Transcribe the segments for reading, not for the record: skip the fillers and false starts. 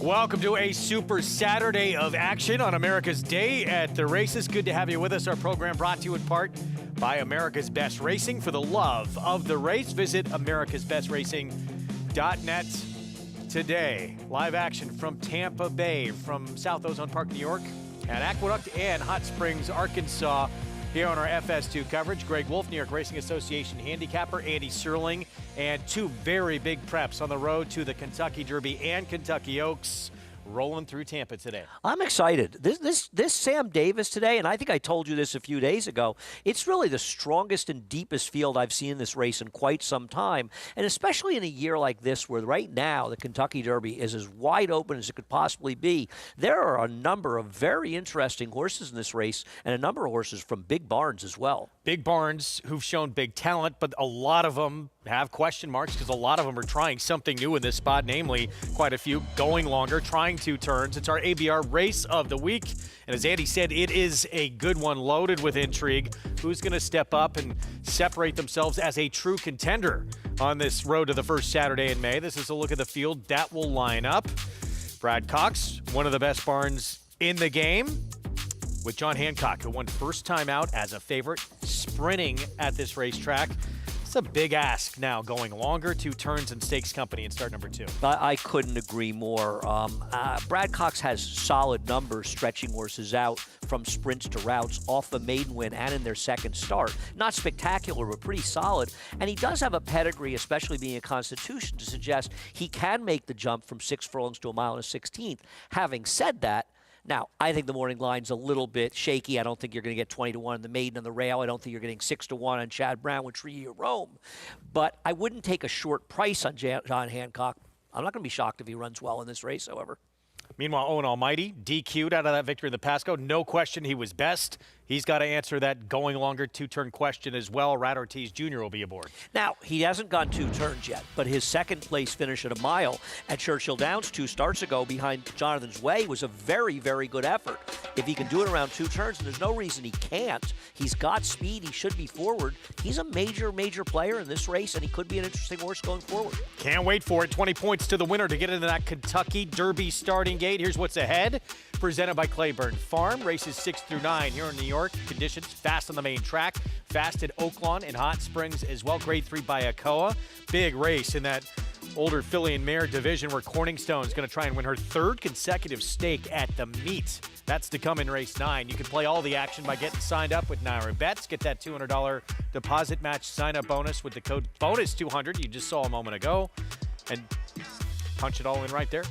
Welcome to a super Saturday of action on America's Day at the Races. Good to have you with us. Our program brought to you in part by America's Best Racing. For the love of the race, visit americasbestracing.net today. Live action from Tampa Bay, from South Ozone Park, New York, at Aqueduct and Hot Springs, Arkansas. Here on our FS2 coverage, Greg Wolf, New York Racing Association handicapper, Andy Serling, and two very big preps on the road to the Kentucky Derby and Kentucky Oaks, rolling through Tampa today. I'm excited. This Sam Davis today, and I think I told you this a few days ago, it's really the strongest and deepest field I've seen in this race in quite some time, and especially in a year like this where right now the Kentucky Derby is as wide open as it could possibly be. There are a number of very interesting horses in this race and a number of horses from big barns as well. Big barns who've shown big talent, but a lot of them have question marks because a lot of them are trying something new in this spot, namely quite a few going longer, trying 2 turns. It's our ABR race of the week, and as Andy said, it is a good one, loaded with intrigue. Who's going to step up and separate themselves as a true contender on this road to the first Saturday in May? This is a look at the field that will line up. Brad Cox, one of the best barns in the game, with John Hancock, who won first time out as a favorite, sprinting at this racetrack. It's a big ask now, going longer, 2 turns and Stakes Company in start number 2. I couldn't agree more. Brad Cox has solid numbers stretching horses out from sprints to routes off the maiden win and in their second start. Not spectacular, but pretty solid. And he does have a pedigree, especially being a Constitution, to suggest he can make the jump from 6 furlongs to a mile and a 16th. Having said that, now, I think the morning line's a little bit shaky. I don't think you're going to get 20-1 in the maiden on the rail. I don't think you're getting 6-1 on Chad Brown with Tree of Rome. But I wouldn't take a short price on John Hancock. I'm not going to be shocked if he runs well in this race, however. Meanwhile, Owen Almighty, DQ'd out of that victory in the Pasco. No question he was best. He's got to answer that going longer 2-turn question as well. Rat Ortiz Jr. will be aboard. Now, he hasn't gone 2 turns yet, but his second place finish at a mile at Churchill Downs 2 starts ago behind Jonathan's Way was a very, very good effort. If he can do it around 2 turns, and there's no reason he can't, he's got speed, he should be forward. He's a major, major player in this race, and he could be an interesting horse going forward. Can't wait for it. 20 points to the winner to get into that Kentucky Derby starting gate. Here's what's ahead. Presented by Claiborne Farm. Races 6 through 9 here in New York. Conditions fast on the main track. Fast at Oaklawn and Hot Springs as well. Grade 3 by Akoa. Big race in that older filly and mare division where Corningstone's going to try and win her 3rd consecutive stake at the meet. That's to come in race 9. You can play all the action by getting signed up with NYRA Bets. Get that $200 deposit match sign-up bonus with the code BONUS200 you just saw a moment ago. And punch it all in right there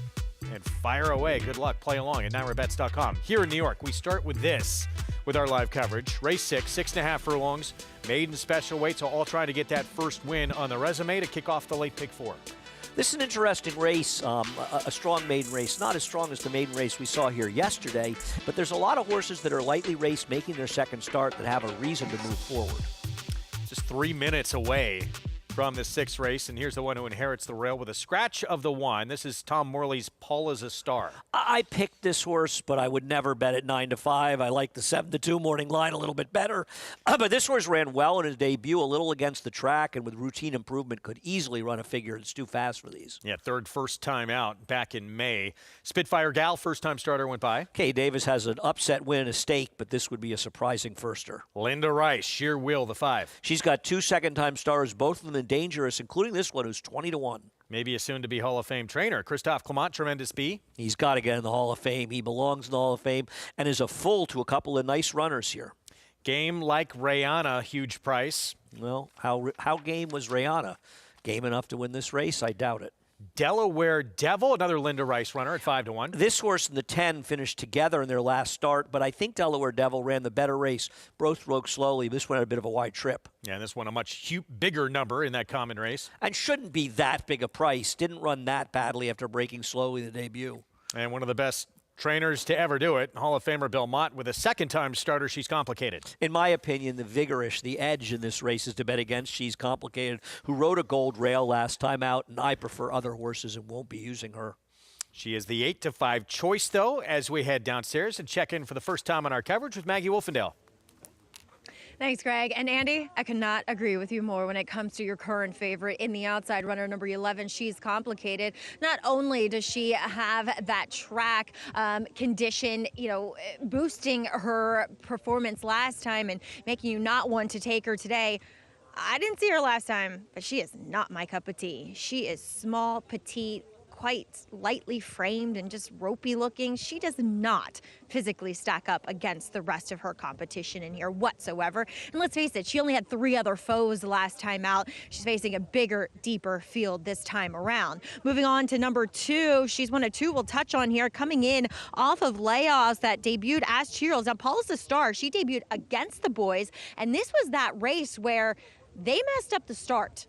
and fire away. Good luck. Play along at NYRABets.com. Here in New York, we start with this with our live coverage. Race 6, 6.5 furlongs. Maiden special weights are all trying to get that first win on the resume to kick off the late pick 4. This is an interesting race, a strong maiden race. Not as strong as the maiden race we saw here yesterday, but there's a lot of horses that are lightly raced making their second start that have a reason to move forward. Just 3 minutes away from the 6th race, and here's the one who inherits the rail with a scratch of the 1. This is Tom Morley's Paul is a Star. I picked this horse, but I would never bet at 9-5. I like the 7-2 morning line a little bit better. But this horse ran well in his debut, a little against the track, and with routine improvement could easily run a figure. It's too fast for these. Yeah, first time out back in May. Spitfire Gal, first time starter, went by. Kay Davis has an upset win, a stake, but this would be a surprising firster. Linda Rice, Sheer Will, the 5. She's got 2 second-time starters, both of them in dangerous, including this one who's 20-1. Maybe a soon-to-be Hall of Fame trainer. Christophe Clement, Tremendous B. He's got to get in the Hall of Fame. He belongs in the Hall of Fame and is a fool to a couple of nice runners here. Game like Rayanna, huge price. Well, how game was Rayanna? Game enough to win this race? I doubt it. Delaware Devil, another Linda Rice runner at 5-1. This horse and the 10 finished together in their last start, but I think Delaware Devil ran the better race. Both broke slowly. This one had a bit of a wide trip. Yeah, and this one a much bigger number in that common race. And shouldn't be that big a price. Didn't run that badly after breaking slowly in the debut. And one of the best trainers to ever do it, Hall of Famer Bill Mott, with a second-time starter, She's Complicated. In my opinion, the vigorish, the edge in this race is to bet against She's Complicated, who rode a gold rail last time out, and I prefer other horses and won't be using her. She is the 8-5 choice, though, as we head downstairs and check in for the first time on our coverage with Maggie Wolfendale. Thanks, Greg. And Andy, I cannot agree with you more when it comes to your current favorite in the outside runner, number 11. She's complicated. Not only does she have that track condition, boosting her performance last time and making you not want to take her today. I didn't see her last time, but she is not my cup of tea. She is small, petite, quite lightly framed and just ropey looking. She does not physically stack up against the rest of her competition in here whatsoever. And let's face it, she only had 3 other foes last time out. She's facing a bigger, deeper field this time around. Moving on to number 2, she's one of 2 we'll touch on here, coming in off of layoffs that debuted as cheerleaders. Now, Paula's the star. She debuted against the boys, and this was that race where they messed up the start.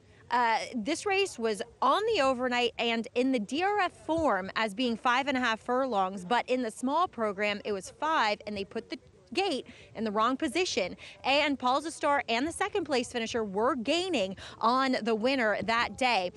This race was on the overnight and in the DRF form as being 5.5 furlongs, but in the small program, it was 5, and they put the gate in the wrong position. And Paul Zastar and the second place finisher were gaining on the winner that day.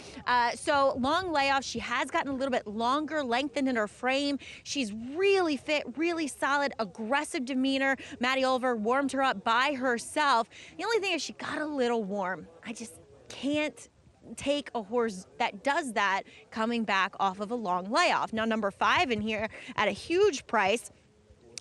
So long layoff. She has gotten a little bit longer, lengthened in her frame. She's really fit, really solid, aggressive demeanor. Maddie Oliver warmed her up by herself. The only thing is she got a little warm. I just can't take a horse that does that coming back off of a long layoff. Now, number 5 in here at a huge price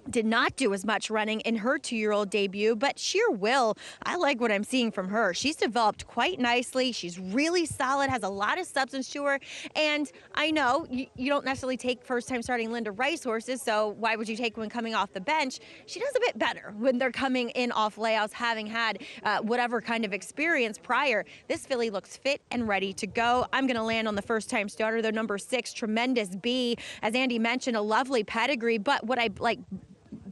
did not do as much running in her 2-year-old debut, but Sheer Will, I like what I'm seeing from her. She's developed quite nicely. She's really solid, has a lot of substance to her. And I know you don't necessarily take first-time starting Linda Rice horses, so why would you take one coming off the bench? She does a bit better when they're coming in off layouts, having had whatever kind of experience prior. This filly looks fit and ready to go. I'm going to land on the first-time starter, though, number 6, Tremendous Bee. As Andy mentioned, a lovely pedigree, but what I like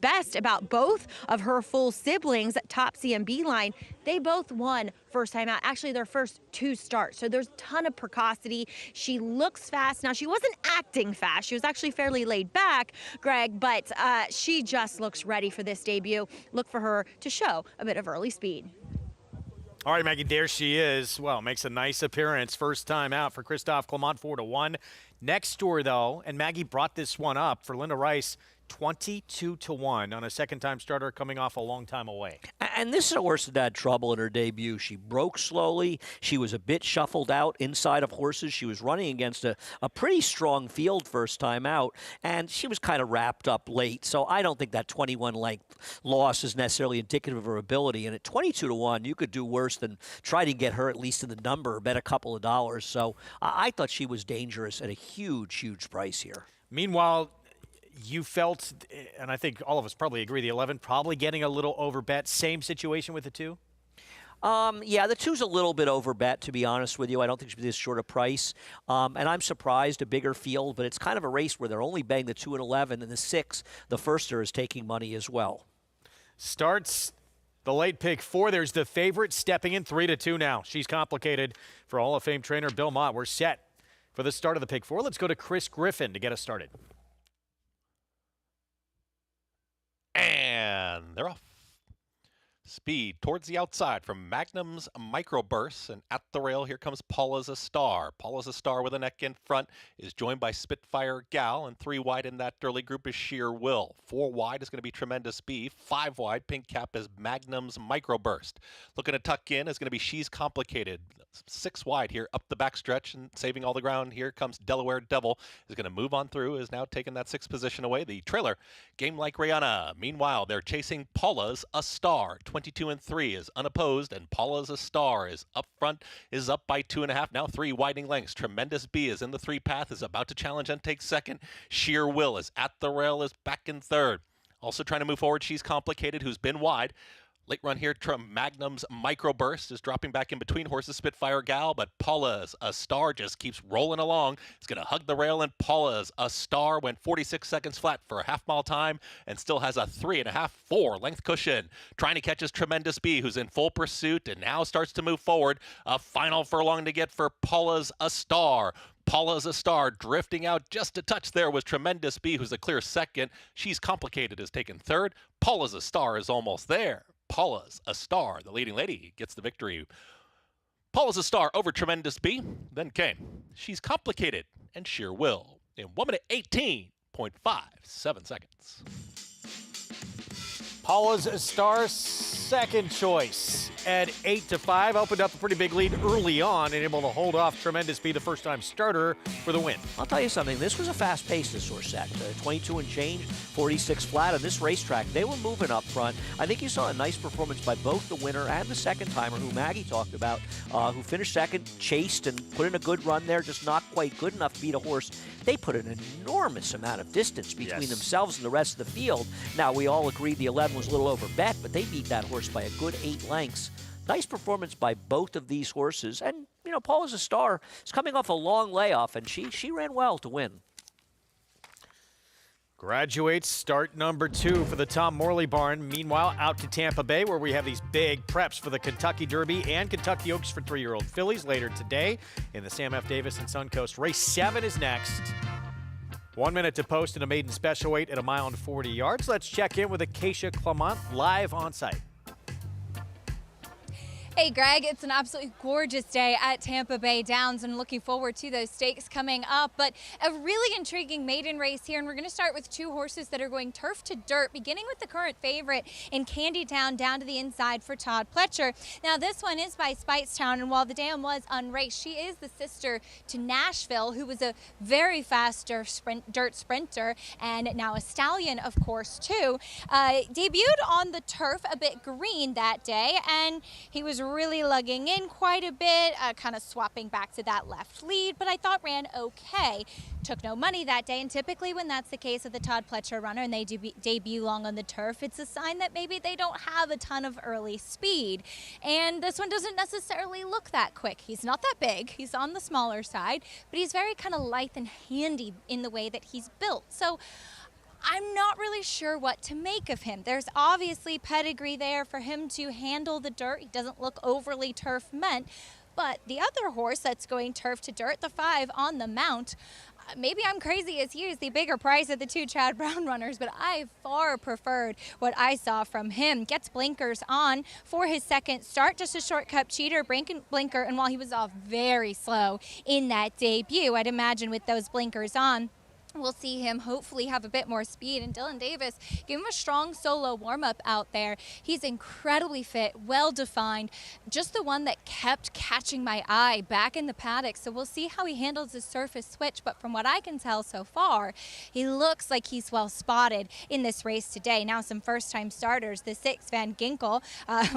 best about both of her full siblings, Topsy and Beeline, they both won first time out. Actually, their first 2 starts. So there's a ton of precocity. She looks fast. Now, she wasn't acting fast. She was actually fairly laid back, Greg, but she just looks ready for this debut. Look for her to show a bit of early speed. All right, Maggie, there she is. Well, makes a nice appearance. First time out for Christophe Clement, 4-1. Next door, though, and Maggie brought this one up for Linda Rice, 22-1 on a second-time starter coming off a long time away. And this is a horse that had trouble in her debut. She broke slowly. She was a bit shuffled out inside of horses. She was running against a pretty strong field first time out, and she was kind of wrapped up late. So I don't think that 21-length loss is necessarily indicative of her ability. And at 22-1, you could do worse than try to get her at least in the number or bet a couple of dollars. So I thought she was dangerous at a huge, huge price here. Meanwhile, you felt, and I think all of us probably agree, the 11 probably getting a little overbet. Same situation with the 2? Yeah, the 2's a little bit overbet, to be honest with you. I don't think she'll be this short a price. And I'm surprised, a bigger field, but it's kind of a race where they're only betting the 2 and 11, and the 6, the firster, is taking money as well. Starts the late pick 4. There's the favorite stepping in 3-2 now. She's complicated for Hall of Fame trainer Bill Mott. We're set for the start of the pick 4. Let's go to Chris Griffin to get us started. And they're off. Speed towards the outside from Magnum's Microburst, and at the rail here comes Paula's a Star. Paula's a Star with a neck in front is joined by Spitfire Gal, and 3 wide in that early group is Sheer Will. 4 wide is going to be Tremendous Bee. 5 wide, pink cap, is Magnum's Microburst. Looking to tuck in is going to be She's Complicated. 6 wide here up the backstretch and saving all the ground. Here comes Delaware Devil, is going to move on through, is now taking that 6th position away. The trailer, Game Like Rihanna. Meanwhile, they're chasing Paula's a Star. 22-3 is unopposed, and Paula's a Star is up front, is up by 2.5. Now 3 widening lengths. Tremendous Bee is in the 3 path, is about to challenge and take 2nd. Sheer Will is at the rail, is back in 3rd. Also trying to move forward, She's Complicated, who's been wide. Late run here, Magnum's Microburst is dropping back in between horses, Spitfire Gal, but Paula's a Star just keeps rolling along. It's going to hug the rail, and Paula's a Star went 46 seconds flat for a half-mile time and still has a 3.5-4 length cushion. Trying to catch his Tremendous Bee, who's in full pursuit and now starts to move forward. A final furlong to get for Paula's a Star. Paula's a Star drifting out just a touch there was Tremendous Bee, who's a clear 2nd. She's Complicated is taken 3rd. Paula's a Star is almost there. Paula's a Star, the leading lady, gets the victory. Paula's a Star over Tremendous Bee. Then came She's Complicated and Sheer Will in 1 minute 18.57 seconds. Paula's Star, second choice at 8-5. Opened up a pretty big lead early on and able to hold off Tremendous Be, the first-time starter, for the win. I'll tell you something. This was a fast pace, this horse set. 22 and change, 46 flat on this racetrack. They were moving up front. I think you saw a nice performance by both the winner and the second-timer, who Maggie talked about, who finished second, chased, and put in a good run there, just not quite good enough to beat a horse. They put an enormous amount of distance between themselves and the rest of the field. Now, we all agreed the 11 was a little over bet, but they beat that horse by a good 8 lengths. Nice performance by both of these horses. And, you know, Paula's a Star is coming off a long layoff, and she ran well to win. Graduates start number 2 for the Tom Morley barn. Meanwhile, out to Tampa Bay, where we have these big preps for the Kentucky Derby and Kentucky Oaks for 3-year-old fillies later today in the Sam F. Davis and Suncoast. Race 7 is next. 1 minute to post in a maiden special weight at 1 mile and 40 yards. Let's check in with Acacia Clement live on site. Hey Greg, it's an absolutely gorgeous day at Tampa Bay Downs and looking forward to those stakes coming up, but a really intriguing maiden race here, and we're going to start with 2 horses that are going turf to dirt, beginning with the current favorite in Candytown down to the inside for Todd Pletcher. Now this one is by Speightstown, and while the dam was unraced, she is the sister to Nashville, who was a very fast dirt sprinter and now a stallion, of course, too. Debuted on the turf a bit green that day, and he was really lugging in quite a bit, kind of swapping back to that left lead, but I thought ran okay. Took no money that day, and typically when that's the case of the Todd Pletcher runner and they debut long on the turf, it's a sign that maybe they don't have a ton of early speed. And this one doesn't necessarily look that quick. He's not that big, he's on the smaller side, but he's very kind of lithe and handy in the way that he's built. So I'm not really sure what to make of him. There's obviously pedigree there for him to handle the dirt. He doesn't look overly turf meant, but the other horse that's going turf to dirt, the 5 on the mount, maybe I'm crazy as he is the bigger price of the 2 Chad Brown runners, but I far preferred what I saw from him. Gets blinkers on for his second start, just a shortcut cheater, blinker, and while he was off very slow in that debut, I'd imagine with those blinkers on, we'll see him hopefully have a bit more speed. And Dylan Davis gave him a strong solo warm-up out there. He's incredibly fit, well-defined, just the one that kept catching my eye back in the paddock. So we'll see how he handles his surface switch. But from what I can tell so far, he looks like he's well spotted in this race today. Now some first-time starters, the 6 Van Ginkel,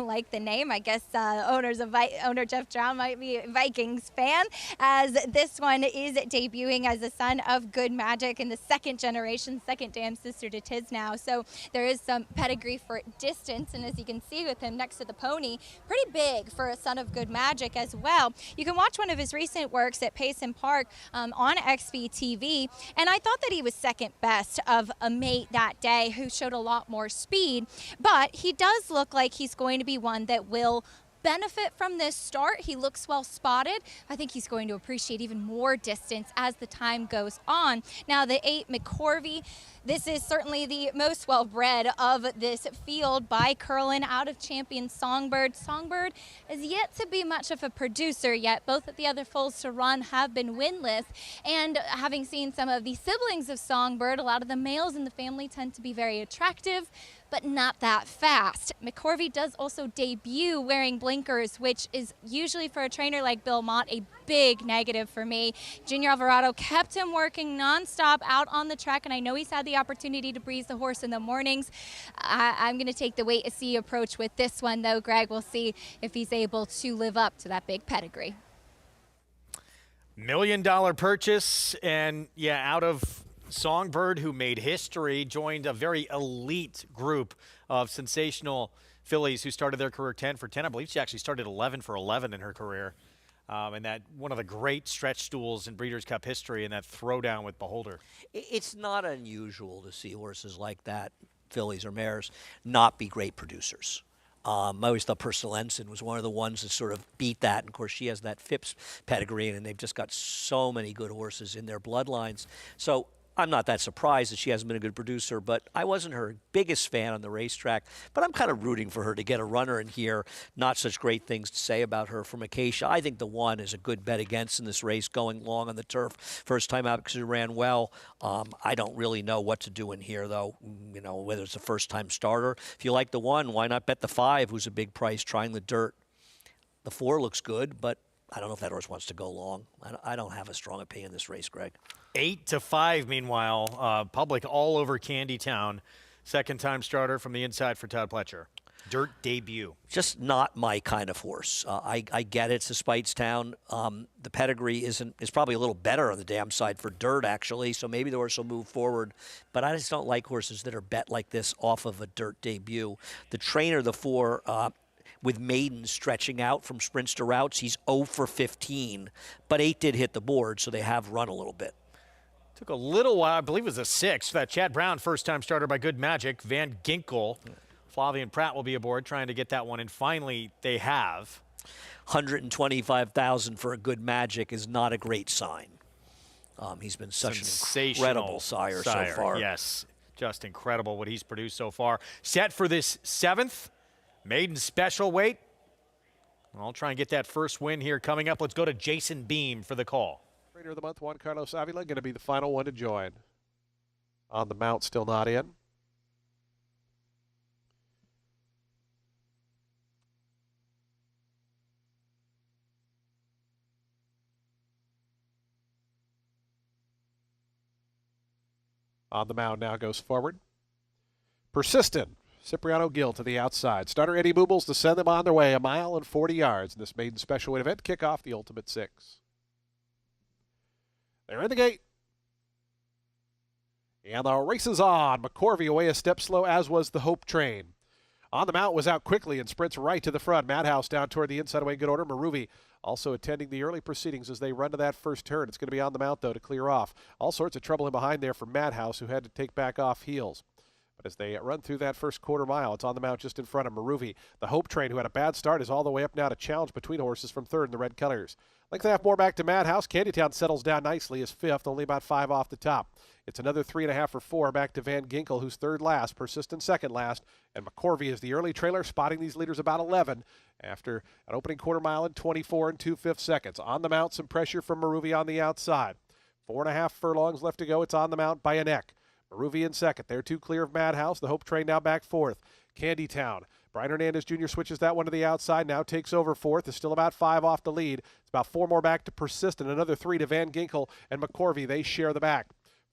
like the name, I guess owner Jeff Drown might be a Vikings fan, as this one is debuting as the son of Good Magic in the 2nd generation, second dam sister to Tiznow. So there is some pedigree for distance, and as you can see with him next to the pony, pretty big for a son of Good Magic as well. You can watch one of his recent works at Payson Park on XVTV, and I thought that he was second best of a mate that day who showed a lot more speed, but he does look like he's going to be one that will benefit from this start. He looks well spotted. I think he's going to appreciate even more distance as the time goes on. Now the 8 McCorvey, this is certainly the most well-bred of this field by Curlin out of Champion Songbird. Songbird is yet to be much of a producer yet. Both of the other foals to run have been winless, and having seen some of the siblings of Songbird, a lot of the males in the family tend to be very attractive, but not that fast. McCorvey does also debut wearing blinkers, which is usually for a trainer like Bill Mott a big negative for me. Junior Alvarado kept him working nonstop out on the track, and I know he's had the opportunity to breeze the horse in the mornings. I'm going to take the wait-and-see approach with this one, though, Greg. We'll see if he's able to live up to that big pedigree. $1 million purchase, and yeah, out of Songbird, who made history, joined a very elite group of sensational fillies who started their career 10 for 10. I believe she actually started 11 for 11 in her career. And that one of the great stretch stools in Breeders' Cup history, and that throwdown with Beholder. It's not unusual to see horses like that, fillies or mares, not be great producers. I always thought Purcell Ensign was one of the ones that sort of beat that. And, of course, she has that Phipps pedigree, and they've just got so many good horses in their bloodlines. So I'm not that surprised that she hasn't been a good producer, but I wasn't her biggest fan on the racetrack. But I'm kind of rooting for her to get a runner in here. Not such great things to say about her from Acacia. I think the 1 is a good bet against in this race, going long on the turf. First time out because it ran well. I don't really know what to do in here, though, whether it's a first-time starter. If you like the 1, why not bet the 5, who's a big price, trying the dirt. The 4 looks good, but I don't know if that horse wants to go long. I don't have a strong opinion in this race, Greg. 8-5, meanwhile, public all over Candytown. Second-time starter from the inside for Todd Pletcher. Dirt debut. Just not my kind of horse. I get it. It's a Speightstown. The pedigree is probably a little better on the dam side for dirt, actually, so maybe the horse will move forward. But I just don't like horses that are bet like this off of a dirt debut. The trainer, the 4, with Maiden stretching out from sprints to routes, he's 0 for 15. But 8 did hit the board, so they have run a little bit. Took a little while, I believe it was a 6. That Chad Brown, first-time starter by Good Magic. Van Ginkel, Flavian Pratt will be aboard trying to get that one, and finally they have. 125,000 for a Good Magic is not a great sign. He's been such an incredible sire so far. Yes, just incredible what he's produced so far. Set for this 7th maiden special weight. I'll try and get that first win here coming up. Let's go to Jason Beam for the call. Trainer of the month, Juan Carlos Avila, going to be the final one to join. On the mount, still not in. On the mound now goes forward. Persistent. Cipriano Gil to the outside. Starter Eddie Boobles to send them on their way 1 mile and 40 yards in this maiden special weight event. Kick off the Ultimate 6. They're in the gate. And the race is on. McCorvey away a step slow, as was the Hope Train. On the mount was out quickly and sprints right to the front. Madhouse down toward the inside away in good order. Maruvi also attending the early proceedings as they run to that first turn. It's going to be on the mount, though, to clear off. All sorts of trouble in behind there for Madhouse, who had to take back off heels. But as they run through that first quarter mile, it's on the mount just in front of Maruvi. The Hope Train, who had a bad start, is all the way up now to challenge between horses from third in the red colors. Length and a half more back to Madhouse. Candytown settles down nicely as 5th, only about 5 off the top. It's another 3.5 or 4 back to Van Ginkel, who's third last, Persistent second last, and McCorvey is the early trailer, spotting these leaders about 11 after an opening quarter mile in 24 2/5 seconds. On the mount, some pressure from Maruvi on the outside. 4.5 furlongs left to go. It's on the mount by a neck. Maruvi in second. They're 2 clear of Madhouse. The Hope Train now back 4th. Candytown. Brian Hernandez Jr. switches that one to the outside, now takes over 4th. Is still about 5 off the lead. It's about 4 more back to Persistent, another 3 to Van Ginkel and McCorvey. They share the back.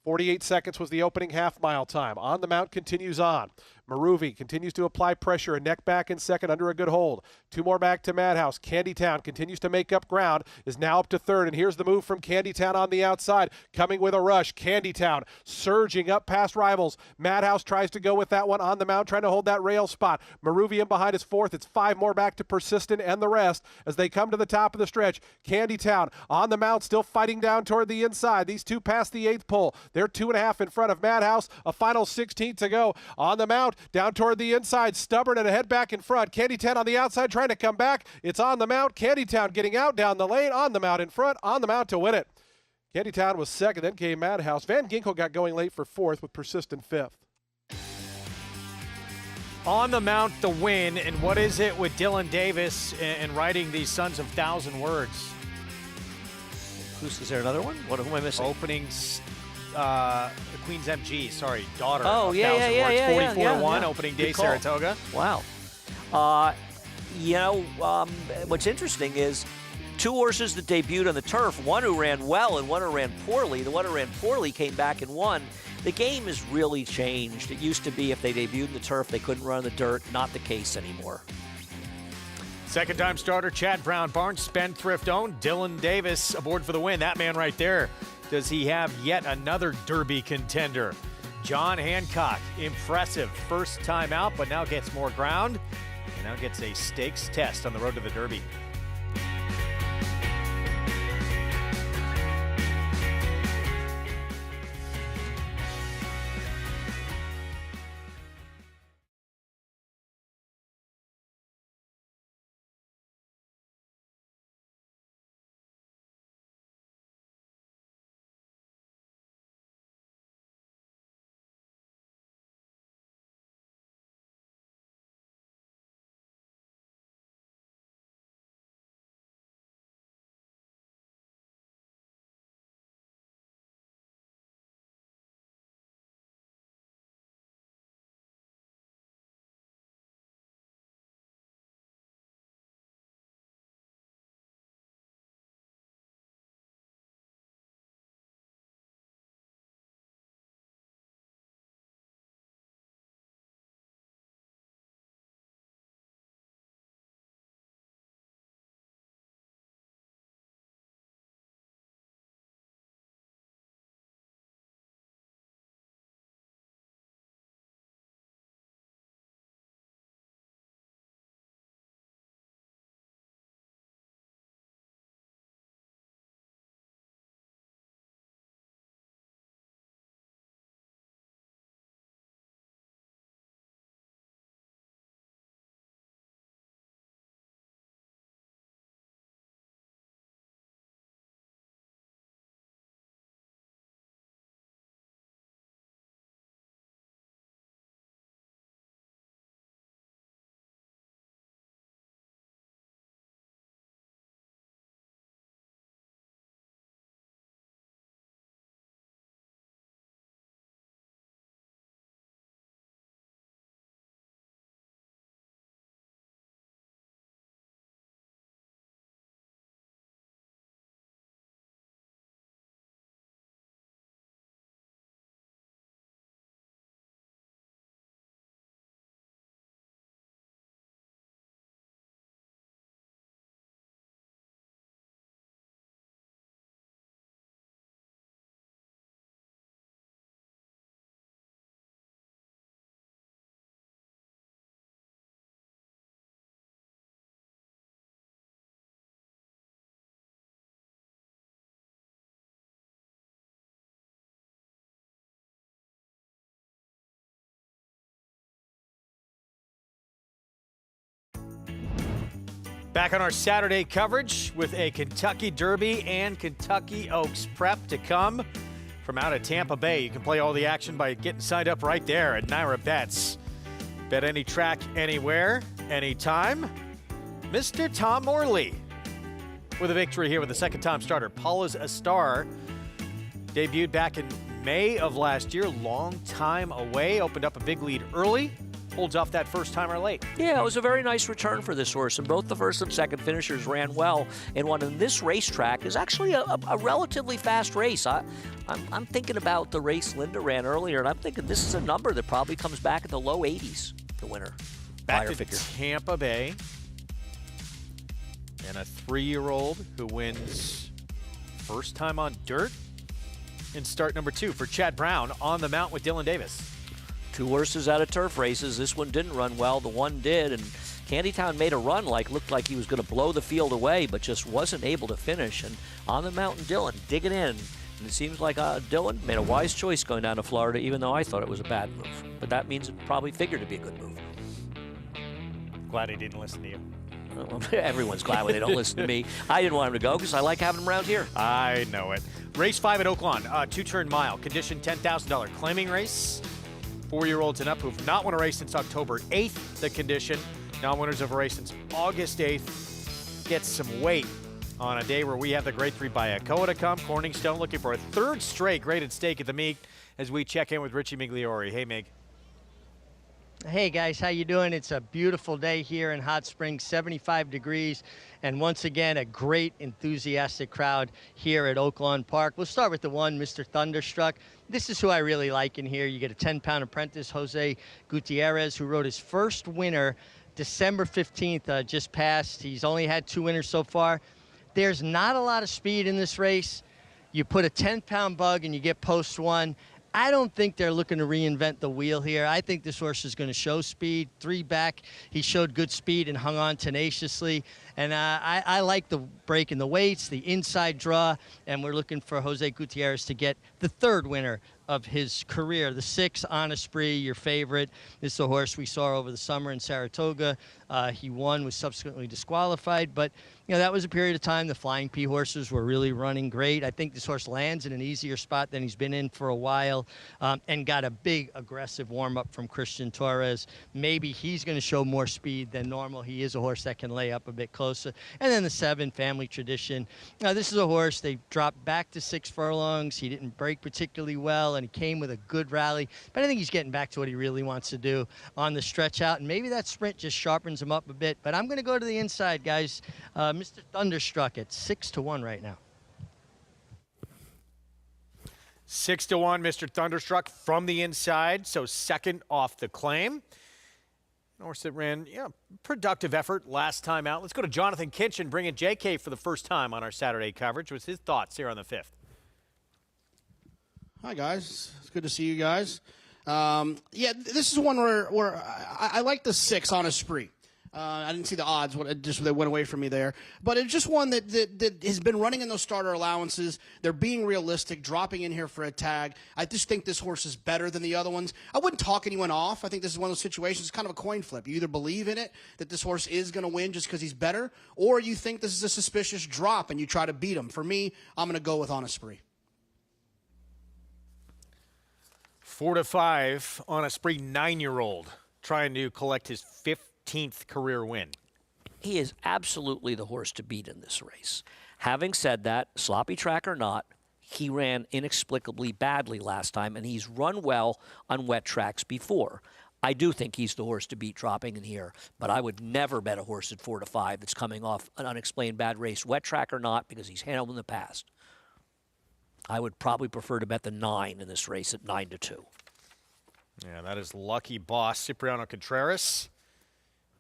48 seconds was the opening half-mile time. On the mount continues on. Maruvi continues to apply pressure, a neck back in second under a good hold. 2 more back to Madhouse. Candytown continues to make up ground, is now up to third, and here's the move from Candytown on the outside, coming with a rush. Candytown surging up past rivals. Madhouse tries to go with that one on the mount, trying to hold that rail spot. Maruvi in behind is 4th. It's 5 more back to Persistent and the rest as they come to the top of the stretch. Candytown on the mount, still fighting down toward the inside. These 2 past the 8th pole. They're 2.5 in front of Madhouse. A final 16 to go. On the mount, down toward the inside, stubborn and a head back in front. Candytown on the outside trying to come back. It's on the mount. Candytown getting out down the lane. On the mount in front. On the mount to win it. Candytown was second. Then came Madhouse. Van Ginkel got going late for 4th with Persistent 5th. On the mount, the win. And what is it with Dylan Davis and writing these Sons of Thousand Words? Is there another one? Who am I missing? Opening Queen's MG, sorry, daughter Oh, of yeah, Thousand yeah, Words, yeah, 44 yeah, to 1, yeah. opening Good day, call. Saratoga. Wow. What's interesting is 2 horses that debuted on the turf, one who ran well and one who ran poorly. The one who ran poorly came back and won. The game has really changed. It used to be if they debuted in the turf, they couldn't run in the dirt. Not the case anymore. Second-time starter Chad Brown, Barnes Spendthrift owned Dylan Davis aboard for the win. That man right there. Does he have yet another Derby contender? John Hancock, impressive first time out, but now gets more ground and now gets a stakes test on the road to the Derby. Back on our Saturday coverage with a Kentucky Derby and Kentucky Oaks prep to come from out of Tampa Bay. You can play all the action by getting signed up right there at Naira Bets. Bet any track, anywhere, anytime. Mr. Tom Morley with a victory here with the second-time starter. Paula's a Star. Debuted back in May of last year. Long time away. Opened up a big lead early. Holds off that first timer late. Yeah, it was a very nice return for this horse, and both the first and second finishers ran well. And one in this racetrack is actually a relatively fast race. I'm thinking about the race Linda ran earlier, and I'm thinking this is a number that probably comes back in the low 80s, the winner. Back to figure. Tampa Bay. And a 3-year-old who wins first time on dirt in start number 2 for Chad Brown on the mount with Dylan Davis. 2 horses out of turf races. This one didn't run well. The one did, and Candytown made a run looked like he was going to blow the field away, but just wasn't able to finish. And on the mountain, Dylan digging in. And it seems like Dylan made a wise choice going down to Florida, even though I thought it was a bad move. But that means it probably figured to be a good move. Glad he didn't listen to you. Everyone's glad when they don't listen to me. I didn't want him to go because I like having him around here. I know it. Race 5 at Oaklawn, 2-turn mile, condition $10,000 claiming race. 4-year-olds and up who've not won a race since October 8th, the condition. Non-winners of a race since August 8th. Get some weight on a day where we have the Grade 3 by Akoa to come. Corningstone looking for a 3rd straight graded stake at the meet as we check in with Richie Migliori. Hey, Mig. Hey guys, how you doing? It's a beautiful day here in Hot Springs, 75 degrees, and once again a great enthusiastic crowd here at Oaklawn Park. We'll start with the one, Mr. Thunderstruck. This is who I really like in here. You get a 10-pound apprentice, Jose Gutierrez, who rode his first winner December 15th, just passed. He's only had 2 winners so far. There's not a lot of speed in this race. You put a 10-pound bug and you get post 1. I don't think they're looking to reinvent the wheel here. I think this horse is going to show speed. 3 back, he showed good speed and hung on tenaciously. And I like the break in the weights, the inside draw, and we're looking for Jose Gutierrez to get the 3rd winner of his career. The 6, On Esprit, your favorite. This is a horse we saw over the summer in Saratoga. He won, was subsequently disqualified, but that was a period of time the Flying P horses were really running great. I think this horse lands in an easier spot than he's been in for a while, and got a big aggressive warm-up from Christian Torres. Maybe he's going to show more speed than normal. He is a horse that can lay up a bit closer. And then the 7, Family Tradition. Now, this is a horse, they dropped back to 6 furlongs. He didn't break particularly well, and he came with a good rally. But I think he's getting back to what he really wants to do on the stretch out, and maybe that sprint just sharpens him up a bit. But I'm going to go to the inside, guys. Mr. Thunderstruck at 6-1 right now. 6-1, Mr. Thunderstruck from the inside, so second off the claim. An horse that ran, productive effort last time out. Let's go to Jonathan Kitchen, bringing JK for the first time on our Saturday coverage with his thoughts here on the 5th. Hi, guys. It's good to see you guys. This is one where I like the 6 On Esprit. I didn't see the odds. They went away from me there. But it's just one that has been running in those starter allowances. They're being realistic, dropping in here for a tag. I just think this horse is better than the other ones. I wouldn't talk anyone off. I think this is one of those situations. It's kind of a coin flip. You either believe in it, that this horse is going to win just because he's better, or you think this is a suspicious drop and you try to beat him. For me, I'm going to go with On Esprit. 4-5, On Esprit, 9-year-old, trying to collect his 15th career win. He is absolutely the horse to beat in this race. Having said that, sloppy track or not, he ran inexplicably badly last time, and he's run well on wet tracks before. I do think he's the horse to beat dropping in here, but I would never bet a horse at 4-5 that's coming off an unexplained bad race, wet track or not, because he's handled in the past. I would probably prefer to bet the 9 in this race at 9-2. Yeah, that is lucky boss Cipriano Contreras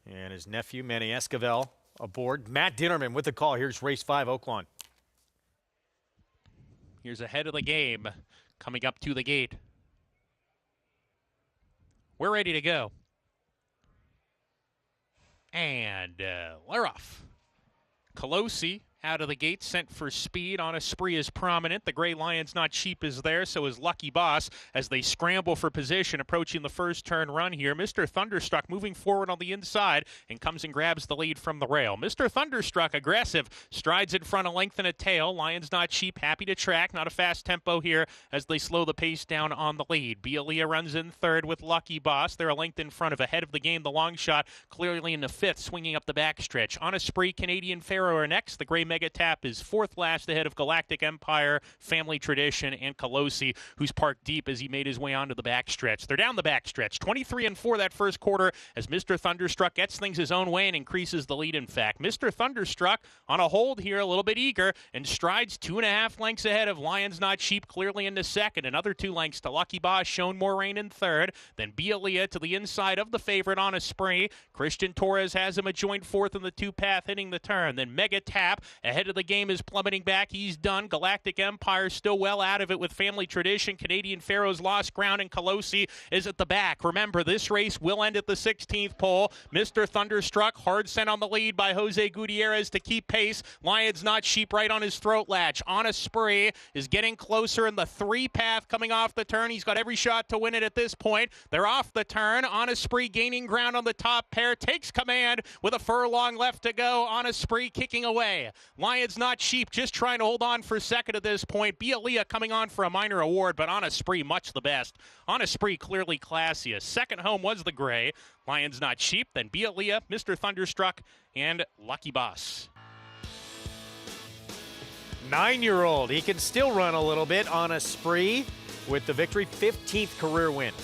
and his nephew Manny Esquivel aboard. Matt Dinnerman with the call. Here's race 5, Oaklawn. Here's ahead of the game, coming up to the gate. We're ready to go. And we're off. Colosi Out of the gate, sent for speed. On a spree is prominent. The Gray Lions Not Cheap is there, so is Lucky Boss as they scramble for position, approaching the first turn run here. Mr. Thunderstruck moving forward on the inside and comes and grabs the lead from the rail. Mr. Thunderstruck aggressive, strides in front, a length and a tail. Lions Not Cheap happy to track, not a fast tempo here as they slow the pace down on the lead. Bialia runs in third with Lucky Boss. They're a length in front of ahead of the game. The long shot clearly in the fifth, swinging up the backstretch. On a spree, Canadian Pharaoh are next. The Gray Mega Tap is fourth last ahead of Galactic Empire, Family Tradition, and Colosi, who's parked deep as he made his way onto the backstretch. They're down the backstretch, 23-4 that first quarter as Mr. Thunderstruck gets things his own way and increases the lead. In fact, Mr. Thunderstruck on a hold here, a little bit eager, and strides 2.5 lengths ahead of Lions Not Cheap, clearly into second. Another 2 lengths to Lucky Boss, Shown More Rain in third. Then Bialia to the inside of the favorite on a spree. Christian Torres has him a joint fourth in the 2-path, hitting the turn. Then Mega Tap ahead of the game is plummeting back. He's done. Galactic Empire still well out of it with Family Tradition. Canadian Pharaoh's lost ground, and Colosi is at the back. Remember, this race will end at the 16th pole. Mr. Thunderstruck hard sent on the lead by Jose Gutierrez to keep pace. Lions Not Cheap right on his throat latch. On a spree is getting closer in the 3-path coming off the turn. He's got every shot to win it at this point. They're off the turn. On a spree gaining ground on the top pair. Takes command with a furlong left to go. On a spree kicking away. Lions Not Cheap just trying to hold on for second at this point. Bialia coming on for a minor award, but On a spree much the best. On a spree clearly classiest. Second home was the Gray. Lions Not Cheap, then Bialia, Mr. Thunderstruck, and Lucky Boss. 9-year-old. He can still run a little bit. On a spree with the victory. 15th career win.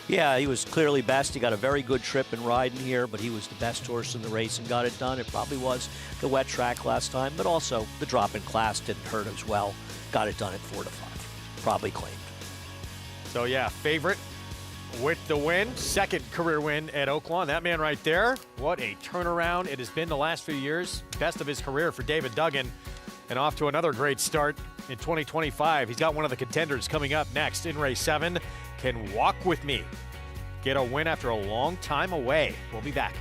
Yeah, he was clearly best. He got a very good trip in riding here, but he was the best horse in the race and got it done. It probably was the wet track last time, but also the drop in class didn't hurt as well. Got it done at 4-5. Probably claimed. So yeah, favorite with the win. Second career win at Oaklawn. That man right there, what a turnaround it has been the last few years. Best of his career for David Duggan. And off to another great start in 2025. He's got one of the contenders coming up next in race 7. Can Walk With Me get a win after a long time away? We'll be back.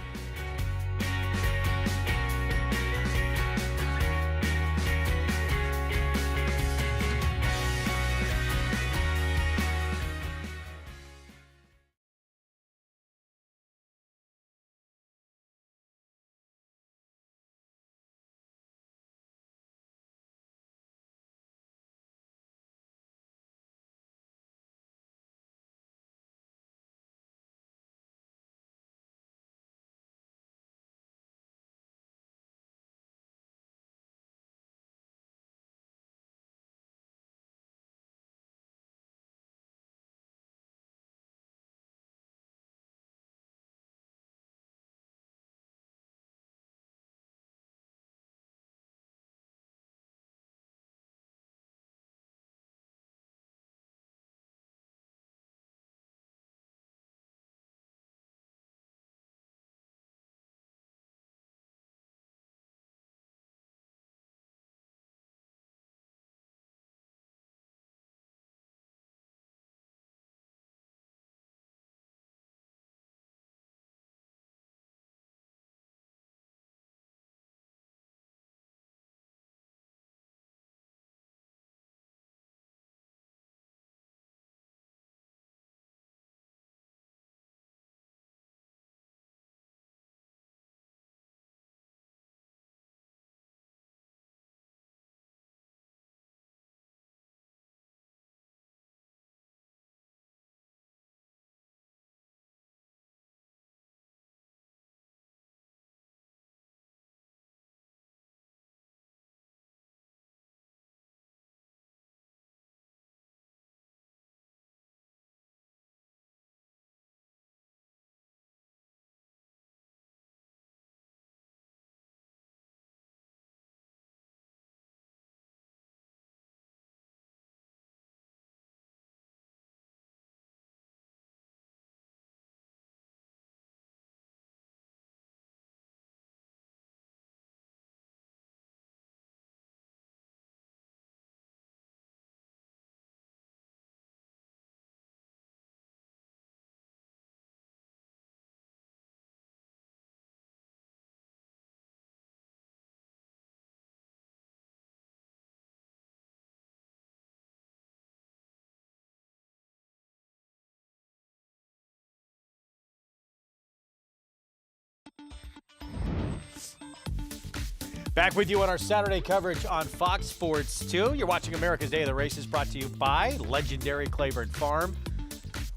Back with you on our Saturday coverage on Fox Sports 2. You're watching America's Day of the Races, brought to you by legendary Claiborne Farm.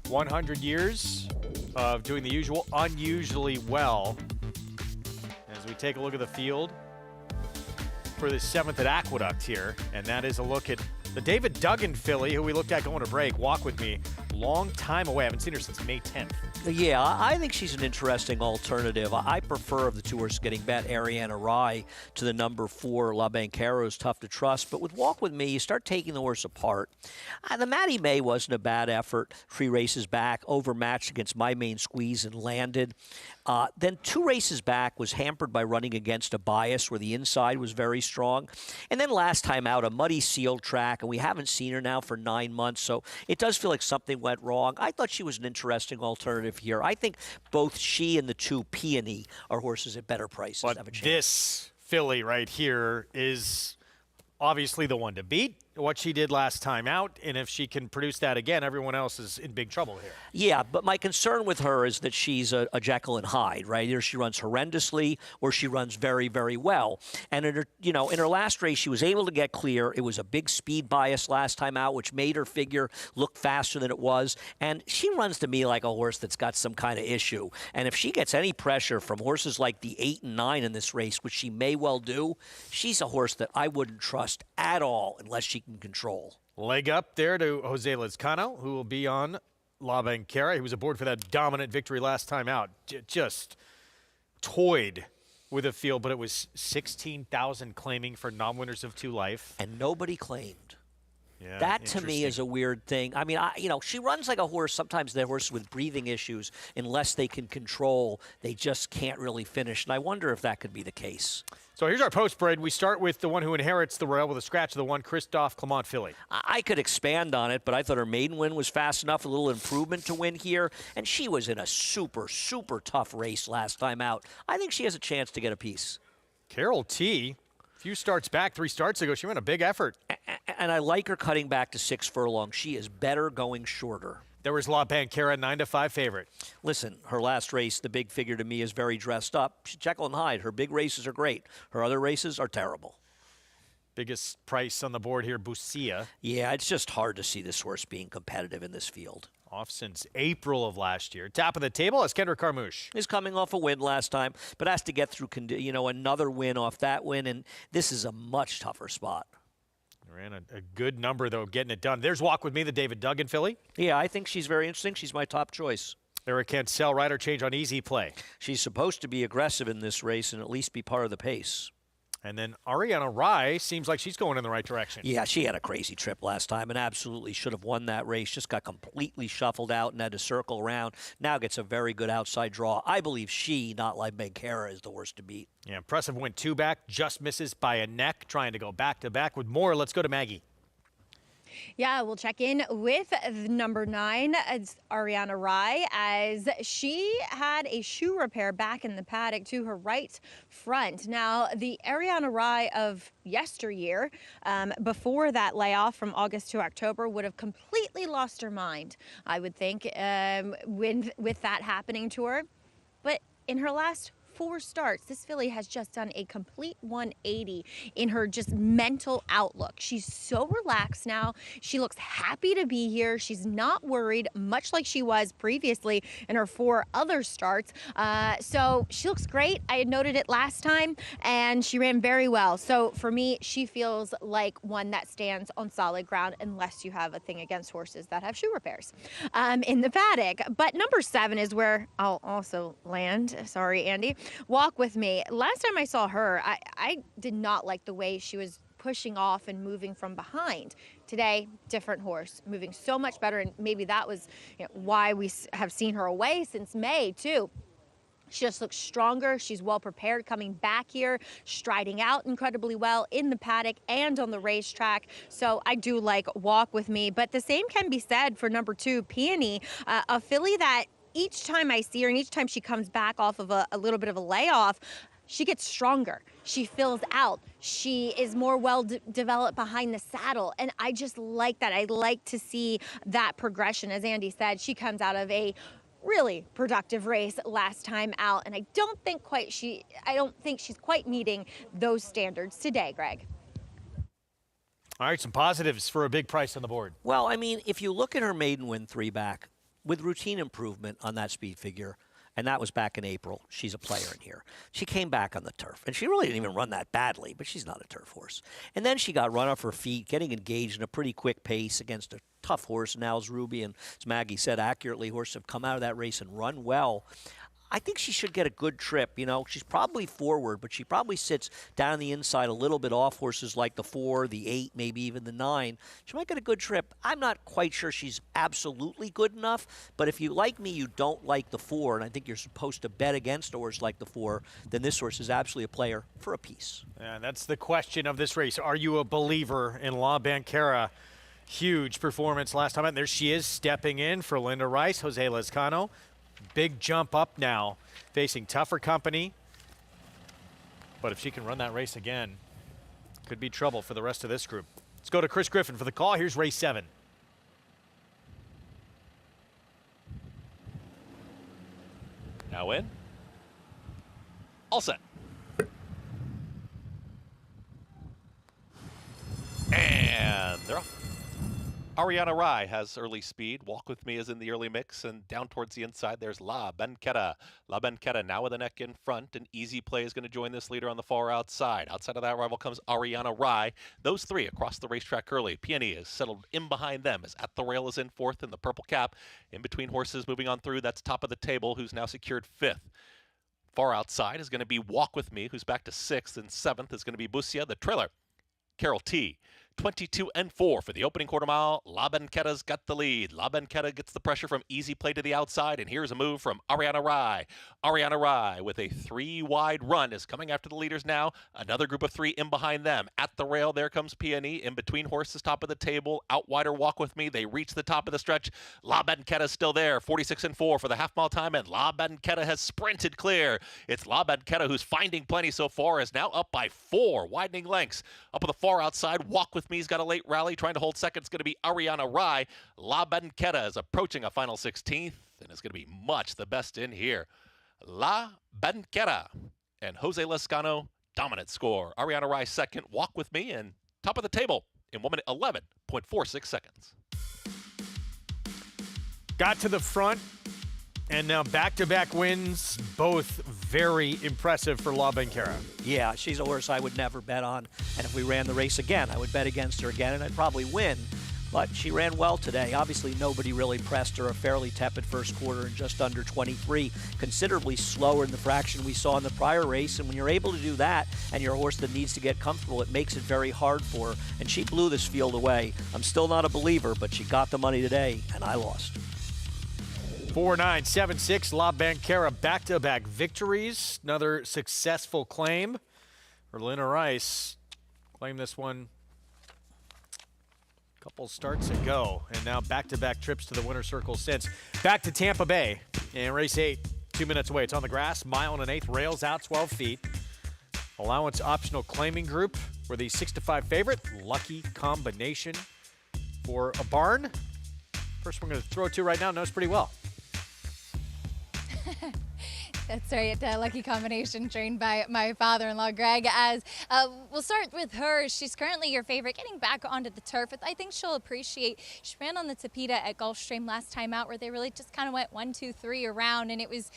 100 years of doing the usual unusually well. As we take a look at the field for the 7th at Aqueduct here, and that is a look at the David Duggan filly, who we looked at going to break. Walk with me. Long time away. I haven't seen her since May 10th. Yeah, I think she's an interesting alternative. I prefer of the two horses getting bet, Ariana Rye to the number 4, La Banquera is tough to trust. But with Walk With Me, you start taking the horse apart. The Mattie May wasn't a bad effort. 3 races back, overmatched against My Main Squeeze and landed. Then 2 races back was hampered by running against a bias where the inside was very strong. And then last time out, a muddy sealed track, and we haven't seen her now for 9 months, so it does feel like something went wrong. I thought she was an interesting alternative here. I think both she and the 2 Peony are horses at better prices. But have a chance. this filly right here is obviously the one to beat. What she did last time out, and if she can produce that again, everyone else is in big trouble here. Yeah, but my concern with her is that she's a Jekyll and Hyde, right? Either she runs horrendously or she runs very, very well. And in her, in her last race, she was able to get clear. It was a big speed bias last time out, which made her figure look faster than it was. And she runs to me like a horse that's got some kind of issue. And if she gets any pressure from horses like the 8 and 9 in this race, which she may well do, she's a horse that I wouldn't trust at all unless she can control. Leg up there to Jose Lezcano, who will be on La Banquera. He was aboard for that dominant victory last time out. Just toyed with a field, but it was 16,000 claiming for non-winners of 2 Life. And nobody claimed. Yeah, that to me is a weird thing. I mean, she runs like a horse. Sometimes they're horses with breathing issues. Unless they can control, they just can't really finish. And I wonder if that could be the case. So here's our post spread. We start with the one who inherits the Royal with a scratch of the 1, Christophe Clement filly. I could expand on it, but I thought her maiden win was fast enough, a little improvement to win here. And she was in a super, super tough race last time out. I think she has a chance to get a piece. Carol T, a few starts back, 3 starts ago, she ran a big effort. And I like her cutting back to 6 furlongs. She is better going shorter. There was La Banquera, 9-5 favorite. Listen, her last race, the big figure to me is very dressed up. She's Jekyll and Hyde. Her big races are great. Her other races are terrible. Biggest price on the board here, Busia. Yeah, it's just hard to see this horse being competitive in this field. Off since April of last year. Top of the table is Kendrick Carmouche. He's coming off a win last time, but has to get through, another win off that win, and this is a much tougher spot. Ran a good number, though, getting it done. There's Walk With Me, the David Duggan filly. Yeah, I think she's very interesting. She's my top choice. Eric Cancel, rider change on Easy Play. She's supposed to be aggressive in this race and at least be part of the pace. And then Ariana Rye seems like she's going in the right direction. Yeah, she had a crazy trip last time and absolutely should have won that race. Just got completely shuffled out and had to circle around. Now gets a very good outside draw. I believe she, not like Banquera, is the worst to beat. Yeah, impressive win 2 back. Just misses by a neck. Trying to go back-to-back with more. Let's go to Maggie. Yeah, we'll check in with number 9, Ariana Rye, as she had a shoe repair back in the paddock to her right front. Now, the Ariana Rye of yesteryear, before that layoff from August to October, would have completely lost her mind, I would think, with that happening to her. But in her last 4 starts, this filly has just done a complete 180 in her just mental outlook. She's so relaxed now. She looks happy to be here. She's not worried, much like she was previously in her 4 other starts. So she looks great. I had noted it last time, and she ran very well. So for me, she feels like one that stands on solid ground, unless you have a thing against horses that have shoe repairs in the paddock. But number 7 is where I'll also land. Sorry, Andy. Walk With Me. Last time I saw her, I did not like the way she was pushing off and moving from behind. Today, different horse, moving so much better, and maybe that was why we have seen her away since May, too. She just looks stronger. She's well prepared coming back here, striding out incredibly well in the paddock and on the racetrack. So I do like Walk With Me. But the same can be said for number 2, Peony, a filly that each time I see her and each time she comes back off of a little bit of a layoff, she gets stronger. She fills out. She is more well-developed behind the saddle. And I just like that. I like to see that progression. As Andy said, she comes out of a really productive race last time out, and I don't think she's quite meeting those standards today, Greg. All right, some positives for a big price on the board. Well, I mean, if you look at her maiden win 3-back, with routine improvement on that speed figure, and that was back in April, she's a player in here. She came back on the turf, and she really didn't even run that badly, but she's not a turf horse. And then she got run off her feet, getting engaged in a pretty quick pace against a tough horse, Nels Ruby, and as Maggie said accurately, horses have come out of that race and run well. I think she should get a good trip. You know, she's probably forward, but she probably sits down the inside a little bit off horses like the 4, the 8, maybe even the 9. She might get a good trip. I'm not quite sure she's absolutely good enough, but if you like me, you don't like the 4, and I think you're supposed to bet against a horse like the 4, then this horse is absolutely a player for a piece. And that's the question of this race. Are you a believer in La Banquera? Huge performance last time out. And there she is stepping in for Linda Rice, Jose Lezcano. Big jump up now, facing tougher company. But if she can run that race again, could be trouble for the rest of this group. Let's go to Chris Griffin for the call. Here's race 7. Now in. All set. And they're off. Ariana Rai has early speed. Walk With Me is in the early mix, and down towards the inside, there's La Banquera. La Banquera now with a neck in front, and Easy Play is going to join this leader on the far outside. Outside of that rival comes Ariana Rai. Those three across the racetrack early. Peony is settled in behind them as At the Rail is in fourth in the purple cap. In between horses moving on through, that's top of the table, who's now secured fifth. Far outside is going to be Walk With Me, who's back to sixth, and seventh is going to be Busia, the trailer. Carol T. 22 and 4 for the opening quarter mile. La Banquera's got the lead. La Banquera gets the pressure from Easy Play to the outside, and here's a move from Ariana Rai. Ariana Rai with a 3-wide run is coming after the leaders now. Another group of 3 in behind them. At the Rail, there comes Peony. In between horses, top of the table. Out wider, Walk With Me. They reach the top of the stretch. La Banquera's still there. 46 and 4 for the half-mile time, and La Banquera has sprinted clear. It's La Banquera who's finding plenty so far, is now up by 4 widening lengths. Up on the far outside, Walk With Me's got a late rally. Trying to hold second is going to be Ariana Rai. La Banquera is approaching a final 16th, and it's going to be much the best in here. La Banquera and Jose Lezcano, dominant score. Ariana Rai second, Walk With Me, and top of the table in 1 minute 11.46 seconds. Got to the front, and now back-to-back wins, both very impressive for La Banquera. Yeah, she's a horse I would never bet on, and if we ran the race again, I would bet against her again, and I'd probably win. But she ran well today. Obviously, nobody really pressed her. A fairly tepid first quarter and just under 23. Considerably slower in the fraction we saw in the prior race. And when you're able to do that and you're a horse that needs to get comfortable, it makes it very hard for her. And she blew this field away. I'm still not a believer, but she got the money today, and I lost. 4-9-7-6, La Banquera, back-to-back victories. Another successful claim for Linda Rice. Claimed this one a couple starts ago, and now back-to-back trips to the winner's circle since. Back to Tampa Bay, and race 8, 2 minutes away. It's on the grass, 1 1/8, rails out 12 feet. Allowance optional claiming group for the 6-5 favorite. Lucky combination for a barn. First we're going to throw to right now knows pretty well. That's right, lucky combination trained by my father-in-law, Greg. As we'll start with her. She's currently your favorite, getting back onto the turf. I think she'll appreciate. She ran on the Tapeta at Gulfstream last time out, where they really just kind of went 1, 2, 3 around, and it was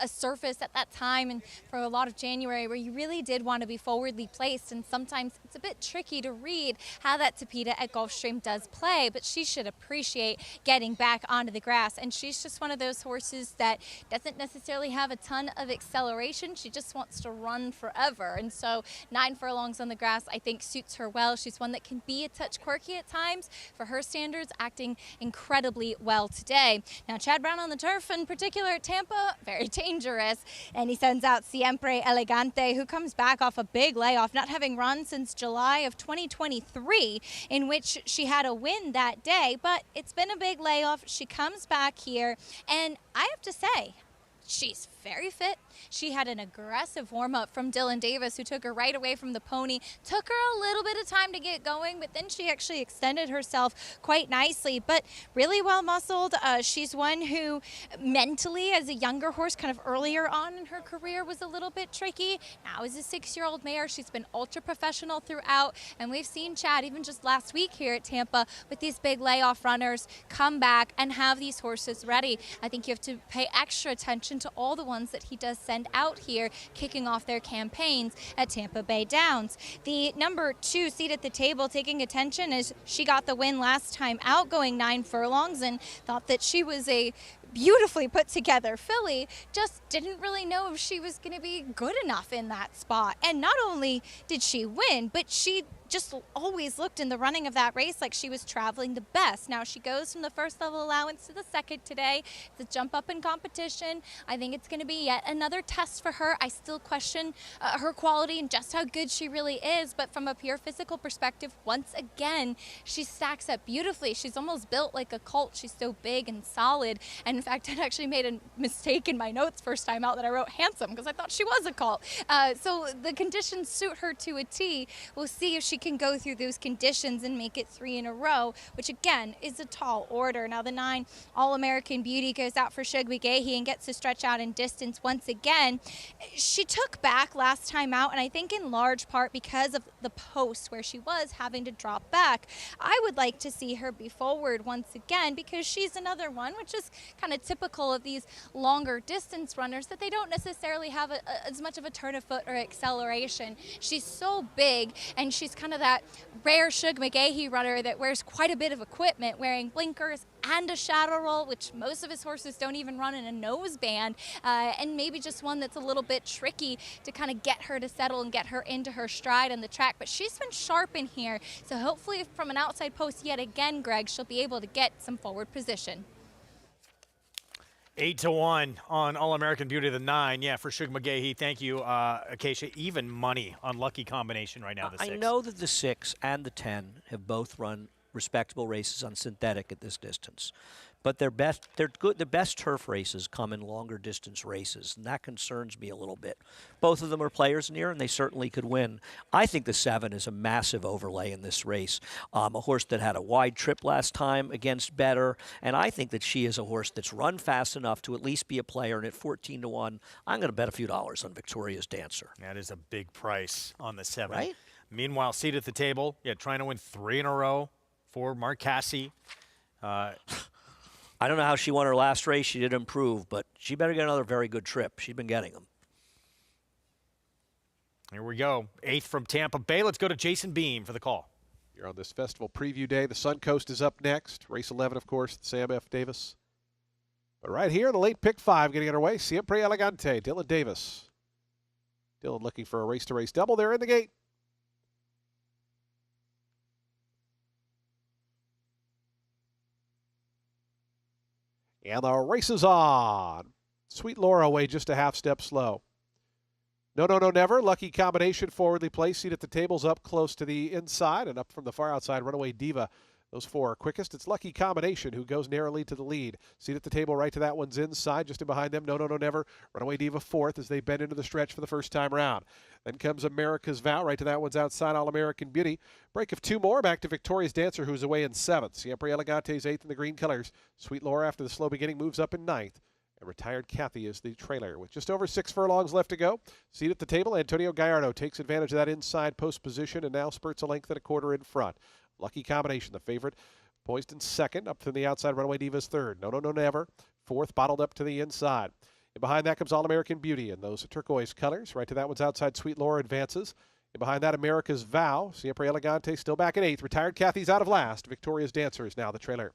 a surface at that time, and for a lot of January, where you really did want to be forwardly placed, and sometimes it's a bit tricky to read how that Tapeta at Gulfstream does play. But she should appreciate getting back onto the grass, and she's just one of those horses that doesn't necessarily have a ton of acceleration. She just wants to run forever, and so 9 furlongs on the grass I think suits her well. She's one that can be a touch quirky at times. For her standards, acting incredibly well today. Now Chad Brown on the turf, in particular at Tampa, very dangerous, and he sends out Siempre Elegante, who comes back off a big layoff, not having run since July of 2023, in which she had a win that day, but it's been a big layoff. She comes back here, and I have to say, she's very fit. She had an aggressive warm-up from Dylan Davis, who took her right away from the pony. Took her a little bit of time to get going, but then she actually extended herself quite nicely, but really well muscled. She's one who mentally, as a younger horse, kind of earlier on in her career, was a little bit tricky. Now as a 6-year-old mare, she's been ultra professional throughout, and we've seen Chad even just last week here at Tampa with these big layoff runners come back and have these horses ready. I think you have to pay extra attention to all the ones that he does send out here, kicking off their campaigns at Tampa Bay Downs. The number 2 seat at the table taking attention is she got the win last time out, going 9 furlongs, and thought that she was a beautifully put together filly, just didn't really know if she was going to be good enough in that spot. And not only did she win, but she just always looked in the running of that race like she was traveling the best. Now she goes from the first level allowance to the second today. It's a jump up in competition. I think it's going to be yet another test for her. I still question her quality and just how good she really is, but from a pure physical perspective, once again, she stacks up beautifully. She's almost built like a colt. She's so big and solid. And in fact, I actually made a mistake in my notes first time out that I wrote handsome because I thought she was a colt. So the conditions suit her to a T. We'll see if she can go through those conditions and make it 3 in a row, which again is a tall order. Now the 9 All-American Beauty goes out for Shug McGahee and gets to stretch out in distance once again. She took back last time out, and I think in large part because of the post where she was having to drop back. I would like to see her be forward once again because she's another one, which is kind of typical of these longer distance runners, that they don't necessarily have as much of a turn of foot or acceleration. She's so big, and she's kind of that rare Shug McGahee runner that wears quite a bit of equipment, wearing blinkers and a shadow roll, which most of his horses don't even run in a noseband, and maybe just one that's a little bit tricky to kind of get her to settle and get her into her stride on the track. But she's been sharp in here, so hopefully from an outside post yet again, Greg, she'll be able to get some forward position. 8-1 on All-American Beauty, the 9. Yeah, for Shug McGahee. Thank you, Acacia. Even money on lucky combination right now, the 6. I know that the 6 and the 10 have both run respectable races on synthetic at this distance. But they're good. The best turf races come in longer distance races, and that concerns me a little bit. Both of them are players near, and they certainly could win. I think the 7 is a massive overlay in this race. A horse that had a wide trip last time against Better, and I think that she is a horse that's run fast enough to at least be a player. And at 14-1, I'm going to bet a few dollars on Victoria's Dancer. That is a big price on the 7. Right? Meanwhile, seat at the table, trying to win 3 in a row for Mark Casse. I don't know how she won her last race. She did improve, but she better get another very good trip. She's been getting them. Here we go. 8th from Tampa Bay. Let's go to Jason Beam for the call. You're on this festival preview day. The Suncoast is up next. Race 11, of course, Sam F. Davis. But right here, the late pick 5 getting underway. Siempre Elegante, Dylan Davis. Dylan looking for a race-to-race double there in the gate. And the race is on. Sweet Laura away just a half step slow. No, no, no, never. Lucky combination, forwardly placed. Seat at the tables up close to the inside and up from the far outside. Runaway Diva. Those 4 are quickest. It's Lucky Combination who goes narrowly to the lead. Seat at the table right to that one's inside, just in behind them. No, no, no, never. Runaway Diva 4th as they bend into the stretch for the first time round. Then comes America's Vow right to that one's outside. All-American Beauty. Break of 2 more. Back to Victoria's Dancer who's away in 7th. Siempre Elegante's 8th in the green colors. Sweet Laura after the slow beginning moves up in 9th. And Retired Kathy is the trailer with just over 6 furlongs left to go. Seat at the table, Antonio Gallardo takes advantage of that inside post position and now spurts a length and a quarter in front. Lucky Combination, the favorite, poised in 2nd, up to the outside. Runaway Diva's 3rd. No, no, no, never. 4th, bottled up to the inside. And behind that comes All-American Beauty in those turquoise colors. Right to that one's outside. Sweet Laura advances. And behind that, America's Vow. Siempre Elegante still back in 8th. Retired Kathy's out of last. Victoria's Dancer is now the trailer.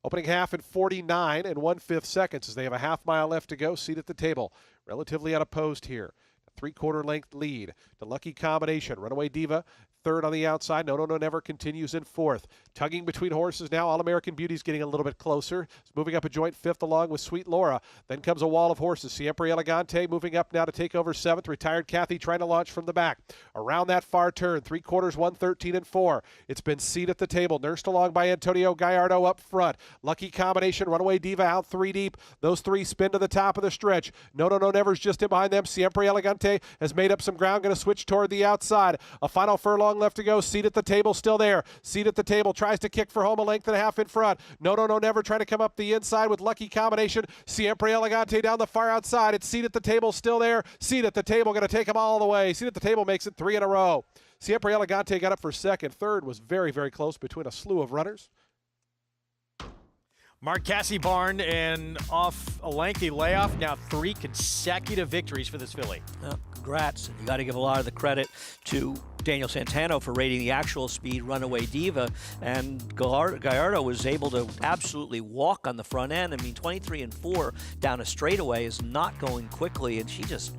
Opening half in 49 and 1/5 seconds as they have a half mile left to go. Seat at the table. Relatively unopposed here. 3/4 length lead to Lucky Combination. Runaway Diva third on the outside. No Never continues in fourth. Tugging between horses now. All-American Beauty's getting a little bit closer. It's moving up a joint fifth along with Sweet Laura. Then comes a wall of horses. Siempre Elegante moving up now to take over seventh. Retired Kathy trying to launch from the back. Around that far turn, 3/4, 113 and 4. It's been Seat at the Table, nursed along by Antonio Gallardo up front. Lucky Combination, Runaway Diva out 3 deep. Those 3 spin to the top of the stretch. No Never's just in behind them. Siempre Elegante has made up some ground, going to switch toward the outside. A final furlong left to go. Seat at the Table still there. Seat at the Table tries to kick for home, a length and a half in front. No Never trying to come up the inside with Lucky Combination. Siempre Elegante down the far outside. It's Seat at the Table still there. Seat at the Table going to take them all the way. Seat at the Table makes it 3 in a row. Siempre Elegante got up for second. Third was very, very close between a slew of runners. Mark Casse Barn, and off a lengthy layoff, now 3 consecutive victories for this filly. Well, congrats. You got to give a lot of the credit to Daniel Santano for rating the actual speed, Runaway Diva, and Gallardo was able to absolutely walk on the front end. I mean, 23 and 4 down a straightaway is not going quickly, and she just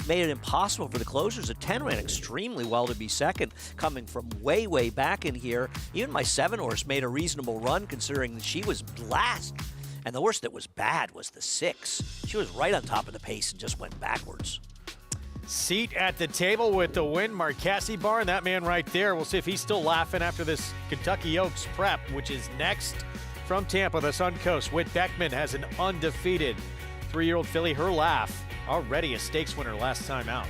made it impossible for the closers. At 10 ran extremely well to be second, coming from way, way back in here. Even my 7-horse made a reasonable run considering that she was last. And the horse that was bad was the 6. She was right on top of the pace and just went backwards. Seat at the Table with the win. Mark Casse Barn, that man right there. We'll see if he's still laughing after this Kentucky Oaks prep, which is next from Tampa, the Sun Coast. Whit Beckman has an undefeated 3-year-old filly. Her laugh, already a stakes winner last time out.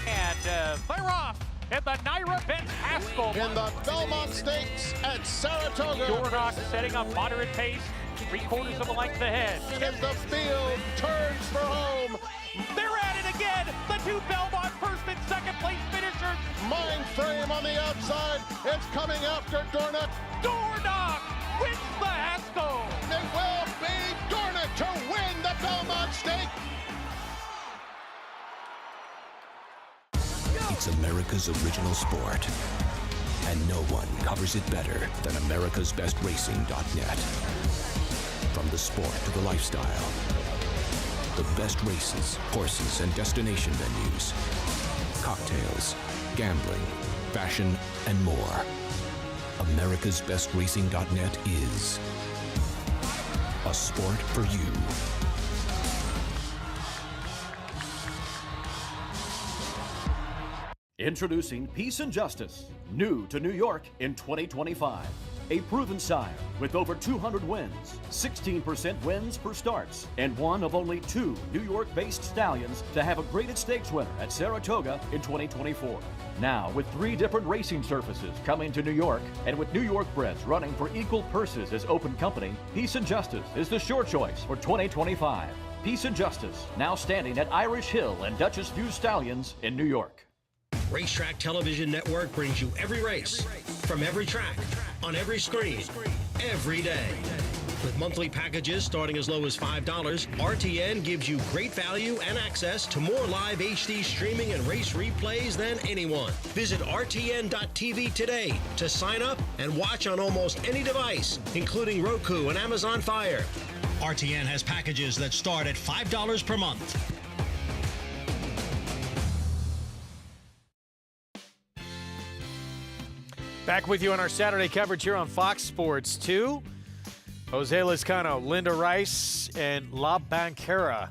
And they're off in the Naira Ben Haskell. In the Belmont Stakes at Saratoga. Dornoch setting up moderate pace, 3/4 of a length ahead. And the field turns for home. They're at it again. The 2 Belmont first and second place finishers. Mind Frame on the outside. It's coming after Dornoch. Dornoch wins the Haskell. It will be Dornoch to win the Belmont Stake. It's America's original sport, and no one covers it better than America'sBestRacing.net. From the sport to the lifestyle, the best races, horses, and destination venues, cocktails, gambling, fashion, and more. America'sBestRacing.net is a sport for you. Introducing Peace and Justice, new to New York in 2025. A proven sire with over 200 wins, 16% wins per starts, and one of only 2 New York-based stallions to have a graded stakes winner at Saratoga in 2024. Now, with 3 different racing surfaces coming to New York, and with New York breds running for equal purses as open company, Peace and Justice is the sure choice for 2025. Peace and Justice, now standing at Irish Hill and Duchess View Stallions in New York. Racetrack Television Network brings you every race, from every track, on every screen, every day. With monthly packages starting as low as $5, RTN gives you great value and access to more live HD streaming and race replays than anyone. Visit RTN.tv today to sign up and watch on almost any device, including Roku and Amazon Fire. RTN has packages that start at $5 per month. Back with you on our Saturday coverage here on Fox Sports 2. Jose Lezcano, Linda Rice, and La Banquera.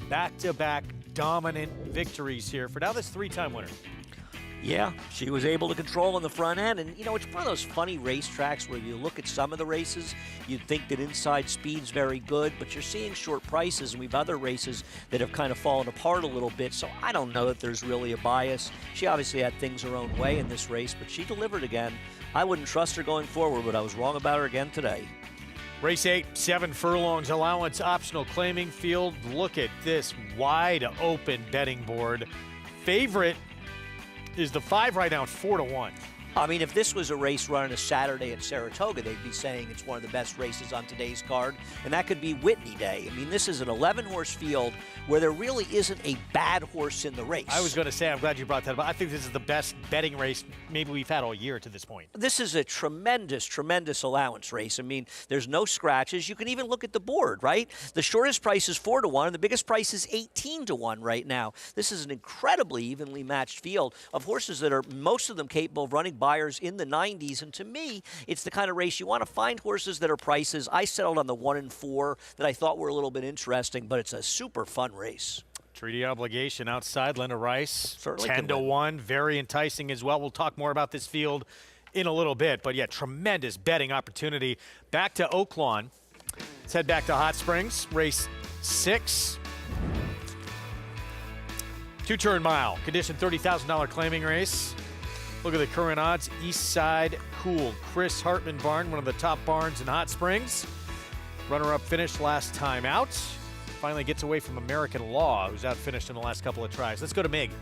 Back-to-back dominant victories here for now this 3-time winner. Yeah, she was able to control on the front end. And, you know, it's one of those funny racetracks where you look at some of the races, you'd think that inside speed's very good, but you're seeing short prices, and we've other races that have kind of fallen apart a little bit. So I don't know that there's really a bias. She obviously had things her own way in this race, but she delivered again. I wouldn't trust her going forward, but I was wrong about her again today. Race 8, 7 furlongs, allowance, optional claiming field. Look at this wide open betting board. Favorite is the 5 right now at 4-1. I mean, if this was a race run on a Saturday at Saratoga, they'd be saying it's one of the best races on today's card, and that could be Whitney Day. I mean, this is an 11-horse field where there really isn't a bad horse in the race. I was going to say, I'm glad you brought that up. I think this is the best betting race maybe we've had all year to this point. This is a tremendous, tremendous allowance race. I mean, there's no scratches. You can even look at the board, right? The shortest price is 4-1, and the biggest price is 18-1 right now. This is an incredibly evenly matched field of horses that are, most of them, capable of running buyers in the 90s. And to me, it's the kind of race you want to find horses that are prices. I settled on the 1 and 4 that I thought were a little bit interesting, but it's a super fun race. Treaty Obligation outside, Linda Rice. Certainly 10-1, very enticing as well. We'll talk more about this field in a little bit, but yeah, tremendous betting opportunity. Back to Oaklawn. Let's head back to Hot Springs, race 6. 2-turn mile, condition $30,000 claiming race. Look at the current odds. East Side Cool. Chris Hartman barn, one of the top barns in Hot Springs. Runner-up finished last time out. Finally gets away from American Law, who's outfinished in the last couple of tries. Let's go to Mig.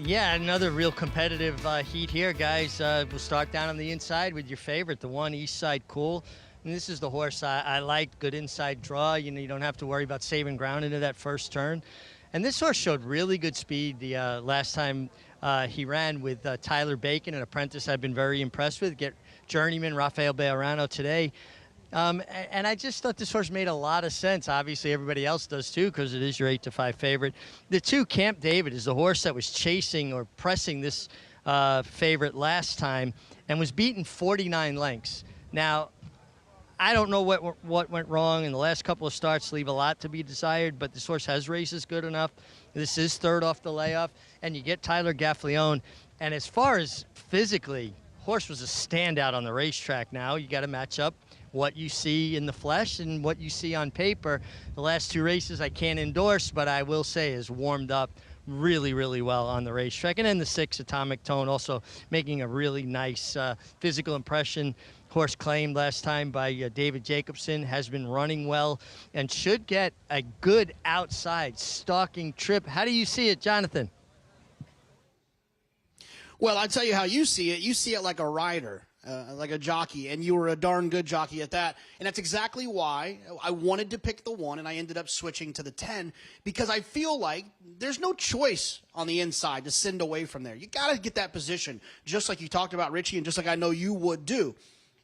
Yeah, another real competitive heat here, guys. We'll start down on the inside with your favorite, the one East Side Cool. And this is the horse I like. Good inside draw. You know, you don't have to worry about saving ground into that first turn. And this horse showed really good speed the last time he ran with Tyler Bacon, an apprentice I've been very impressed with. Get journeyman Rafael Bejarano today. And I just thought this horse made a lot of sense. Obviously, everybody else does too, because it is your 8-5 favorite. The 2, Camp David, is the horse that was chasing or pressing this favorite last time and was beaten 49 lengths. Now, I don't know what went wrong, and the last couple of starts leave a lot to be desired, but this horse has races good enough. This is third off the layoff, and you get Tyler Gaffleone. And as far as physically, horse was a standout on the racetrack now. You got to match up what you see in the flesh and what you see on paper. The last 2 races I can't endorse, but I will say is warmed up really, really well on the racetrack. And then the 6, Atomic Tone, also making a really nice physical impression. Horse claimed last time by David Jacobson, has been running well and should get a good outside stalking trip. How do you see it, Jonathan? Well, I tell you how you see it. You see it like a rider. Like a jockey, and you were a darn good jockey at that. And that's exactly why I wanted to pick the 1, and I ended up switching to the 10, because I feel like there's no choice on the inside to send away from there. You got to get that position, just like you talked about, Richie, and just like I know you would do.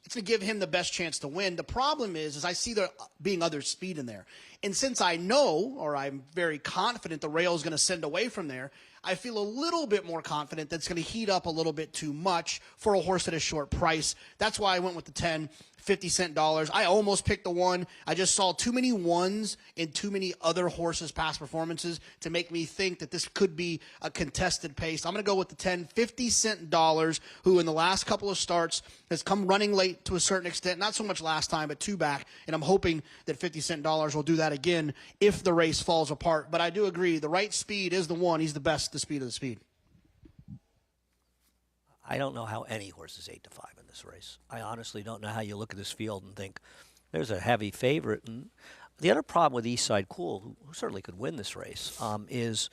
It's going to give him the best chance to win. The problem is I see there being other speed in there. And since I know, or I'm very confident the rail is going to send away from there, I feel a little bit more confident that's going to heat up a little bit too much for a horse at a short price. That's why I went with the 10, 50-cent dollars. I almost picked the 1. I just saw too many 1s in too many other horses' past performances to make me think that this could be a contested pace. I'm going to go with the 10, 50-cent dollars, who in the last couple of starts has come running late to a certain extent. Not so much last time, but 2 back. And I'm hoping that 50-cent dollars will do that again if the race falls apart. But I do agree, the right speed is the 1. He's the best, the speed of the speed. I don't know how any horse is 8-5 in this race. I honestly don't know how you look at this field and think there's a heavy favorite. And the other problem with Eastside Cool, who certainly could win this race, is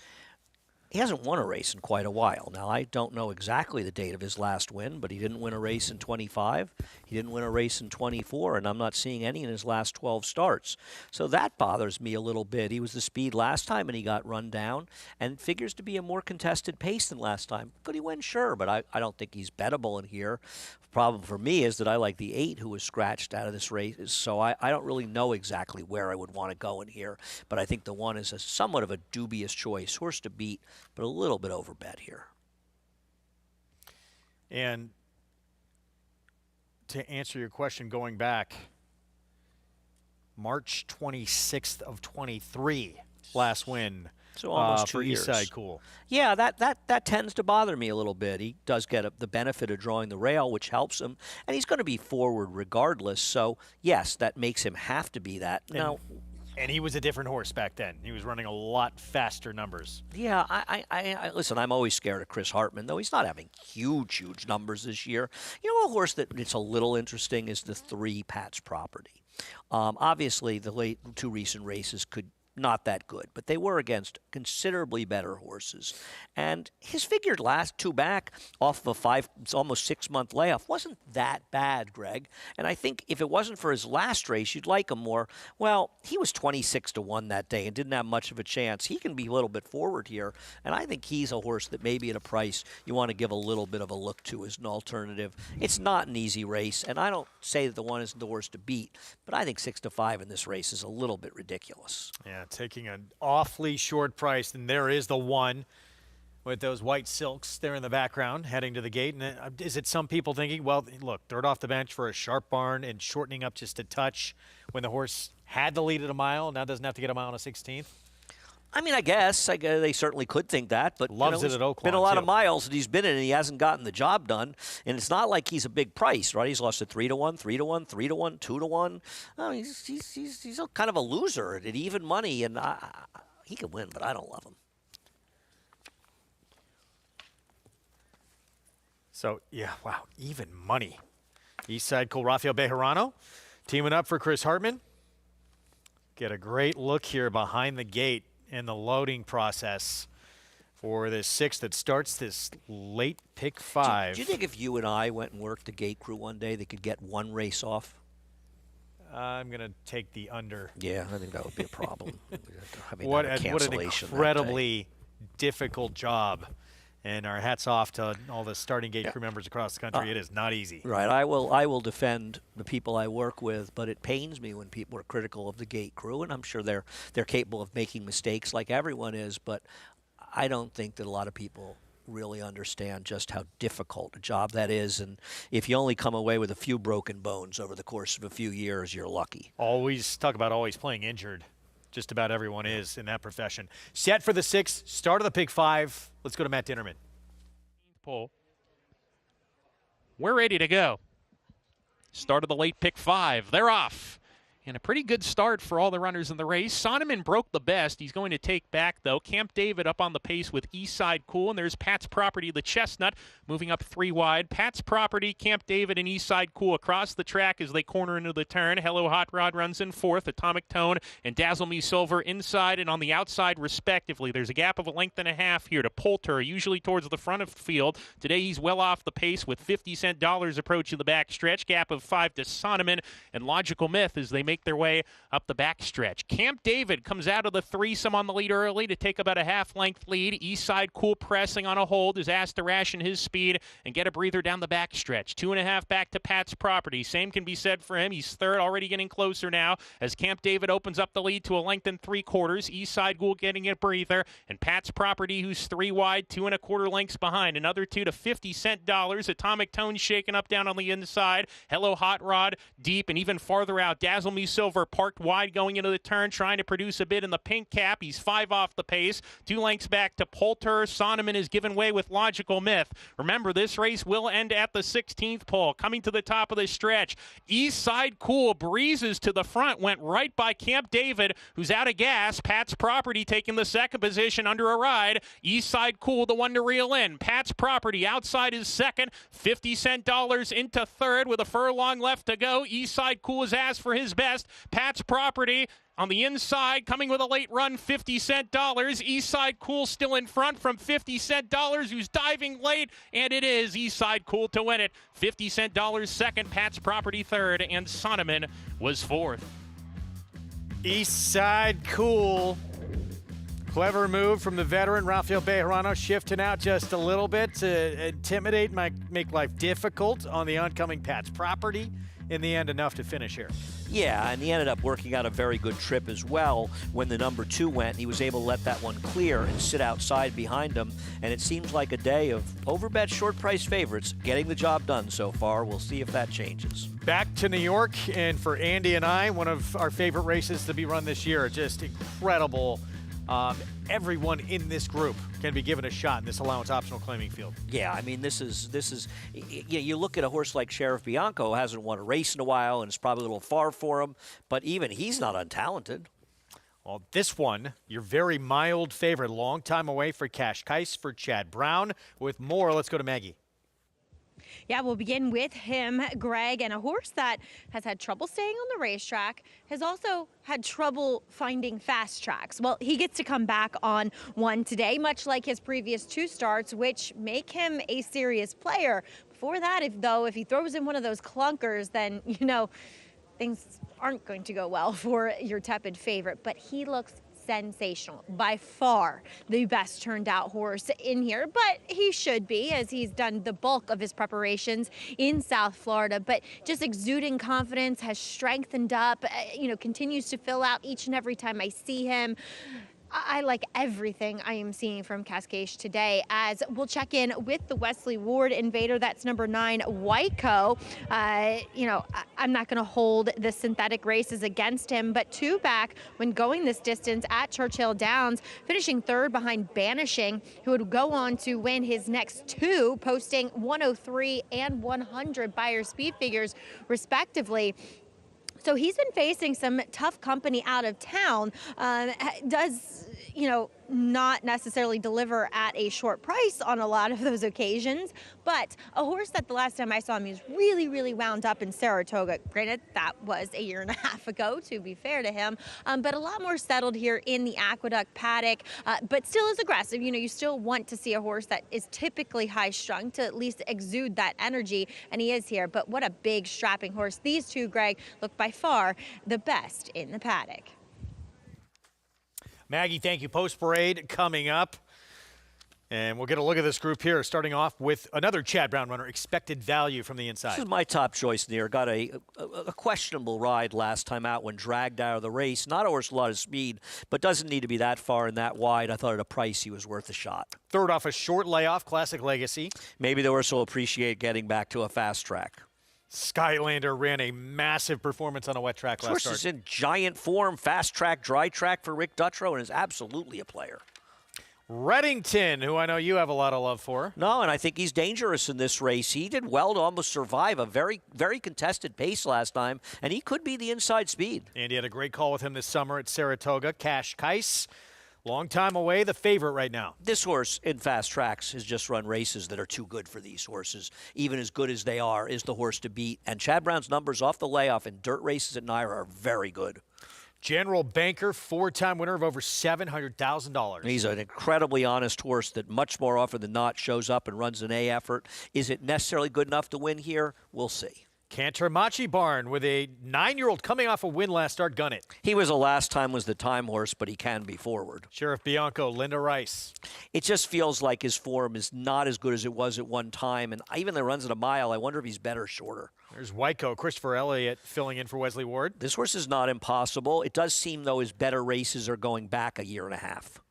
he hasn't won a race in quite a while. Now, I don't know exactly the date of his last win, but he didn't win a race in 25. He didn't win a race in 24, and I'm not seeing any in his last 12 starts. So that bothers me a little bit. He was the speed last time, and he got run down, and figures to be a more contested pace than last time. Could he win? Sure, but I don't think he's bettable in here. The problem for me is that I like the 8 who was scratched out of this race, so I don't really know exactly where I would want to go in here, but I think the 1 is somewhat of a dubious choice. Horse to beat, but a little bit overbet here. And to answer your question, going back, March 26th of 23, last win. So almost 2 years. For Eastside Cool. Yeah, that tends to bother me a little bit. He does get the benefit of drawing the rail, which helps him, and he's going to be forward regardless. So, yes, that makes him have to be that. Now, and he was a different horse back then. He was running a lot faster numbers. Yeah, I listen, I'm always scared of Chris Hartman, though he's not having huge numbers this year. You know, a horse that it's a little interesting is the 3, Pat's Property. Obviously, the 2 recent races could not that good, but they were against considerably better horses. And his figured last two back off of a almost 6-month layoff wasn't that bad, Greg. And I think if it wasn't for his last race, you'd like him more. Well, he was 26-1 that day and didn't have much of a chance. He can be a little bit forward here, and I think he's a horse that maybe at a price you want to give a little bit of a look to as an alternative. It's not an easy race, and I don't say that the one isn't the horse to beat, but I think 6-5 in this race is a little bit ridiculous. Yeah, taking an awfully short price, and there is the one with those white silks there in the background heading to the gate. And is it some people thinking, well, look, third off the bench for a sharp barn and shortening up just a touch when the horse had the lead at a mile, now doesn't have to get a mile and a 16th? I mean, I guess they certainly could think that, but loves it at Oaklawn. Been a lot too. of miles that he's been in, and he hasn't gotten the job done. And it's not like he's a big price, right? He's lost at 3-1, 3-1, 3-1, 2-1. Oh, he's a kind of a loser at even money, and he could win, but I don't love him. So yeah, wow, even money. Eastside Cool, Rafael Bejarano teaming up for Chris Hartman. Get a great look here behind the gate in the loading process for this 6 that starts this late pick 5. Do you think if you and I went and worked the gate crew one day, they could get one race off? I'm going to take the under. Yeah, I think that would be a problem. What an incredibly difficult job. And our hats off to all the starting gate crew members across the country. It is not easy. Right. I will defend the people I work with, but it pains me when people are critical of the gate crew, and I'm sure they're capable of making mistakes like everyone is, but I don't think that a lot of people really understand just how difficult a job that is. And if you only come away with a few broken bones over the course of a few years, you're lucky. Always playing injured. Just about everyone is in that profession. Set for the 6, start of the pick 5. Let's go to Matt Dinnerman. Pull. We're ready to go. Start of the late pick 5. They're off. And a pretty good start for all the runners in the race. Sonneman broke the best. He's going to take back, though. Camp David up on the pace with Eastside Cool. And there's Pat's Property, the Chestnut, moving up 3 wide. Pat's Property, Camp David, and Eastside Cool across the track as they corner into the turn. Hello Hot Rod runs in 4th. Atomic Tone and Dazzle Me Silver inside and on the outside, respectively. There's a gap of a length and a half here to Poulter, usually towards the front of the field. Today he's well off the pace with 50-cent dollars approaching the back stretch. Gap of 5 to Sonneman and Logical Myth as they make their way up the backstretch. Camp David comes out of the threesome on the lead early to take about a half-length lead. Eastside Cool pressing on a hold is asked to ration his speed and get a breather down the backstretch. 2.5 back to Pat's Property. Same can be said for him. He's third, already getting closer now as Camp David opens up the lead to a length and 3/4. Eastside Cool getting a breather, and Pat's Property, who's 3 wide, 2.25 lengths behind. Another 2 to 50-cent dollars. Atomic Tone shaking up down on the inside. Hello Hot Rod deep and even farther out. Dazzle Me Silver parked wide going into the turn, trying to produce a bit in the pink cap. He's 5 off the pace. 2 lengths back to Poulter. Sonneman is given way with Logical Myth. Remember, this race will end at the 16th pole. Coming to the top of the stretch, Eastside Cool breezes to the front, went right by Camp David, who's out of gas. Pat's Property taking the 2nd position under a ride. Eastside Cool, the one to reel in. Pat's Property outside is 2nd. 50-cent dollars into 3rd with a furlong left to go. Eastside Cool is asked for his best. Pat's Property on the inside, coming with a late run, 50-cent dollars. Eastside Cool still in front from 50-cent dollars, who's diving late, and it is Eastside Cool to win it. 50-cent dollars 2nd, Pat's Property 3rd, and Sonneman was 4th. Eastside Cool. Clever move from the veteran Rafael Bejarano, shifting out just a little bit to intimidate, make life difficult on the oncoming Pat's Property. In the end, enough to finish here. Yeah, and he ended up working out a very good trip as well. When the number 2 went, he was able to let that one clear and sit outside behind him. And it seems like a day of overbet short price favorites getting the job done so far. We'll see if that changes. Back to New York, and for Andy and I, one of our favorite races to be run this year. Just incredible. Everyone in this group can be given a shot in this allowance optional claiming field. Yeah, I mean, this is you look at a horse like Sheriff Bianco, hasn't won a race in a while, and it's probably a little far for him, but even he's not untalented. Well, this one, your very mild favorite, long time away for Cash Kais for Chad Brown. With more, let's go to Maggie. Yeah, we'll begin with him, Greg, and a horse that has had trouble staying on the racetrack, has also had trouble finding fast tracks. Well, he gets to come back on one today, much like his previous 2 starts, which make him a serious player. Before that, if he throws in one of those clunkers, then, things aren't going to go well for your tepid favorite. But he looks sensational. By far the best turned out horse in here, but he should be, as he's done the bulk of his preparations in South Florida. But just exuding confidence, has strengthened up, continues to fill out each and every time I see him. I like everything I am seeing from Cascade today, as we'll check in with the Wesley Ward Invader. That's number 9, Whiteco. I'm not going to hold the synthetic races against him, but 2 back when going this distance at Churchill Downs, finishing 3rd behind Banishing, who would go on to win his next 2, posting 103 and 100 buyer speed figures, respectively. So he's been facing some tough company out of town. Does, not necessarily deliver at a short price on a lot of those occasions, but a horse that the last time I saw him, he was really, really wound up in Saratoga. Granted, that was a year and a half ago, to be fair to him, but a lot more settled here in the Aqueduct paddock, but still is aggressive. You still want to see a horse that is typically high-strung to at least exude that energy, and he is here. But what a big, strapping horse. These 2, Greg, look by far the best in the paddock. Maggie, thank you. Post parade coming up. And we'll get a look at this group here, starting off with another Chad Brown runner, Expected Value from the inside. This is my top choice there. Got a questionable ride last time out when dragged out of the race. Not a horse with a lot of speed, but doesn't need to be that far and that wide. I thought at a price he was worth a shot. Third off a short layoff, Classic Legacy. Maybe the horse will appreciate getting back to a fast track. Skylander ran a massive performance on a wet track last start. Horse is in giant form, fast track, dry track for Rick Dutrow, and is absolutely a player. Reddington, who I know you have a lot of love for. No, and I think he's dangerous in this race. He did well to almost survive a very, very contested pace last time, and he could be the inside speed. Andy had a great call with him this summer at Saratoga. Cash Kais, long time away, the favorite right now. This horse in fast tracks has just run races that are too good for these horses. Even as good as they are, is the horse to beat. And Chad Brown's numbers off the layoff in dirt races at NYRA are very good. General Banker, 4-time winner of over $700,000. He's an incredibly honest horse that much more often than not shows up and runs an A effort. Is it necessarily good enough to win here? We'll see. Cantor Machi Barn with a 9-year-old coming off a win last start, Gun It. He was a last time was the time horse, but he can be forward. Sheriff Bianco, Linda Rice. It just feels like his form is not as good as it was at one time, and even though he runs at a mile, I wonder if he's better shorter. There's Whiteco, Christopher Elliott filling in for Wesley Ward. This horse is not impossible. It does seem, though, his better races are going back a year and a half.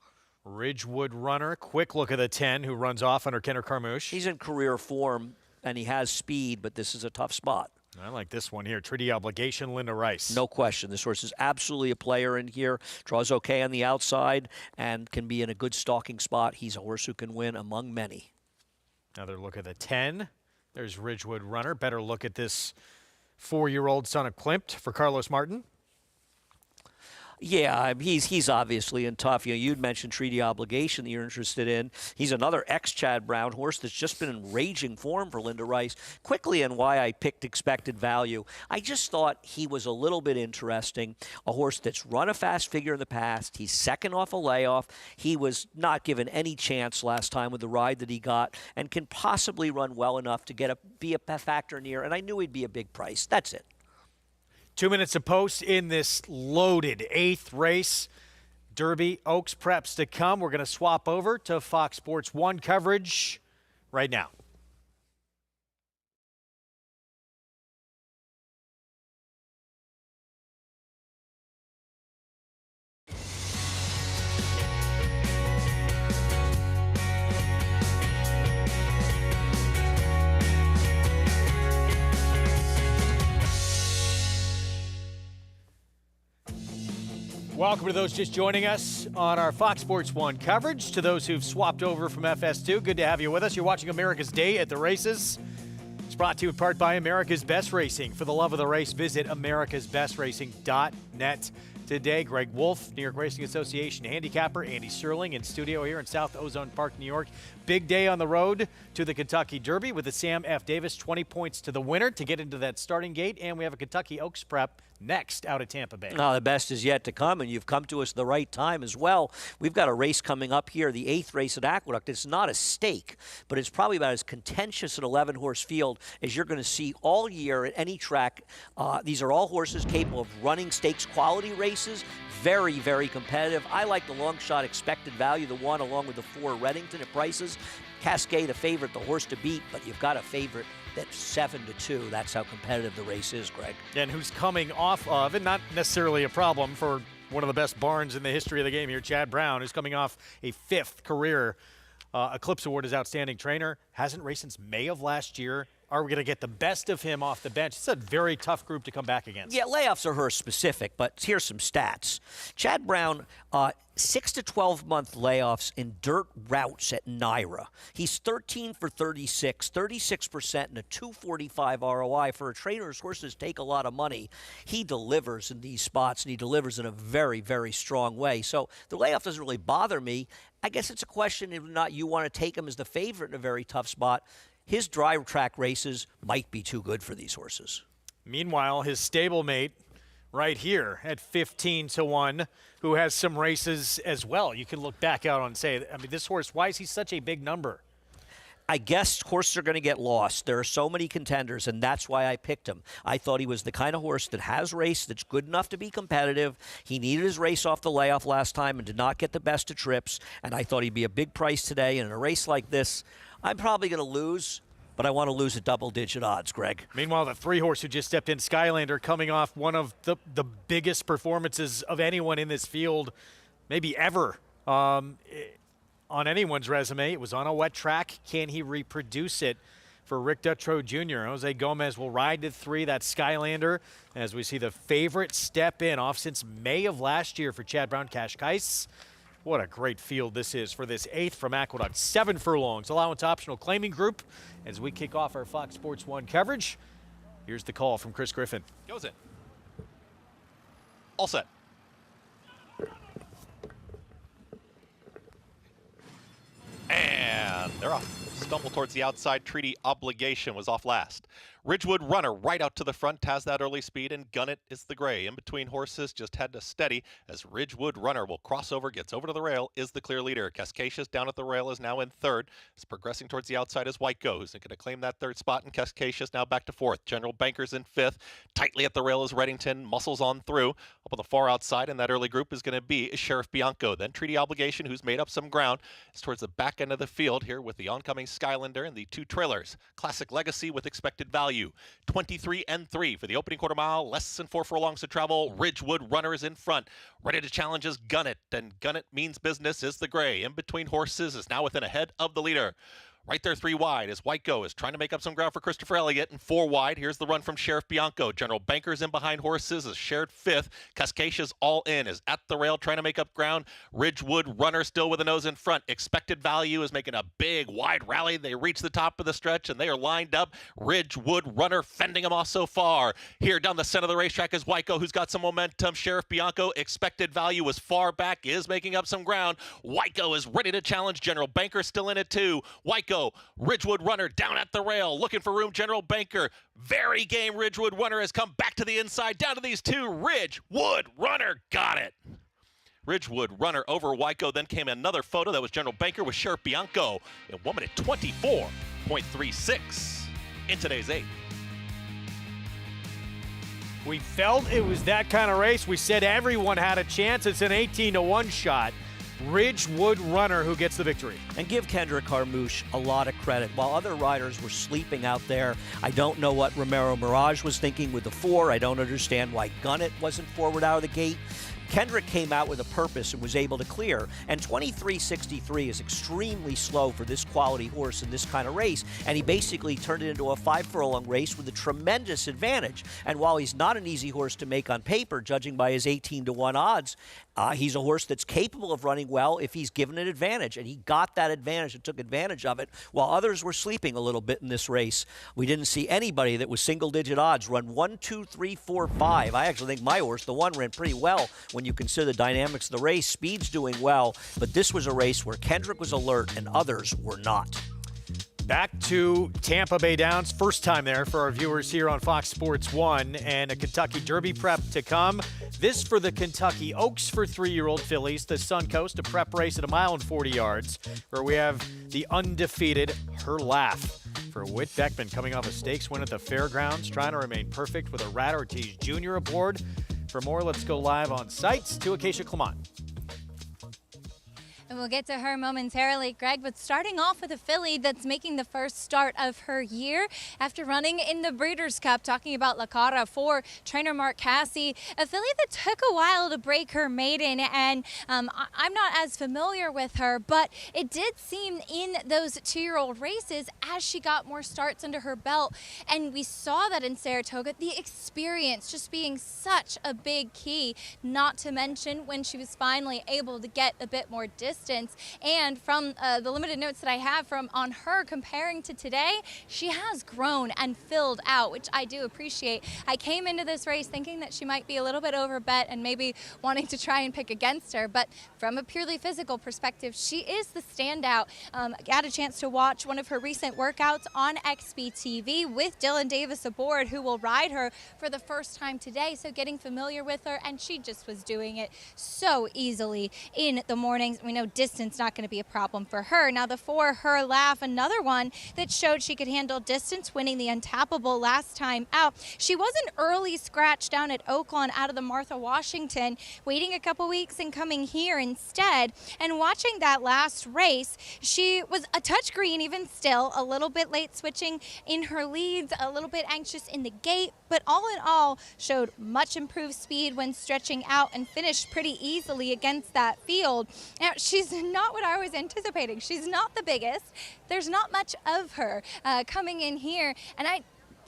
Ridgewood Runner, quick look at the 10, who runs off under Kenner Carmouche. He's in career form, and he has speed, but this is a tough spot. I like this one here. Treaty Obligation, Linda Rice. No question. This horse is absolutely a player in here. Draws okay on the outside and can be in a good stalking spot. He's a horse who can win among many. Another look at the 10. There's Ridgewood Runner. Better look at this 4-year-old son of Klimt for Carlos Martin. Yeah, he's obviously in tough. You'd mentioned Treaty Obligation that you're interested in. He's another ex-Chad Brown horse that's just been in raging form for Linda Rice. Quickly, and why I picked Expected Value, I just thought he was a little bit interesting. A horse that's run a fast figure in the past. He's second off a layoff. He was not given any chance last time with the ride that he got, and can possibly run well enough to be a factor near, and I knew he'd be a big price. That's it. 2 minutes of post in this loaded 8th race. Derby Oaks preps to come. We're going to swap over to Fox Sports 1 coverage right now. Welcome to those just joining us on our Fox Sports 1 coverage. To those who've swapped over from FS2, good to have you with us. You're watching America's Day at the Races. It's brought to you in part by America's Best Racing. For the love of the race, visit americasbestracing.net today. Greg Wolf, New York Racing Association handicapper, Andy Serling in studio here in South Ozone Park, New York. Big day on the road to the Kentucky Derby with the Sam F. Davis, 20 points to the winner to get into that starting gate. And we have a Kentucky Oaks prep next out of Tampa Bay. The best is yet to come, and you've come to us the right time as well. We've got a race coming up here, the 8th race at Aqueduct. It's not a stake, but it's probably about as contentious an 11-horse field as you're going to see all year at any track. These are all horses capable of running stakes quality races. Very, very competitive. I like the long shot expected value, the 1 along with the 4 Reddington at prices. Cascade, a favorite, the horse to beat, but you've got a favorite that's 7-2. That's how competitive the race is, Greg. And who's coming off of, and not necessarily a problem for one of the best barns in the history of the game here, Chad Brown, who's coming off a 5th career Eclipse Award as outstanding trainer. Hasn't raced since May of last year. Are we going to get the best of him off the bench? It's a very tough group to come back against. Yeah, layoffs are horse specific, but here's some stats. Chad Brown, 6 to 12 month layoffs in dirt routes at NYRA. He's 13 for 36, 36% and a 245 ROI. For a trainer whose horses take a lot of money, he delivers in these spots, and he delivers in a very, very strong way. So the layoff doesn't really bother me. I guess it's a question of not you want to take him as the favorite in a very tough spot. His dry track races might be too good for these horses. Meanwhile, his stablemate right here at 15-1, who has some races as well. You can look back out and say, I mean, this horse, why is he such a big number? I guess horses are going to get lost. There are so many contenders, and that's why I picked him. I thought he was the kind of horse that has race, that's good enough to be competitive. He needed his race off the layoff last time and did not get the best of trips, and I thought he'd be a big price today. And in a race like this, I'm probably going to lose, but I want to lose at double-digit odds, Greg. Meanwhile, the 3-horse who just stepped in, Skylander, coming off one of the biggest performances of anyone in this field, maybe ever, on anyone's resume. It was on a wet track. Can he reproduce it for Rick Dutrow Jr.? Jose Gomez will ride to 3. That's Skylander, as we see the favorite step in, off since May of last year for Chad Brown. Cash Kais. What a great field this is for this 8th from Aqueduct. 7 furlongs, allowance optional claiming group. As we kick off our Fox Sports 1 coverage, here's the call from Chris Griffin. Goes in. All set. And they're off. Stumble towards the outside. Treaty Obligation was off last. Ridgewood Runner right out to the front, has that early speed, and Gunnet is the gray. In between horses, just had to steady as Ridgewood Runner will cross over, gets over to the rail, is the clear leader. Cascasius down at the rail is now in 3rd. It's progressing towards the outside as White Goes. And going to claim that 3rd spot, and Cascasius now back to 4th. General Bankers in 5th. Tightly at the rail is Reddington. Muscles on through. Up on the far outside in that early group is going to be Sheriff Bianco. Then Treaty Obligation, who's made up some ground, is towards the back end of the field here with the oncoming Skylander and the 2 trailers. Classic Legacy with expected value. 23 and 3 for the opening quarter mile. Less than 4 furlongs to travel. Ridgewood Runner is in front. Ready to challenge is Gunnet. And Gunnet means business is the gray. In between horses is now within a head of the leader. Right there, 3 wide, as White Go is trying to make up some ground for Christopher Elliott. And 4 wide, here's the run from Sheriff Bianco. General Bankers in behind horses is shared 5th. Cascasia's all in, is at the rail trying to make up ground. Ridgewood Runner still with a nose in front. Expected Value is making a big, wide rally. They reach the top of the stretch, and they are lined up. Ridgewood Runner fending them off so far. Here down the center of the racetrack is White Go, who's got some momentum. Sheriff Bianco, Expected Value was far back, is making up some ground. White Go is ready to challenge. General Banker still in it too. White Go, Ridgewood Runner down at the rail, looking for room. General Banker, very game. Ridgewood Runner has come back to the inside, down to these 2. Ridgewood Runner got it. Ridgewood Runner over Wyco. Then came another photo that was General Banker with Sheriff Bianco in 1 minute 24.36 in today's 8th. We felt it was that kind of race. We said everyone had a chance. It's an 18-1 shot. Ridgewood Runner who gets the victory. And give Kendrick Carmouche a lot of credit. While other riders were sleeping out there, I don't know what Romero Mirage was thinking with the 4. I don't understand why Gunnet wasn't forward out of the gate. Kendrick came out with a purpose and was able to clear. And 23.63 is extremely slow for this quality horse in this kind of race. And he basically turned it into a 5-furlong race with a tremendous advantage. And while he's not an easy horse to make on paper, judging by his 18-to-1 odds, he's a horse that's capable of running well if he's given an advantage. And he got that advantage and took advantage of it while others were sleeping a little bit in this race. We didn't see anybody that was single-digit odds run 1, 2, 3, 4, 5. I actually think my horse, the one, ran pretty well when you consider the dynamics of the race. Speed's doing well, but this was a race where Kendrick was alert and others were not. Back to Tampa Bay Downs. First time there for our viewers here on Fox Sports 1, and a Kentucky Derby prep to come. This for the Kentucky Oaks for 3-year-old fillies. The Suncoast, a prep race at 1 mile and 40 yards, where we have the undefeated Her Laugh for Whit Beckman, coming off a stakes win at the Fairgrounds, trying to remain perfect with a Rat Ortiz Jr. aboard. For more, let's go live on sites to Acacia Clement. And we'll get to her momentarily, Greg, but starting off with a filly that's making the first start of her year after running in the Breeders' Cup, talking about La Cara for trainer Mark Casse, a filly that took a while to break her maiden, and I'm not as familiar with her, but it did seem in those 2-year-old races as she got more starts under her belt, and we saw that in Saratoga, the experience just being such a big key, not to mention when she was finally able to get a bit more distance. And from the limited notes that I have from on her comparing to today, she has grown and filled out, which I do appreciate. I came into this race thinking that she might be a little bit overbet and maybe wanting to try and pick against her, but from a purely physical perspective, she is the standout. Got a chance to watch one of her recent workouts on XBTV with Dylan Davis aboard, who will ride her for the first time today, so getting familiar with her, and she just was doing it so easily in the mornings. We know distance not going to be a problem for her. Now the For Her Laugh, another one that showed she could handle distance, winning the Untappable last time out. She was an early scratch down at Oaklawn out of the Martha Washington, waiting a couple weeks and coming here instead. And watching that last race, she was a touch green even still, a little bit late switching in her leads, a little bit anxious in the gate, but all in all showed much improved speed when stretching out and finished pretty easily against that field. Now, she's not what I was anticipating. She's not the biggest. There's not much of her coming in here, and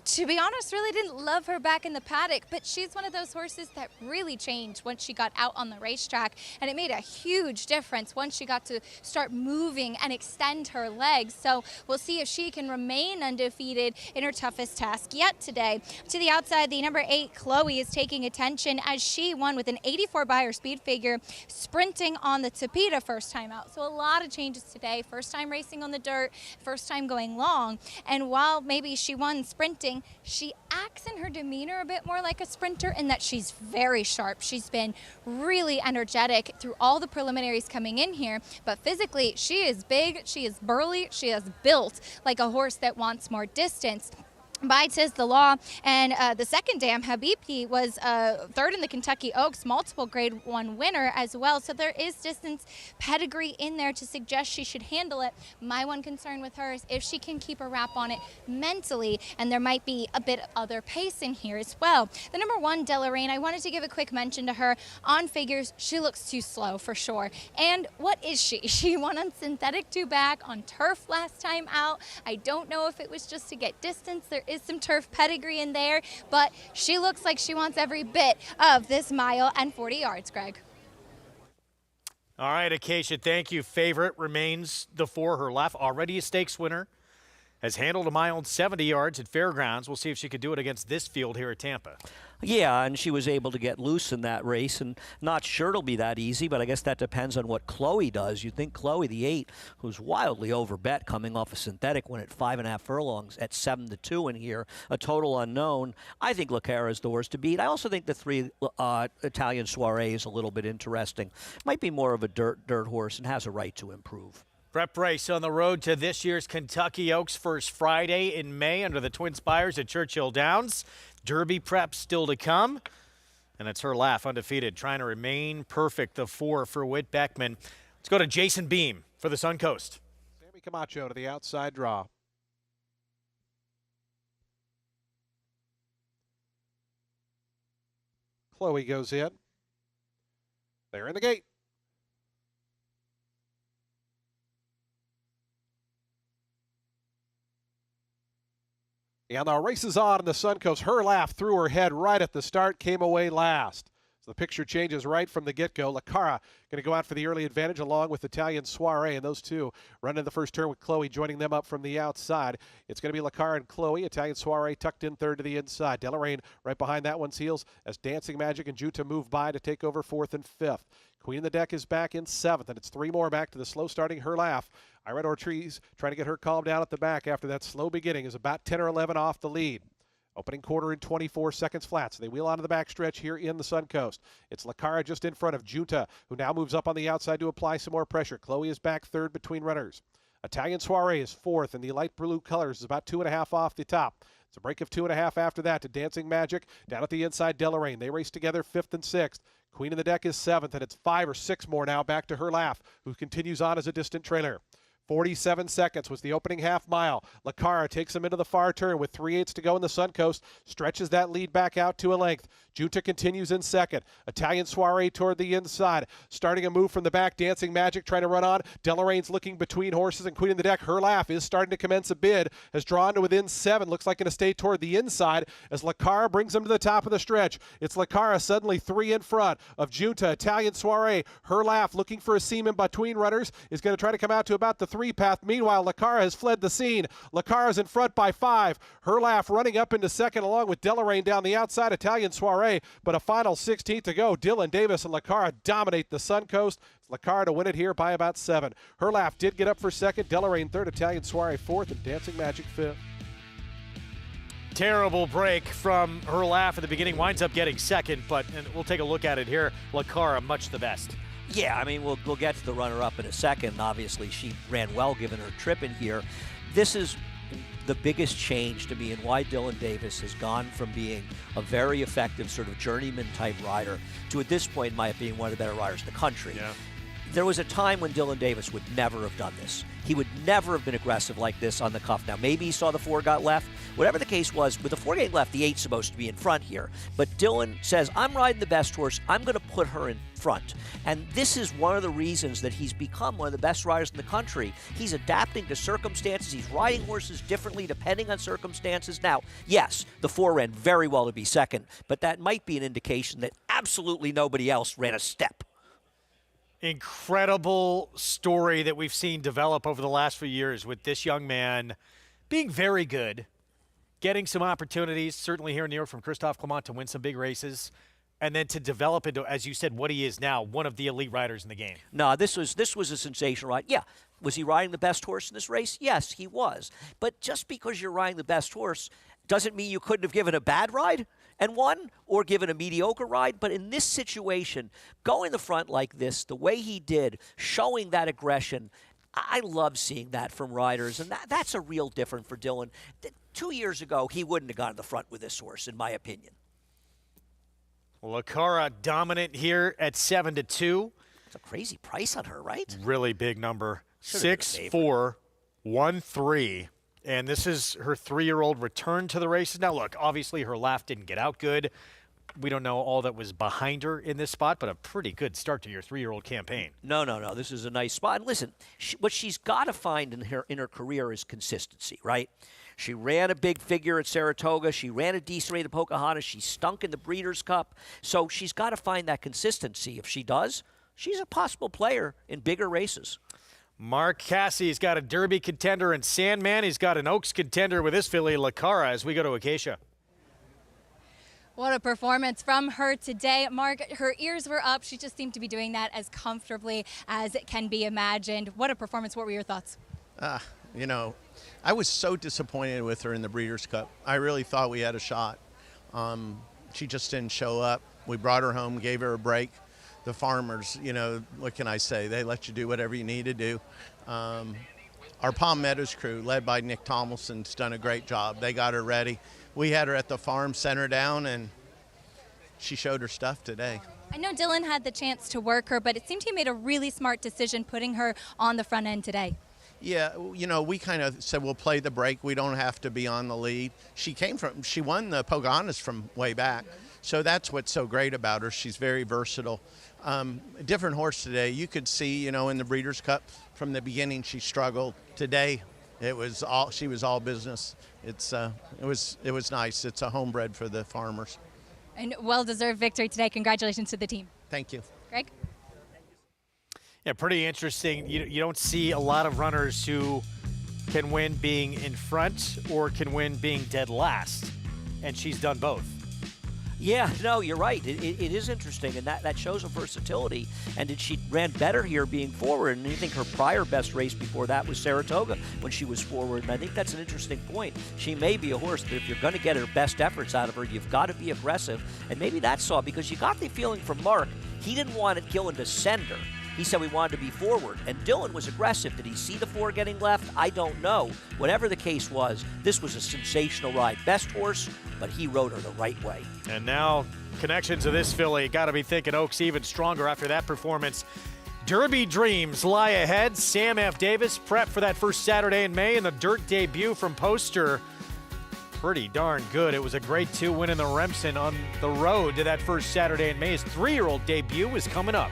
to be honest, really didn't love her back in the paddock, but she's one of those horses that really changed once she got out on the racetrack, and it made a huge difference once she got to start moving and extend her legs. So we'll see if she can remain undefeated in her toughest task yet today. To the outside, the number 8, Chloe, is taking attention as she won with an 84 Beyer speed figure, sprinting on the Tapeta first time out. So a lot of changes today. First time racing on the dirt, first time going long, and while maybe she won sprinting, she acts in her demeanor a bit more like a sprinter in that she's very sharp. She's been really energetic through all the preliminaries coming in here, but physically she is big, she is burly, she is built like a horse that wants more distance. By 'Tis the Law, and the second dam, Habibi, was third in the Kentucky Oaks, multiple Grade 1 winner as well. So there is distance pedigree in there to suggest she should handle it. My one concern with her is if she can keep a wrap on it mentally, and there might be a bit of other pace in here as well. The number 1, Deloraine, I wanted to give a quick mention to her. On figures, she looks too slow for sure. And what is she? She won on synthetic 2-back on turf last time out. I don't know if it was just to get distance. There is some turf pedigree in there, but she looks like she wants every bit of this 1 mile and 40 yards, Greg. All right, Acacia, thank you. Favorite remains the For Her Laugh, already a stakes winner. Has handled 1 mile and 70 yards at Fairgrounds. We'll see if she could do it against this field here at Tampa. Yeah, and she was able to get loose in that race, and not sure it'll be that easy, but I guess that depends on what Chloe does. You think Chloe, the 8, who's wildly overbet coming off a synthetic win at 5.5 furlongs at 7-2 in here, a total unknown. I think La Cara is the worst to beat. I also think the 3 Italian Soiree is a little bit interesting. Might be more of a dirt horse and has a right to improve. Prep race on the road to this year's Kentucky Oaks, first Friday in May under the Twin Spires at Churchill Downs. Derby prep still to come, and it's Her Laugh undefeated, trying to remain perfect, the 4 for Whit Beckman. Let's go to Jason Beam for the Suncoast. Sammy Camacho to the outside draw. Chloe goes in. They're in the gate. And the race is on in the Suncoast. Herlaff threw her head right at the start, came away last. So the picture changes right from the get-go. Lacara going to go out for the early advantage along with Italian Soiree, and those two run in the first turn with Chloe joining them up from the outside. It's going to be Lacara and Chloe. Italian Soiree tucked in third to the inside. Deloraine right behind that one's heels as Dancing Magic and Juta move by to take over fourth and fifth. Queen of the Deck is back in seventh, and it's three more back to the slow-starting Herlaff. Ira Ortiz trying to get her calmed down at the back after that slow beginning is about 10 or 11 off the lead. Opening quarter in 24 seconds flat, so they wheel onto the backstretch here in the Suncoast. It's Lacara just in front of Junta, who now moves up on the outside to apply some more pressure. Chloe is back third between runners. Italian Soiree is fourth, and the light blue colors is about 2.5 off the top. It's a break of 2.5 after that to Dancing Magic. Down at the inside, Deloraine. They race together fifth and sixth. Queen of the Deck is seventh, and it's 5 or 6 more now back to Herlaff, who continues on as a distant trailer. 47 seconds was the opening half mile. Lacara takes him into the far turn with 3/8 to go in the Suncoast, stretches that lead back out to a length. Junta continues in second. Italian Soiree toward the inside. Starting a move from the back, Dancing Magic trying to run on. Deloraine's looking between horses and Queen of the Deck. Herlaff is starting to commence a bid, has drawn to within 7. Looks like going to stay toward the inside as Lacara brings him to the top of the stretch. It's Lacara suddenly 3 in front of Junta. Italian Soiree. Herlaff looking for a seam in between runners is going to try to come out to about the 3 path. Meanwhile, Lacara has fled the scene. Lacara's in front by 5. Herlaff running up into second along with Deloraine down the outside. Italian Soiree, but a final 16th to go. Dylan Davis and Lacara dominate the Suncoast. It's Lacara to win it here by about 7. Herlaff did get up for second. Deloraine third. Italian Soiree fourth, and Dancing Magic fifth. Terrible break from Herlaff at the beginning. Winds up getting second, but and we'll take a look at it here. Lacara much the best. Yeah, I mean, we'll get to the runner-up in a second. Obviously, she ran well given her trip in here. This is the biggest change to me in why Dylan Davis has gone from being a very effective sort of journeyman-type rider to, at this point, in my opinion, one of the better riders in the country. Yeah. There was a time when Dylan Davis would never have done this. He would never have been aggressive like this on the cuff. Now, maybe he saw the 4 got left. Whatever the case was, with the 4 getting left, the 8's supposed to be in front here. But Dylan says, I'm riding the best horse. I'm going to put her in front. And this is one of the reasons that he's become one of the best riders in the country. He's adapting to circumstances. He's riding horses differently depending on circumstances. Now, yes, the 4 ran very well to be second, but that might be an indication that absolutely nobody else ran a step. Incredible story that we've seen develop over the last few years with this young man being very good, getting some opportunities, certainly here in New York from Christophe Clement to win some big races, and then to develop into, as you said, what he is now, one of the elite riders in the game. No, this was a sensational ride. Yeah, was he riding the best horse in this race? Yes, he was. But just because you're riding the best horse doesn't mean you couldn't have given a bad ride and won, or given a mediocre ride. But in this situation, going the front like this, the way he did, showing that aggression, I love seeing that from riders, and that's a real difference for Dylan. 2 years ago, he wouldn't have gone to the front with this horse, in my opinion. Lacara dominant here at 7-2. It's a crazy price on her, right? Really big number. 6-4-1-3. And this is her 3-year-old return to the races. Now, look, obviously her laugh didn't get out good. We don't know all that was behind her in this spot, but a pretty good start to your 3-year-old campaign. No. This is a nice spot. And listen, what she's got to find in her career is consistency, right? She ran a big figure at Saratoga. She ran a decent rate at Pocahontas. She stunk in the Breeders' Cup. So she's got to find that consistency. If she does, she's a possible player in bigger races. Mark Cassie's got a Derby contender in Sandman. He's got an Oaks contender with his filly, Lacara, as we go to Acacia. What a performance from her today. Mark, her ears were up. She just seemed to be doing that as comfortably as it can be imagined. What a performance. What were your thoughts? You know, I was so disappointed with her in the Breeders' Cup. I really thought we had a shot. She just didn't show up. We brought her home, gave her a break. The farmers, you know, what can I say? They let you do whatever you need to do. Our Palm Meadows crew, led by Nick Tomlinson's done a great job. They got her ready. We had her at the farm, sent her down, and she showed her stuff today. I know Dylan had the chance to work her, but it seemed he made a really smart decision putting her on the front end today. Yeah, you know, we kind of said we'll play the break. We don't have to be on the lead. She won the Pocahontas from way back. So that's what's so great about her. She's very versatile. A different horse today. You could see, in the Breeders' Cup from the beginning she struggled. Today, she was all business. It was nice. It's a homebred for the farmers. And well-deserved victory today. Congratulations to the team. Thank you. Greg? Yeah, pretty interesting. You don't see a lot of runners who can win being in front or can win being dead last, and she's done both. Yeah, no, you're right. It is interesting, and that shows a versatility. And she ran better here being forward. And I think her prior best race before that was Saratoga when she was forward. And I think that's an interesting point. She may be a horse, but if you're going to get her best efforts out of her, you've got to be aggressive. And maybe that's all, because you got the feeling from Mark, he didn't want Gillen to send her. He said we wanted to be forward, and Dylan was aggressive. Did he see the 4 getting left? I don't know. Whatever the case was, this was a sensational ride. Best horse, but he rode her the right way. And now, connections to this filly, got to be thinking Oaks even stronger after that performance. Derby dreams lie ahead. Sam F. Davis prep for that first Saturday in May, and the dirt debut from Poster. Pretty darn good. It was a grade 2 win in the Remsen on the road to that first Saturday in May. His 3-year-old debut is coming up.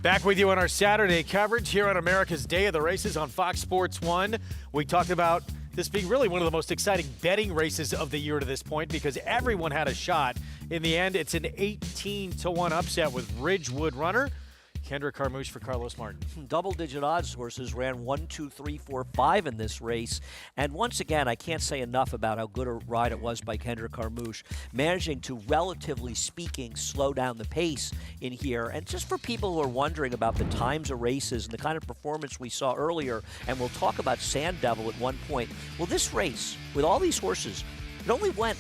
Back with you on our Saturday coverage here on America's Day of the Races on Fox Sports 1. We talked about this being really one of the most exciting betting races of the year to this point because everyone had a shot. In the end, it's an 18-1 upset with Ridgewood Runner. Kendrick Carmouche for Carlos Martin. Double-digit odds horses ran 1, 2, 3, 4, 5 in this race. And once again, I can't say enough about how good a ride it was by Kendrick Carmouche, managing to, relatively speaking, slow down the pace in here. And just for people who are wondering about the times of races and the kind of performance we saw earlier, and we'll talk about Sand Devil at one point. Well, this race, with all these horses, It only went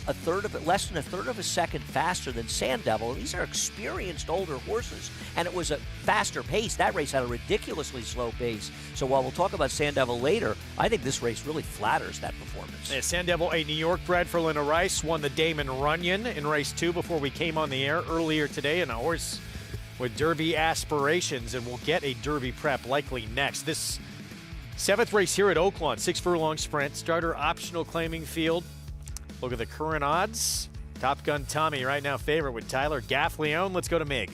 less than a third of a second faster than Sand Devil. These are experienced older horses, and it was a faster pace. That race had a ridiculously slow pace. So while we'll talk about Sand Devil later, I think this race really flatters that performance. Yeah, Sand Devil, a New York bred for Linda Rice, won the Damon Runyon in race 2 before we came on the air earlier today, and a horse with Derby aspirations, and we'll get a Derby prep likely next. This 7th race here at Oaklawn, 6 furlong sprint, starter optional claiming field. Look at the current odds. Top Gun Tommy right now favorite with Tyler Gaffleone. Let's go to Mig.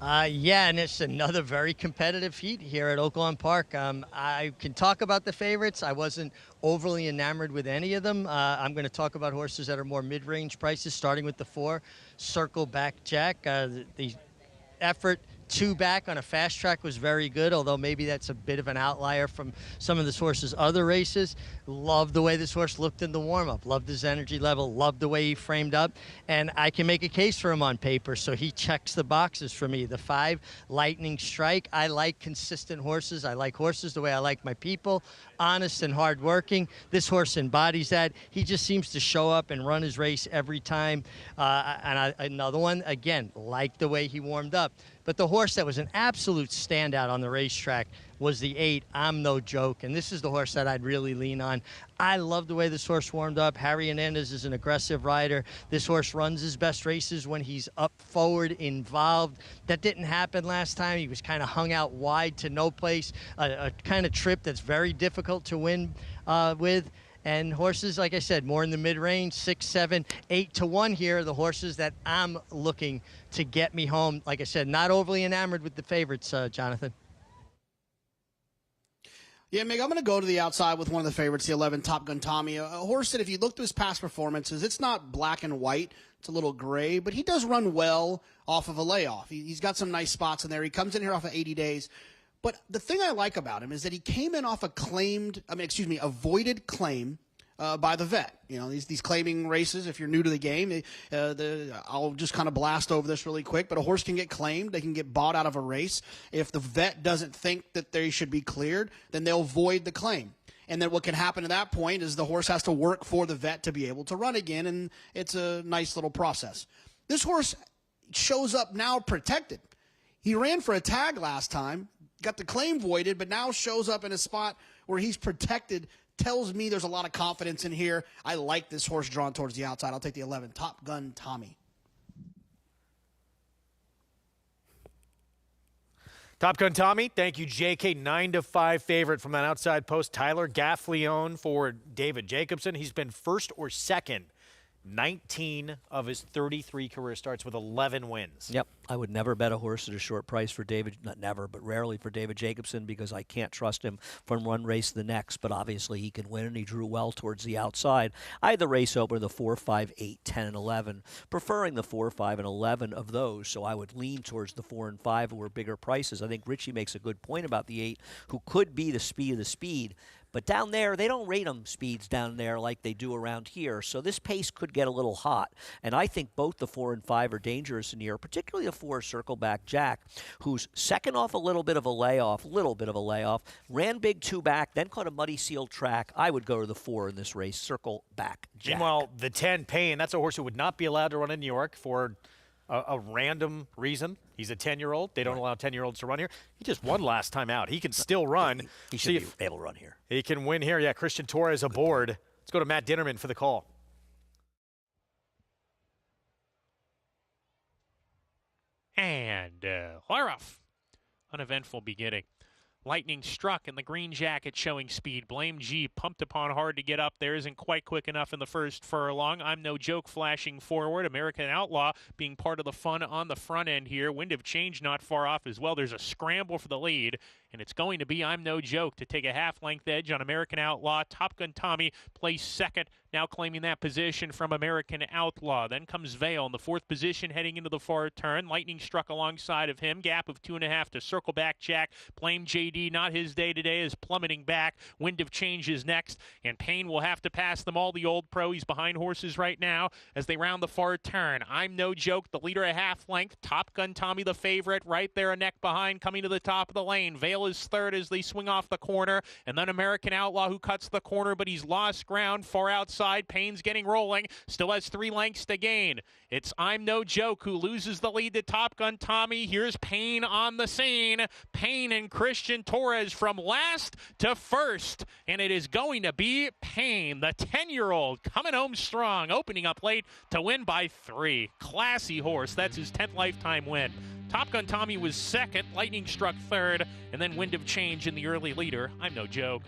Yeah, and it's another very competitive heat here at Oaklawn Park. I can talk about the favorites. I wasn't overly enamored with any of them. I'm going to talk about horses that are more mid-range prices, starting with the 4, Circle Back Jack. The effort 2 back on a fast track was very good, although maybe that's a bit of an outlier from some of this horse's other races. Love the way this horse looked in the warm-up. Loved his energy level. Loved the way he framed up. And I can make a case for him on paper, so he checks the boxes for me. The 5, Lightning Strike. I like consistent horses. I like horses the way I like my people. Honest and hardworking. This horse embodies that. He just seems to show up and run his race every time. Another one, again, like the way he warmed up. But the horse that was an absolute standout on the racetrack was the 8, I'm No Joke. And this is the horse that I'd really lean on. I love the way this horse warmed up. Harry Hernandez is an aggressive rider. This horse runs his best races when he's up forward, involved. That didn't happen last time. He was kind of hung out wide to no place, a kind of trip that's very difficult to win with. And horses, like I said, more in the mid-range, 6, 7, 8 to 1 here, the horses that I'm looking to get me home. Like I said, not overly enamored with the favorites, Jonathan. Yeah, Mig, I'm going to go to the outside with one of the favorites, the 11, Top Gun Tommy. A horse that, if you look to his past performances, it's not black and white. It's a little gray, but he does run well off of a layoff. He's got some nice spots in there. He comes in here off of 80 days. But the thing I like about him is that he came in off a avoided claim by the vet. You know, these claiming races, if you're new to the game, I'll just kind of blast over this really quick, but a horse can get claimed. They can get bought out of a race. If the vet doesn't think that they should be cleared, then they'll void the claim. And then what can happen at that point is the horse has to work for the vet to be able to run again, and it's a nice little process. This horse shows up now protected. He ran for a tag last time, got the claim voided, but now shows up in a spot where he's protected. Tells me there's a lot of confidence in here. I like this horse drawn towards the outside. I'll take the 11, Top Gun Tommy. Top Gun Tommy, thank you, JK. 9-5 favorite from that outside post. Tyler Gaffleone for David Jacobson. He's been first or second 19 of his 33 career starts with 11 wins. Yep. I would never bet a horse at a short price for David, not never, but rarely for David Jacobson, because I can't trust him from one race to the next. But obviously he can win, and he drew well towards the outside. I had the race opener, the 4, 5, 8, 10, and 11, preferring the 4, 5, and 11 of those. So I would lean towards the 4 and 5, who were bigger prices. I think Richie makes a good point about the 8, who could be the speed of the speed. But down there, they don't rate them speeds down there like they do around here. So this pace could get a little hot. And I think both the 4 and 5 are dangerous in here, particularly the 4, Circle Back Jack, who's second off a little bit of a layoff, ran big 2 back, then caught a muddy sealed track. I would go to the 4 in this race, Circle Back Jack. Meanwhile, the 10, Payne, that's a horse who would not be allowed to run in New York for a random reason. He's a 10-year-old. They don't allow 10-year-olds to run here. He just won last time out. He can still run. He should be able to run here. He can win here. Yeah, Christian Torres aboard. Let's go to Matt Dinnerman for the call. And Laroff. Uneventful beginning. Lightning Struck in the green jacket showing speed. Blame G pumped upon hard to get up there. Isn't quite quick enough in the first furlong. I'm No Joke flashing forward. American Outlaw being part of the fun on the front end here. Wind of Change not far off as well. There's a scramble for the lead. And it's going to be I'm No Joke to take a half-length edge on American Outlaw. Top Gun Tommy plays second, now claiming that position from American Outlaw. Then comes Vale in the 4th position heading into the far turn. Lightning Struck alongside of him. Gap of 2.5 to Circle Back Jack. Blame JD, not his day today, is plummeting back. Wind of Change is next, and Payne will have to pass them all. The old pro, he's behind horses right now as they round the far turn. I'm No Joke, the leader a half-length. Top Gun Tommy, the favorite, right there a neck behind, coming to the top of the lane. Vale Hale is third as they swing off the corner. And then American Outlaw, who cuts the corner, but he's lost ground far outside. Payne's getting rolling. Still has 3 lengths to gain. It's I'm No Joke who loses the lead to Top Gun Tommy. Here's Payne on the scene. Payne and Christian Torres from last to first. And it is going to be Payne, the 10-year-old, coming home strong, opening up late to win by 3. Classy horse. That's his 10th lifetime win. Top Gun Tommy was second. Lightning Struck third. And then Wind of Change in the early leader. I'm No Joke.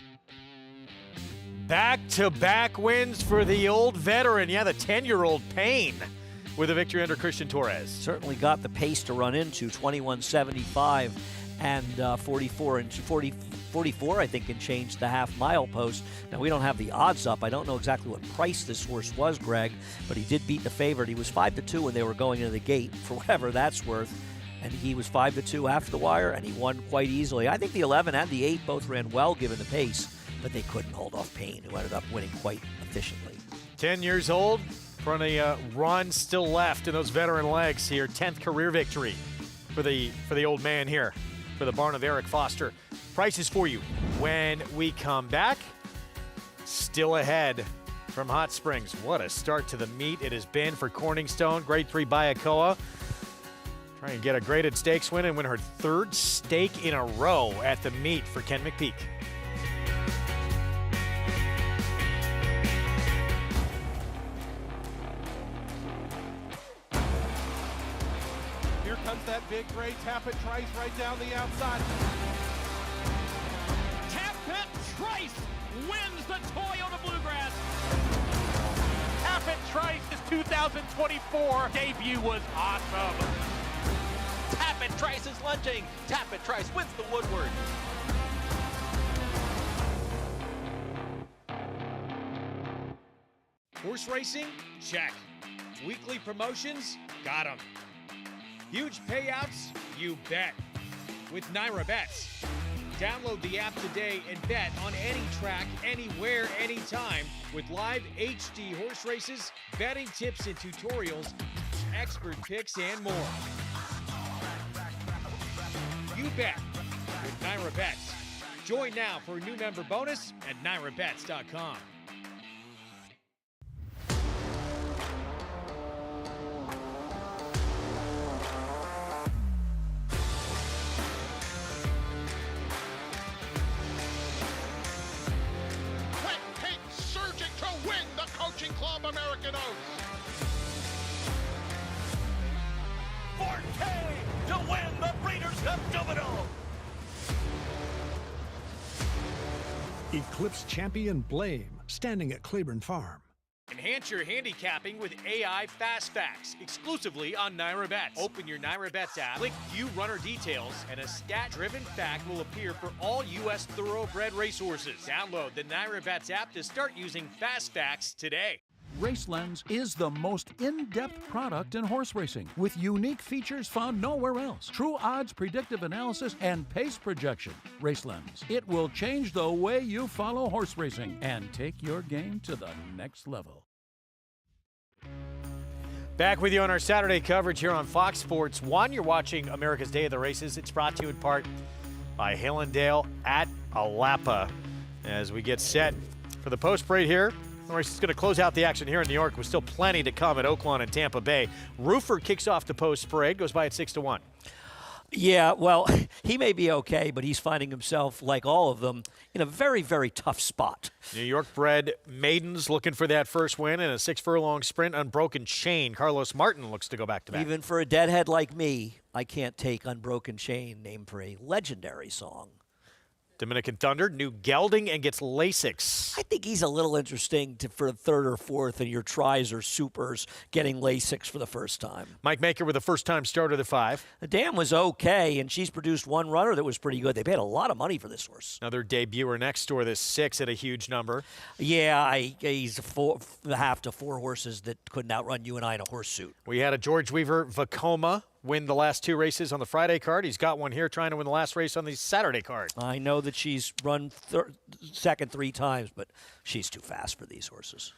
Back-to-back wins for the old veteran. Yeah, the 10-year-old Payne with a victory under Christian Torres. Certainly got the pace to run into 21.75 and 44, I think, and change the half-mile post. Now, we don't have the odds up. I don't know exactly what price this horse was, Greg, but he did beat the favorite. He was 5-2 when they were going into the gate, for whatever that's worth. And he was 5-2 after the wire, and he won quite easily. I think the 11 and the 8 both ran well given the pace, but they couldn't hold off Payne, who ended up winning quite efficiently. 10 years old, plenty run still left in those veteran legs here. 10th career victory for the old man here, for the barn of Eric Foster. Prices for you when we come back. Still ahead from Hot Springs. What a start to the meet it has been for Corningstone. Grade 3 Bayakoa. Trying to get a graded stakes win and win her 3rd stake in a row at the meet for Ken McPeak. Here comes that big gray Tappet Trice right down the outside. Tappet Trice wins the Toyota Bluegrass. Tappet Trice's 2024 debut was awesome. Tappet Trice is lunging. Tappet Trice wins the Woodward. Horse racing? Check. Weekly promotions? Got 'em. Huge payouts? You bet. With Naira Bets. Download the app today and bet on any track, anywhere, anytime with live HD horse races, betting tips and tutorials, expert picks, and more. You bet with Naira Bets. Join now for a new member bonus at NairaBets.com. Wet Pink surging to win the Coaching Club American Oaks. Forte to win the Breeders' Cup Domino. Eclipse champion Blame, standing at Claiborne Farm. Enhance your handicapping with AI Fast Facts, exclusively on Naira Bets. Open your Naira Bets app, click View Runner Details, and a stat-driven fact will appear for all U.S. thoroughbred racehorses. Download the Naira Bets app to start using Fast Facts today. RaceLens is the most in-depth product in horse racing, with unique features found nowhere else. True odds, predictive analysis, and pace projection. RaceLens. It will change the way you follow horse racing and take your game to the next level. Back with you on our Saturday coverage here on Fox Sports 1. You're watching America's Day of the Races. It's brought to you in part by Hallandale at Alapa. As we get set for the post parade here, the race is going to close out the action here in New York with still plenty to come at Oaklawn and Tampa Bay. Roofer kicks off the post parade, goes by at 6-1. Yeah, well, he may be okay, but he's finding himself, like all of them, in a very, very tough spot. New York-bred maidens looking for that first win in a 6-furlong sprint. Unbroken Chain. Carlos Martin looks to go back-to-back. Even for a deadhead like me, I can't take Unbroken Chain, named for a legendary song. Dominican Thunder, new gelding, and gets Lasix. I think he's a little interesting for a 3rd or 4th in your tries or supers, getting Lasix for the first time. Mike Maker with a first-time start of the 5. The dam was okay, and she's produced one runner that was pretty good. They paid a lot of money for this horse. Another debuter next door, this 6 at a huge number. Yeah, he's 4.5 to 4 horses that couldn't outrun you and I in a horse suit. We had a George Weaver Vacoma win the last 2 races on the Friday card. He's got one here trying to win the last race on the Saturday card. I know that she's run second 3 times, but she's too fast for these horses.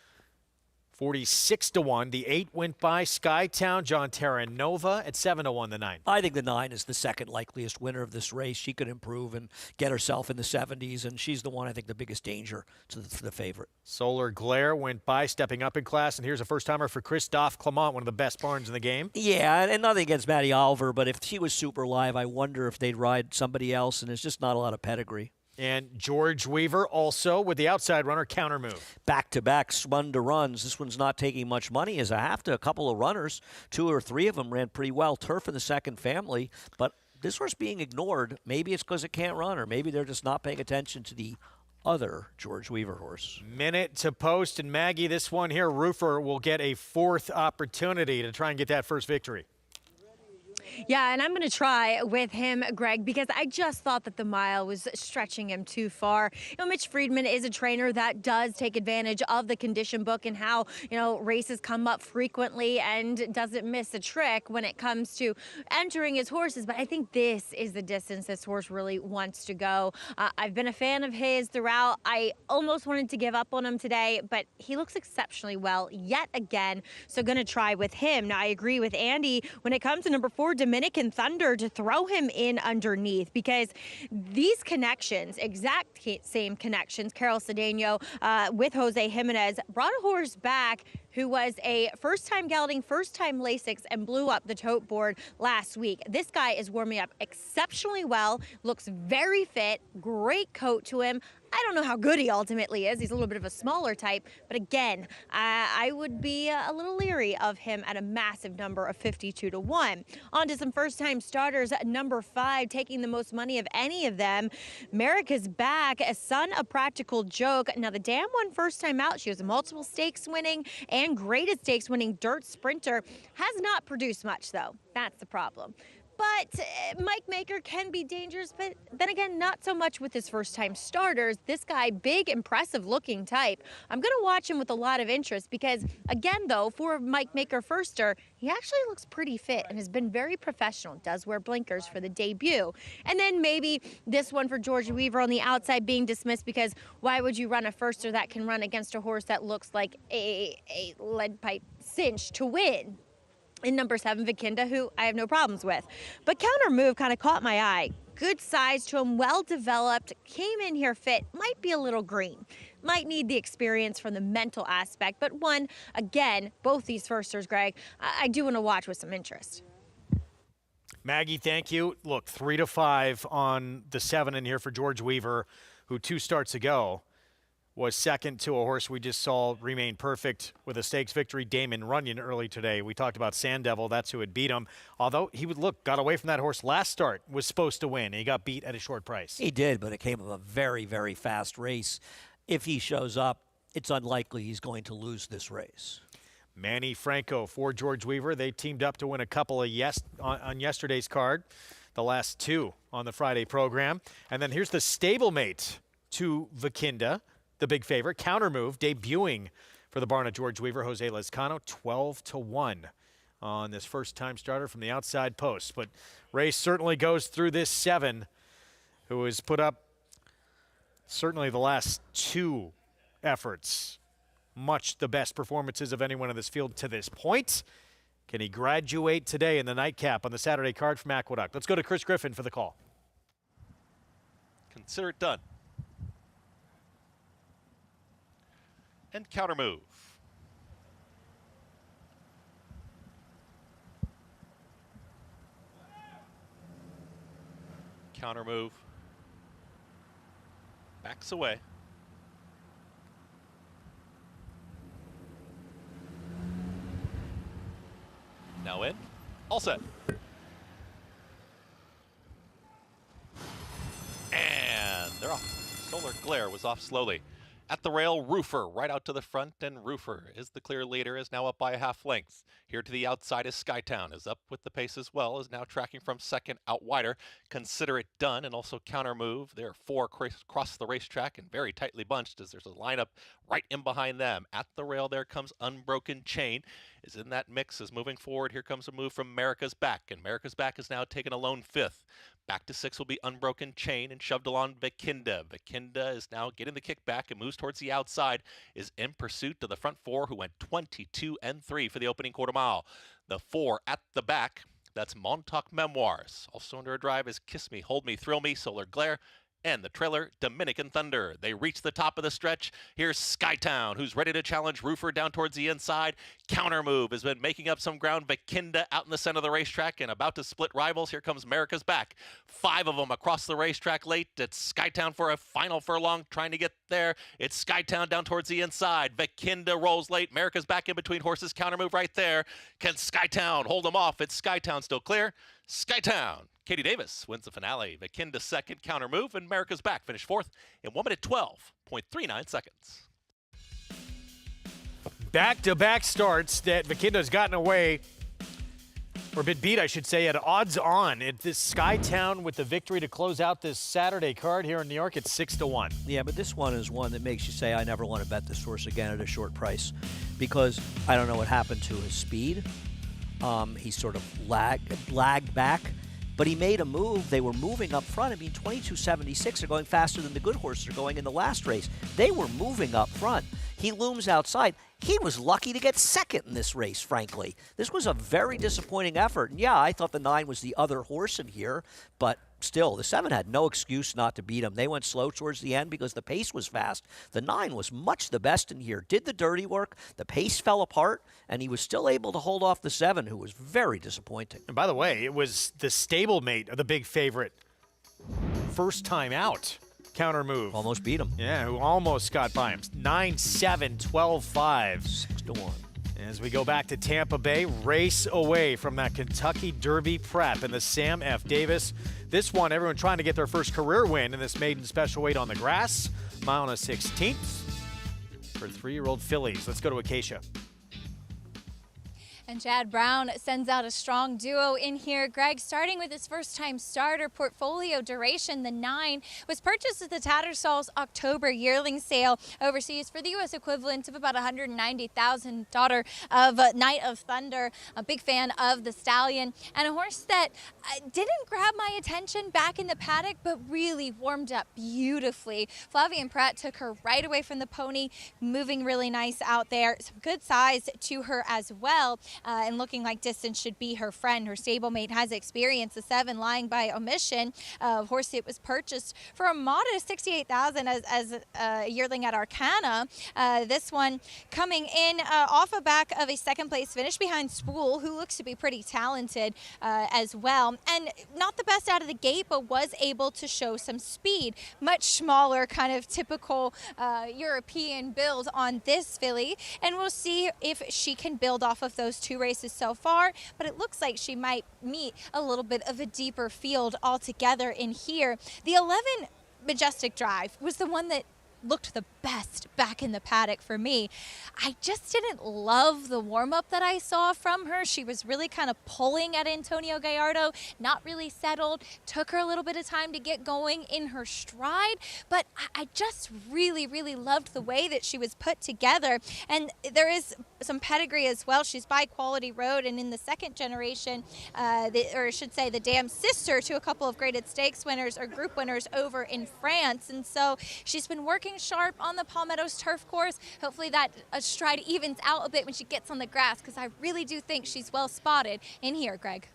46-1. The 8 went by Skytown, John Terranova at 7-1. The 9. I think the 9 is the second likeliest winner of this race. She could improve and get herself in the 70s, and she's the one, I think, the biggest danger to the favorite. Solar Glare went by, stepping up in class, and here's a first-timer for Christophe Clement, one of the best barns in the game. Yeah, and nothing against Maddie Oliver, but if she was super live, I wonder if they'd ride somebody else, and there's just not a lot of pedigree. And George Weaver also with the outside runner counter move. Back-to-back run to runs. This one's not taking much money as a couple of runners. 2 or 3 of them ran pretty well. Turf in the second family, but this horse being ignored. Maybe it's because it can't run, or maybe they're just not paying attention to the other George Weaver horse. Minute to post, and Maggie, this one here, Roofer will get a 4th opportunity to try and get that first victory. Yeah, and I'm going to try with him, Greg, because I just thought that the mile was stretching him too far. Mitch Friedman is a trainer that does take advantage of the condition book and how, races come up frequently and doesn't miss a trick when it comes to entering his horses. But I think this is the distance this horse really wants to go. I've been a fan of his throughout. I almost wanted to give up on him today, but he looks exceptionally well yet again. So going to try with him. Now, I agree with Andy when it comes to number 4, Dominican Thunder, to throw him in underneath, because these connections, exact same connections, Carol Cedeno with Jose Jimenez, brought a horse back who was a first-time gelding, first-time Lasix, and blew up the tote board last week. This guy is warming up exceptionally well, looks very fit, great coat to him. I don't know how good he ultimately is. He's a little bit of a smaller type, but again, I would be a little leery of him at a massive number of 52-1. On to some first-time starters. Number 5, taking the most money of any of them. America's Back, a son of Practical Joke. Now, the dam won first time out. She was a multiple stakes winning and graded stakes winning dirt sprinter. Has not produced much, though. That's the problem. But Mike Maker can be dangerous, but then again, not so much with his first-time starters. This guy, big, impressive-looking type. I'm going to watch him with a lot of interest because, again, though, for Mike Maker firster, he actually looks pretty fit and has been very professional. Does wear blinkers for the debut. And then maybe this one for George Weaver on the outside being dismissed because why would you run a firster that can run against a horse that looks like a lead pipe cinch to win? In number 7, Vakinda, who I have no problems with. But Counter Move kind of caught my eye. Good size to him, well developed, came in here fit, might be a little green. Might need the experience from the mental aspect, but one, again, both these firsters, Greg, I do want to watch with some interest. Maggie, thank you. Look, 3-5 on the 7 in here for George Weaver, who 2 starts ago was second to a horse we just saw remain perfect with a stakes victory, Damon Runyon, early today. We talked about Sand Devil. That's who had beat him. Although he got away from that horse last start, was supposed to win. He got beat at a short price. He did, but it came of a very, very fast race. If he shows up, it's unlikely he's going to lose this race. Manny Franco for George Weaver. They teamed up to win a couple of on yesterday's card, the last 2 on the Friday program. And then here's the stablemate to Vakinda, the big favorite, Counter Move, debuting for the barn of George Weaver, Jose Lezcano, 12-1 on this first-time starter from the outside post. But race certainly goes through this 7, who has put up certainly the last 2 efforts, much the best performances of anyone in this field to this point. Can he graduate today in the nightcap on the Saturday card from Aqueduct? Let's go to Chris Griffin for the call. Consider it done. And Counter Move. Counter Move. Backs away. Now in. All set. And they're off. Solar Glare was off slowly. At the rail, Roofer right out to the front, and Roofer is the clear leader, is now up by a half length. Here to the outside is Skytown, is up with the pace as well, is now tracking from second out wider. Consider It Done, and also Counter Move. There are 4 across the racetrack and very tightly bunched as there's a lineup right in behind them. At the rail, there comes Unbroken Chain, is in that mix, is moving forward. Here comes a move from America's Back, and America's Back is now taken a lone 5th. Back to 6 will be Unbroken Chain and shoved along Vakinda. Vakinda is now getting the kick back and moves towards the outside, is in pursuit of the front 4 who went 22-3 for the opening quarter mile. The 4 at the back, that's Montauk Memoirs. Also under a drive is Kiss Me, Hold Me, Thrill Me, Solar Glare, and the trailer, Dominican Thunder. They reach the top of the stretch. Here's Skytown, who's ready to challenge Roofer down towards the inside. Counter Move has been making up some ground. Vakinda out in the center of the racetrack and about to split rivals. Here comes America's Back. 5 of them across the racetrack late. It's Skytown for a final furlong, trying to get there. It's Skytown down towards the inside. Vakinda rolls late. America's Back in between horses. Counter Move right there. Can Skytown hold them off? It's Skytown still clear. Skytown. Katie Davis wins the finale. Vakinda second, Counter Move, and America's Back finished 4th in 1 minute 12.39 seconds. Back-to-back starts that Vakinda's gotten away, or been beat, I should say, at odds on. At this Skytown with the victory to close out this Saturday card here in New York, it's 6-1. Yeah, but this one is one that makes you say, I never want to bet this horse again at a short price, because I don't know what happened to his speed. He sort of lagged back. But he made a move. They were moving up front. I mean, 22.76 are going faster than the good horses are going in the last race. They were moving up front. He looms outside. He was lucky to get second in this race, frankly. This was a very disappointing effort. And yeah, I thought the 9 was the other horse in here, but still, the 7 had no excuse not to beat him. They went slow towards the end because the pace was fast. The 9 was much the best in here, did the dirty work. The pace fell apart, and he was still able to hold off the 7, who was very disappointing. And by the way, it was the stablemate of the big favorite. First time out. Counter Move. Almost beat him. Yeah, who almost got by him. 9-7, 12-5. 6-1. As we go back to Tampa Bay, race away from that Kentucky Derby prep and the Sam F. Davis. This one, everyone trying to get their first career win in this maiden special weight on the grass. Mile and a 16th for 3-year-old fillies. Let's go to Acacia. And Chad Brown sends out a strong duo in here. Greg, starting with his first-time starter, Portfolio Duration, the 9, was purchased at the Tattersall's October yearling sale overseas for the U.S. equivalent of about $190,000, daughter of Night of Thunder. A big fan of the stallion, and a horse that didn't grab my attention back in the paddock, but really warmed up beautifully. Flavien Prat took her right away from the pony, moving really nice out there. Some good size to her as well. And looking like distance should be her friend. Her stablemate has experience. The 7 lying by omission. Horse that was purchased for a modest $68,000 as a yearling at Arcana. This one coming in off the back of a second-place finish behind Spool, who looks to be pretty talented as well. And not the best out of the gate, but was able to show some speed. Much smaller, kind of typical European build on this filly. And we'll see if she can build off of those 2 races so far, but it looks like she might meet a little bit of a deeper field altogether in here. The 11 Majestic Drive was the one that looked the best back in the paddock for me. I just didn't love the warm-up that I saw from her. She was really kind of pulling at Antonio Gallardo, not really settled. Took her a little bit of time to get going in her stride, but I just really, really loved the way that she was put together. And there is some pedigree as well. She's by Quality Road, and in the second generation, or I should say the damn sister to a couple of graded stakes winners or group winners over in France. And so she's been working sharp on the Palmettos turf course. Hopefully that stride evens out a bit when she gets on the grass, because I really do think she's well spotted in here, Greg.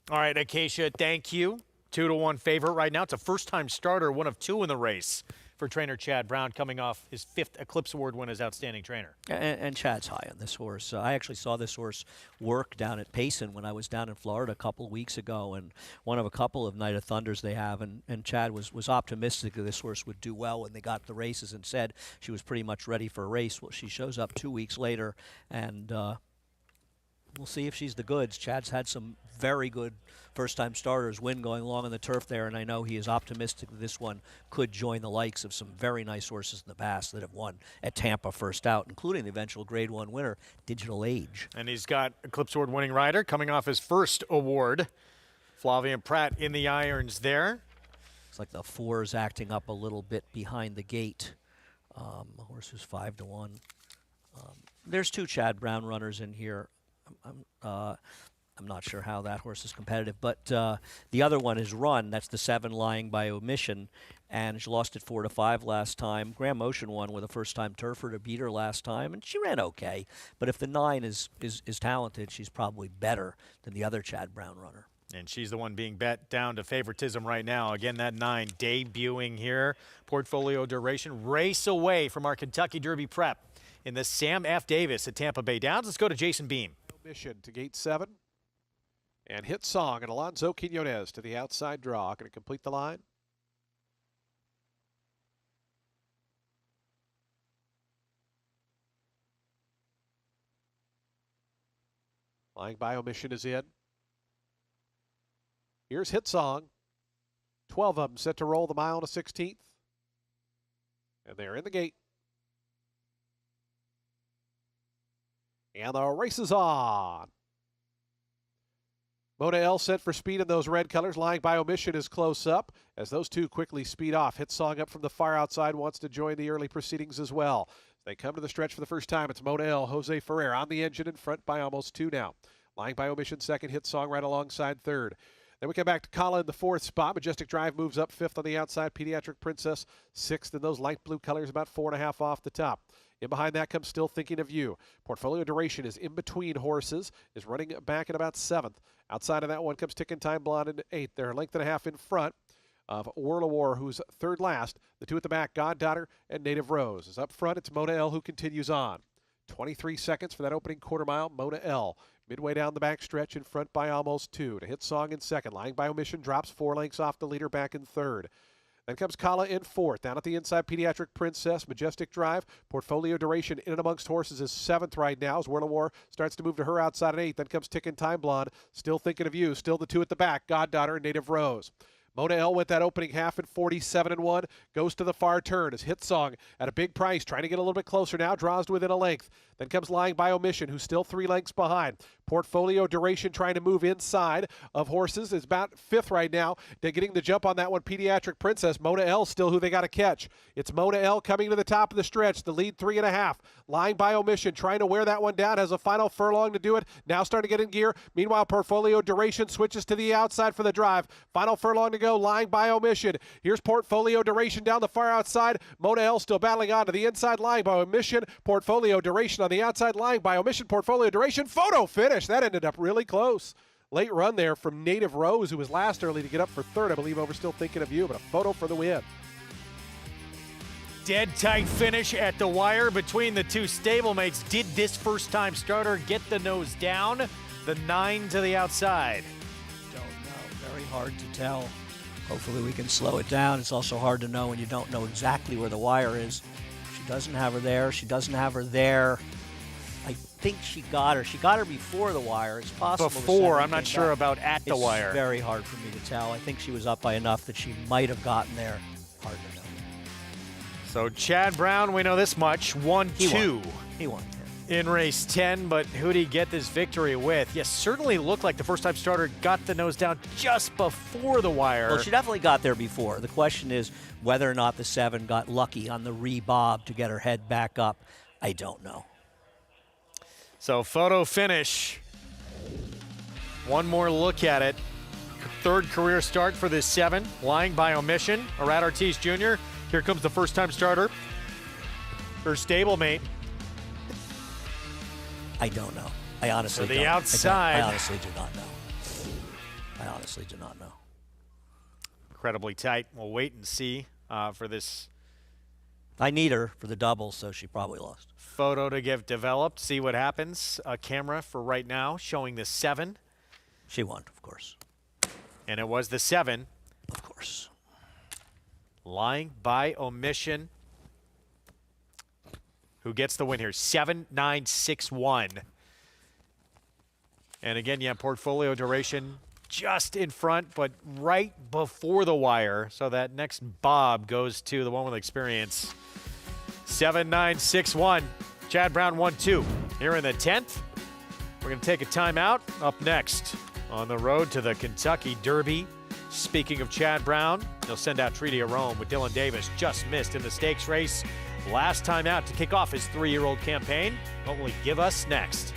All right, Acacia, thank you. 2-1 favorite right now. It's a first-time starter, one of 2 in the race for trainer Chad Brown, coming off his 5th Eclipse Award win as outstanding trainer. And Chad's high on this horse. I actually saw this horse work down at Payson when I was down in Florida a couple weeks ago, and one of a couple of Night of Thunders they have, and Chad was optimistic that this horse would do well when they got the races and said she was pretty much ready for a race. Well, she shows up 2 weeks later, and we'll see if she's the goods. Chad's had some very good first-time starters win going along on the turf there, and I know he is optimistic that this one could join the likes of some very nice horses in the past that have won at Tampa first out, including the eventual Grade 1 winner, Digital Age. And he's got Eclipse Award winning rider coming off his first award. Flavien Prat in the irons there. It's like the 4's acting up a little bit behind the gate. The horse is 5-1. There's 2 Chad Brown runners in here. I'm not sure how that horse is competitive. But the other one is Run. That's the 7 Lying by Omission. And she lost at 4-5 last time. Graham Motion won with a first-time turfer to beat her last time, and she ran okay. But if the 9 is talented, she's probably better than the other Chad Brown runner. And she's the one being bet down to favoritism right now. Again, that 9 debuting here. Portfolio Duration. Race away from our Kentucky Derby prep in the Sam F. Davis at Tampa Bay Downs. Let's go to Jason Beam. Mission to gate 7. And Hit Song and Alonso Quinones to the outside draw. Going to complete the line. Lying by Omission is in. Here's Hit Song. 12 of them set to roll the mile and a 16th. And they're in the gate. And the race is on. Mona L set for speed in those red colors. Lying by Omission is close up as those two quickly speed off. Hit Song up from the far outside wants to join the early proceedings as well. They come to the stretch for the first time. It's Mona L, Jose Ferrer on the engine in front by almost 2 now. Lying by Omission second, Hit Song right alongside third. Then we come back to Kala in the 4th spot. Majestic Drive moves up 5th on the outside. Pediatric Princess 6th in those light blue colors, about 4.5 off the top. In behind that comes Still Thinking of You. Portfolio Duration is in between horses, is running back at about 7th. Outside of that one comes Ticking Time Blonde in 8th. They're a length and a half in front of World of War, who's 3rd last. The 2 at the back, Goddaughter and Native Rose. As up front, it's Mona L who continues on. 23 seconds for that opening quarter mile. Mona L midway down the back stretch in front by almost 2. To Hit Song in second. Lying by Omission drops 4 lengths off the leader back in third. Then comes Kala in 4th. Down at the inside, Pediatric Princess, Majestic Drive. Portfolio Duration in and amongst horses is 7th right now as World of War starts to move to her outside at 8th. Then comes Ticking Time Blonde. Still Thinking of You. Still the 2 at the back, Goddaughter and Native Rose. Mona L with that opening half at 47-1. Goes to the far turn as Hit Song at a big price, trying to get a little bit closer now, draws to within a length. Then comes Lying by Omission, who's still 3 lengths behind. Portfolio Duration trying to move inside of horses is about 5th right now. They're getting the jump on that one, Pediatric Princess. Mona L still who they got to catch. It's Mona L coming to the top of the stretch, the lead 3.5. Lying by Omission trying to wear that one down, has a final furlong to do it. Now starting to get in gear. Meanwhile, Portfolio Duration switches to the outside for the drive. Final furlong to go, Lying by Omission. Here's Portfolio Duration down the far outside. Mona L still battling on to the inside, Lying by Omission. Portfolio Duration on the outside, Lying by Omission. Portfolio Duration, photo finish. That ended up really close. Late run there from Native Rose, who was last early to get up for 3rd, I believe, over Still Thinking of You, but a photo for the win. Dead tight finish at the wire between the 2 stablemates. Did this first-time starter get the nose down? The 9 to the outside. Don't know. Very hard to tell. Hopefully we can slow it down. It's also hard to know when you don't know exactly where the wire is. She doesn't have her there. She doesn't have her there. I think she got her. She got her before the wire. It's possible. Before, I'm not sure about at the wire. It's very hard for me to tell. I think she was up by enough that she might have gotten there. Hard to know. So Chad Brown, we know this much, 1-2. He won. In race 10, but who did he get this victory with? Yes, certainly looked like the first-time starter got the nose down just before the wire. Well, she definitely got there before. The question is whether or not the 7 got lucky on the rebob to get her head back up. I don't know. So photo finish. One more look at it. 3rd career start for this 7. Lying by Omission. Arad Ortiz Jr. Here comes the first-time starter. Her stablemate. I don't know. I honestly the don't. outside. I honestly do not know. I honestly do not know. Incredibly tight. We'll wait and see for this. I need her for the double, so she probably lost. Photo to get developed. See what happens. A camera for right now showing the 7. She won, of course. And it was the 7. Of course. Lying by Omission. Who gets the win here? 7-9-6-1. And again, yeah, Portfolio Duration just in front, but right before the wire. So that next bob goes to the one with experience. 7-9-6-1. Chad Brown 1-2. Here in the 10th, we're going to take a timeout. Up next on the road to the Kentucky Derby. Speaking of Chad Brown, he'll send out Treaty of Rome with Dylan Davis. Just missed in the stakes race. Last time out to kick off his 3-year-old campaign. What will he give us next?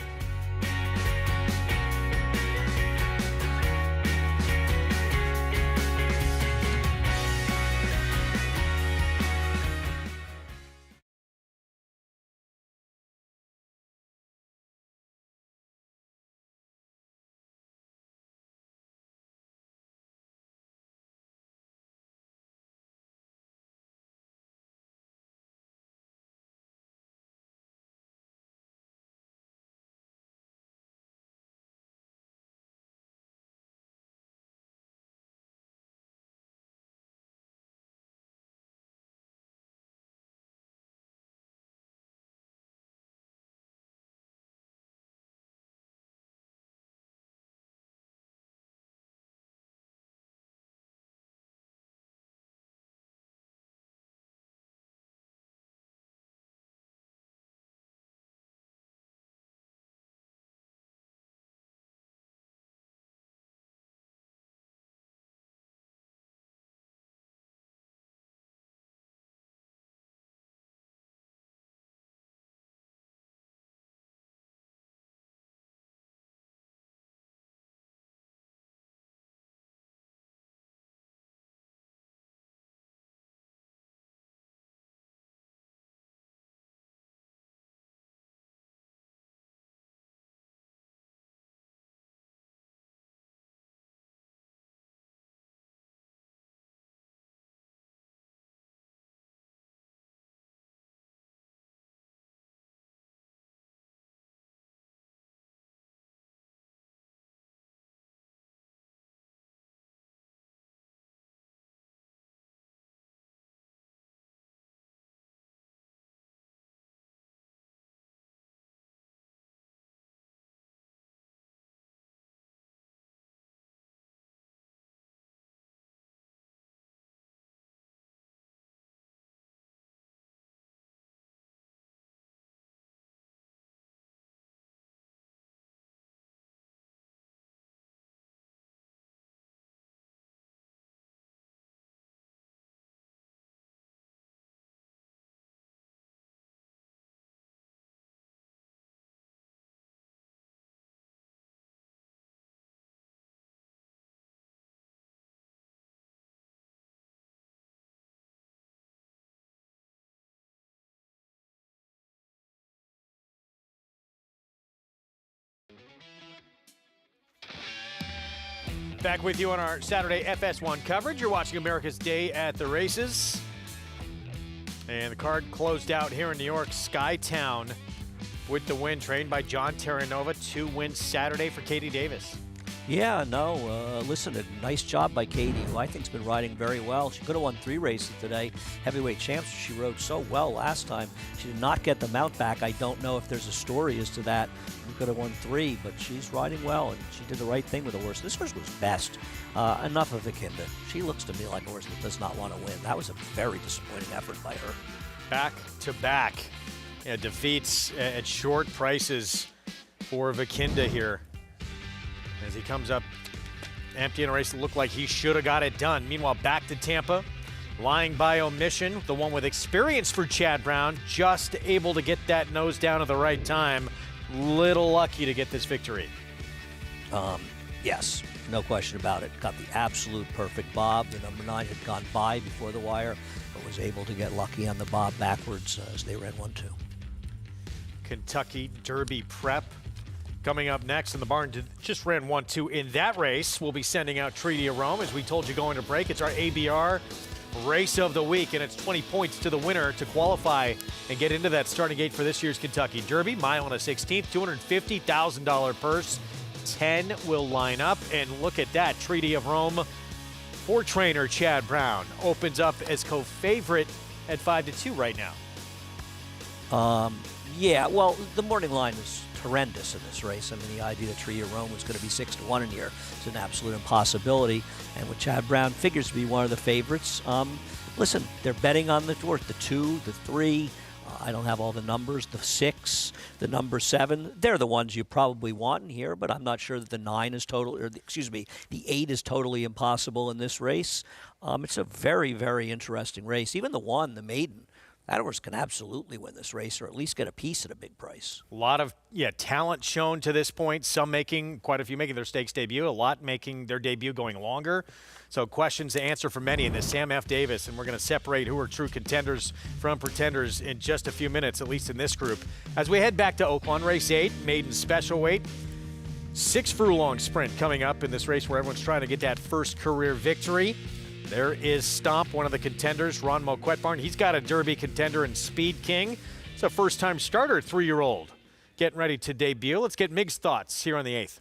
Back with you on our Saturday FS1 coverage. You're watching America's Day at the Races. And the card closed out here in New York. Skytown with the win, trained by John Terranova. 2 wins Saturday for Katie Davis. Yeah, no, listen, a nice job by Katie, who I think's been riding very well. She could have won 3 races today, heavyweight champs. She rode so well last time. She did not get the mount back. I don't know if there's a story as to that. We could have won 3, but she's riding well, and she did the right thing with the horse. This horse was best. Enough of Vachinda. She looks to me like a horse that does not want to win. That was a very disappointing effort by her. Back to back. Yeah, defeats at short prices for Vachinda here. As he comes up empty in a race that looked like he should have got it done. Meanwhile, back to Tampa. Lying by omission, the one with experience for Chad Brown, just able to get that nose down at the right time. Little lucky to get this victory. Yes, no question about it. Got the absolute perfect bob. The number 9 had gone by before the wire, but was able to get lucky on the bob backwards as they ran 1-2. Kentucky Derby prep. Coming up next, and the barn just ran 1-2 in that race. We'll be sending out Treaty of Rome. As we told you going to break, it's our ABR race of the week, and it's 20 points to the winner to qualify and get into that starting gate for this year's Kentucky Derby. Mile and a 16th, $250,000 purse. 10 will line up, and look at that. Treaty of Rome for trainer Chad Brown opens up as co-favorite at 5-2 right now. Yeah, well, the morning line is horrendous in this race. I mean, the idea that Treaty of Rome was going to be 6-1 in here is an absolute impossibility. And with Chad Brown figures to be one of the favorites, listen, they're betting on the 2, the 3. I don't have all the numbers. The 6, the number 7. They're the ones you probably want in here, but I'm not sure that the 9 is the 8 is totally impossible in this race. It's a very, very interesting race. Even the 1, the maiden, that horse can absolutely win this race or at least get a piece at a big price. A lot of talent shown to this point. Some making, quite a few making their stakes debut. A lot making their debut going longer. So questions to answer for many in this. Sam F. Davis, and we're going to separate who are true contenders from pretenders in just a few minutes, at least in this group. As we head back to Oaklawn, race 8, maiden special weight. 6 furlong sprint coming up in this race where everyone's trying to get that first career victory. There is Stomp, one of the contenders, Ron Moquetbarn. He's got a Derby contender in Speed King. It's a first-time starter, 3-year-old. Getting ready to debut. Let's get Mig's thoughts here on the 8th.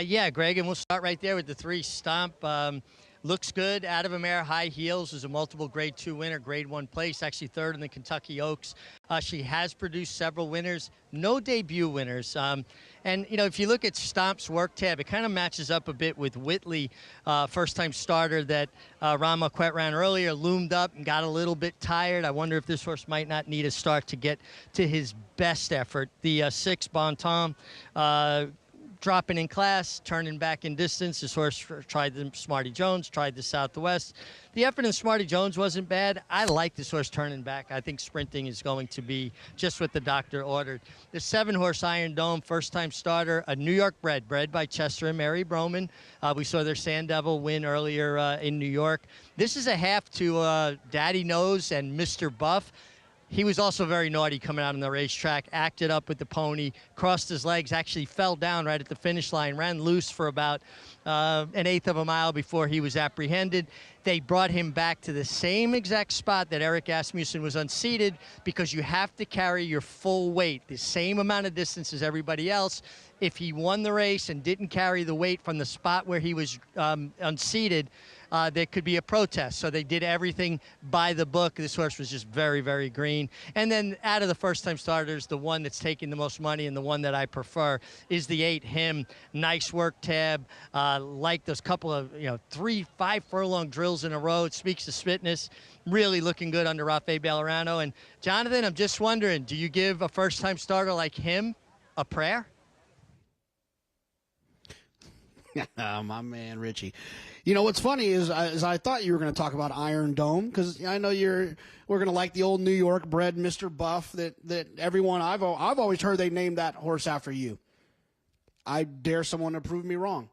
Yeah, Greg, and we'll start right there with the 3 Stomp. Looks good. Out of a mare, high heels, is a multiple Grade 2 winner, Grade 1 place, actually 3rd in the Kentucky Oaks. She has produced several winners, no debut winners. And, you know, if you look at Stomp's work tab, it kind of matches up a bit with Whitley, first-time starter that Ron Moquett ran earlier, loomed up and got a little bit tired. I wonder if this horse might not need a start to get to his best effort. The 6 Bon Tom, dropping in class, turning back in distance. This horse tried the Smarty Jones, tried the Southwest. The effort in Smarty Jones wasn't bad. I like this horse turning back. I think sprinting is going to be just what the doctor ordered. The 7-horse Iron Dome, first-time starter, a New York bred by Chester and Mary Broman. We saw their Sand Devil win earlier in New York. This is a half to Daddy Nose and Mr. Buff. He was also very naughty coming out on the racetrack, acted up with the pony, crossed his legs, actually fell down right at the finish line, ran loose for about 1/8 of a mile before he was apprehended. They brought him back to the same exact spot that Eric Asmussen was unseated because you have to carry your full weight, the same amount of distance as everybody else. If he won the race and didn't carry the weight from the spot where he was unseated, there could be a protest. So they did everything by the book. This horse was just very, very green. And then out of the first-time starters, the one that's taking the most money and the one that I prefer is the 8 Him. Nice work tab. Like those couple of 3-5 furlong drills in a row. It speaks to fitness. Really looking good under Rafe Bellerano. And Jonathan, I'm just wondering, do you give a first-time starter like him a prayer? My man, Richie. You know, what's funny is I thought you were going to talk about Iron Dome because I know we're going to like the old New York bred Mr. Buff that everyone, I've always heard they named that horse after you. I dare someone to prove me wrong.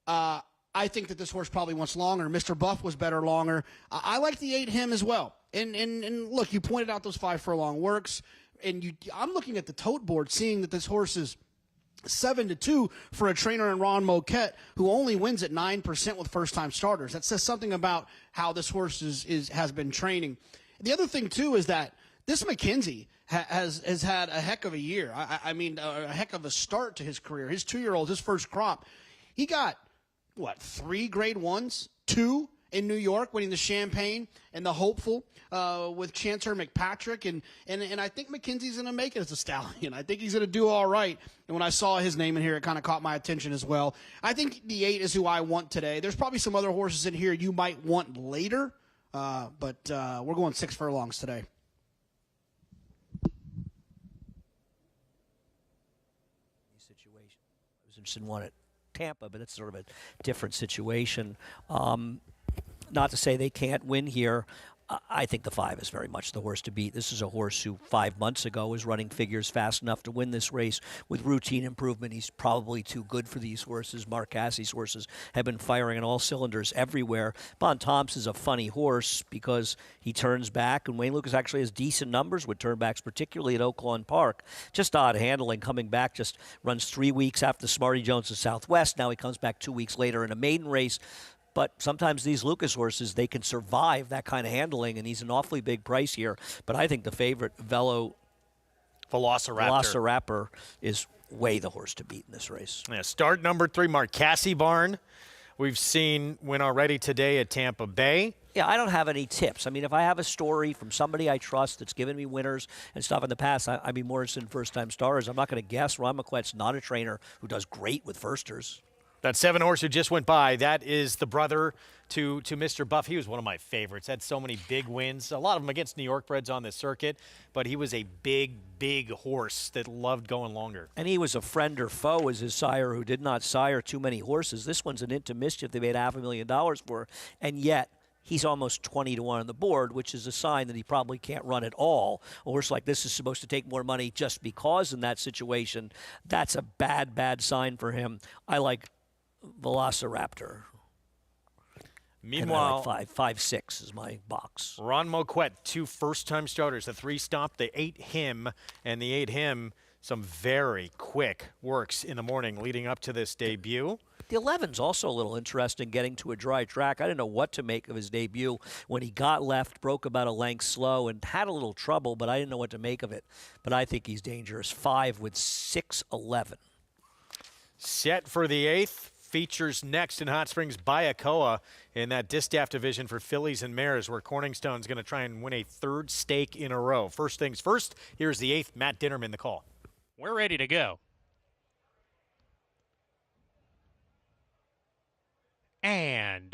I think that this horse probably wants longer. Mr. Buff was better longer. I like the 8 Him as well. And look, you pointed out those 5 furlong works, and I'm looking at the tote board, seeing that this horse is 7-2 for a trainer in Ron Moquette, who only wins at 9% with first-time starters. That says something about how this horse has been training. The other thing, too, is that this Mackenzie has had a heck of a year. I mean, a heck of a start to his career. His 2-year-old, his first crop, he got, 3 grade 1s, 2 in New York, winning the Champagne and the Hopeful with Chancer McPatrick. And I think Mackenzie's going to make it as a stallion. I think he's going to do all right. And when I saw his name in here, it kind of caught my attention as well. I think the 8 is who I want today. There's probably some other horses in here you might want later, but we're going 6 furlongs today. Situation. I was interested in one at Tampa, but it's sort of a different situation. Not to say they can't win here. I think the 5 is very much the horse to beat. This is a horse who 5 months ago was running figures fast enough to win this race with routine improvement. He's probably too good for these horses. Mark Cassie's horses have been firing on all cylinders everywhere. Bon Temps is a funny horse because he turns back, and Wayne Lucas actually has decent numbers with turnbacks, particularly at Oaklawn Park. Just odd handling coming back, just runs 3 weeks after Smarty Jones at Southwest. Now he comes back 2 weeks later in a maiden race. But sometimes these Lucas horses, they can survive that kind of handling, and he's an awfully big price here. But I think the favorite, Velociraptor, is way the horse to beat in this race. Yeah, start number 3, Mark Cassie Barn. We've seen win already today at Tampa Bay. Yeah, I don't have any tips. I mean, if I have a story from somebody I trust that's given me winners and stuff in the past, I'd be more interested in first-time starters. I'm not going to guess. Ron Moquette's not a trainer who does great with firsters. That 7 horse who just went by, that is the brother to Mr. Buff. He was one of my favorites. Had so many big wins, a lot of them against New York breds on this circuit, but he was a big horse that loved going longer. And he was a friend or foe as his sire who did not sire too many horses. This one's an Into Mischief they made $500,000 for, and yet he's almost 20-1 on the board, which is a sign that he probably can't run at all. A horse like this is supposed to take more money just because in that situation. That's a bad sign for him. I like Velociraptor. Meanwhile, like 5-6 is my box. Ron Moquette, 2 first-time starters. The 3 stopped, the 8 him, and the 8 him. Some very quick works in the morning leading up to this debut. The 11's also a little interesting getting to a dry track. I didn't know what to make of his debut. When he got left, broke about a length slow and had a little trouble, but I didn't know what to make of it. But I think he's dangerous. 5 with 6-11. Set for the 8th. Features next in Hot Springs Bayakoa in that distaff division for fillies and mares, where Corningstone's going to try and win a 3rd stake in a row. First things first, here's the 8th, Matt Dinnerman, the call. We're ready to go. And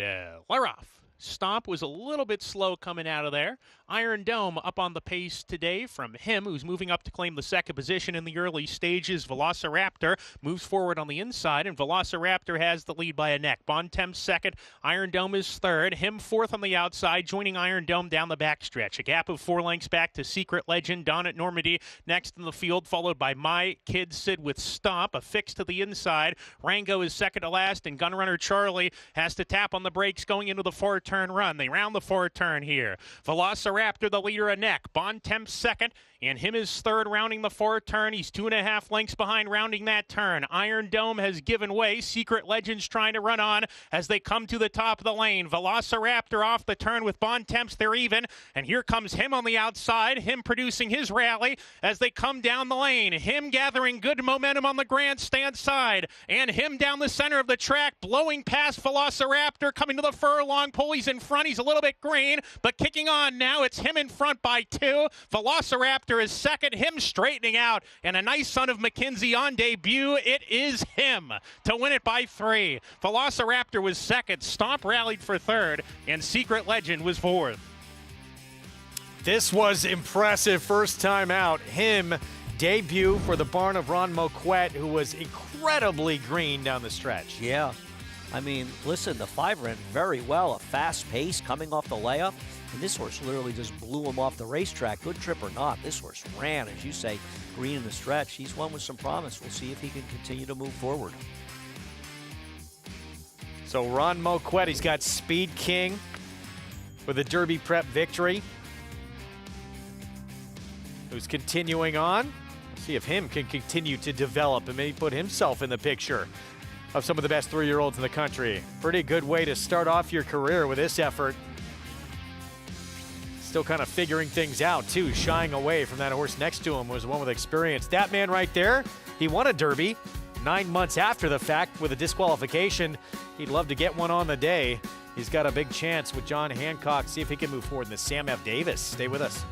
we're off. Stomp was a little bit slow coming out of there. Iron Dome up on the pace today from him, who's moving up to claim the 2nd position in the early stages. Velociraptor moves forward on the inside, and Velociraptor has the lead by a neck. Bon Temps 2nd, Iron Dome is 3rd, him 4th on the outside, joining Iron Dome down the backstretch. A gap of 4 lengths back to Secret Legend, Dawn at Normandy next in the field, followed by My Kid Sid with Stomp, a fix to the inside. Rango is 2nd to last, and Gunrunner Charlie has to tap on the brakes going into the 4-turn run. They round the 4-turn here. Velociraptor, the leader, a neck. Bon Temps 2nd, and him is 3rd, rounding the 4-turn. He's 2.5 lengths behind, rounding that turn. Iron Dome has given way. Secret Legends trying to run on as they come to the top of the lane. Velociraptor off the turn with Bon Temps. They're even, and here comes him on the outside. Him producing his rally as they come down the lane. Him gathering good momentum on the grandstand side, and him down the center of the track, blowing past Velociraptor, coming to the furlong pole. He's in front. He's a little bit green, but kicking on now. It's him in front by 2. Velociraptor is 2nd, him straightening out, and a nice son of Mackenzie on debut. It is him to win it by 3. Velociraptor was 2nd, Stomp rallied for 3rd, and Secret Legend was 4th. This was impressive first time out. Him debut for the barn of Ron Moquette, who was incredibly green down the stretch. Yeah. I mean, listen, the 5 ran very well, a fast pace coming off the layup, and this horse literally just blew him off the racetrack. Good trip or not, this horse ran, as you say, green in the stretch. He's one with some promise. We'll see if he can continue to move forward. So Ron Moquette, he's got Speed King with a Derby Prep victory, who's continuing on. See if him can continue to develop and maybe put himself in the picture of some of the best 3-year-olds in the country. Pretty good way to start off your career with this effort. Still kind of figuring things out, too. Shying away from that horse next to him was one with experience. That man right there, he won a Derby 9 months after the fact with a disqualification. He'd love to get one on the day. He's got a big chance with John Hancock. See if he can move forward in the Sam F. Davis. Stay with us.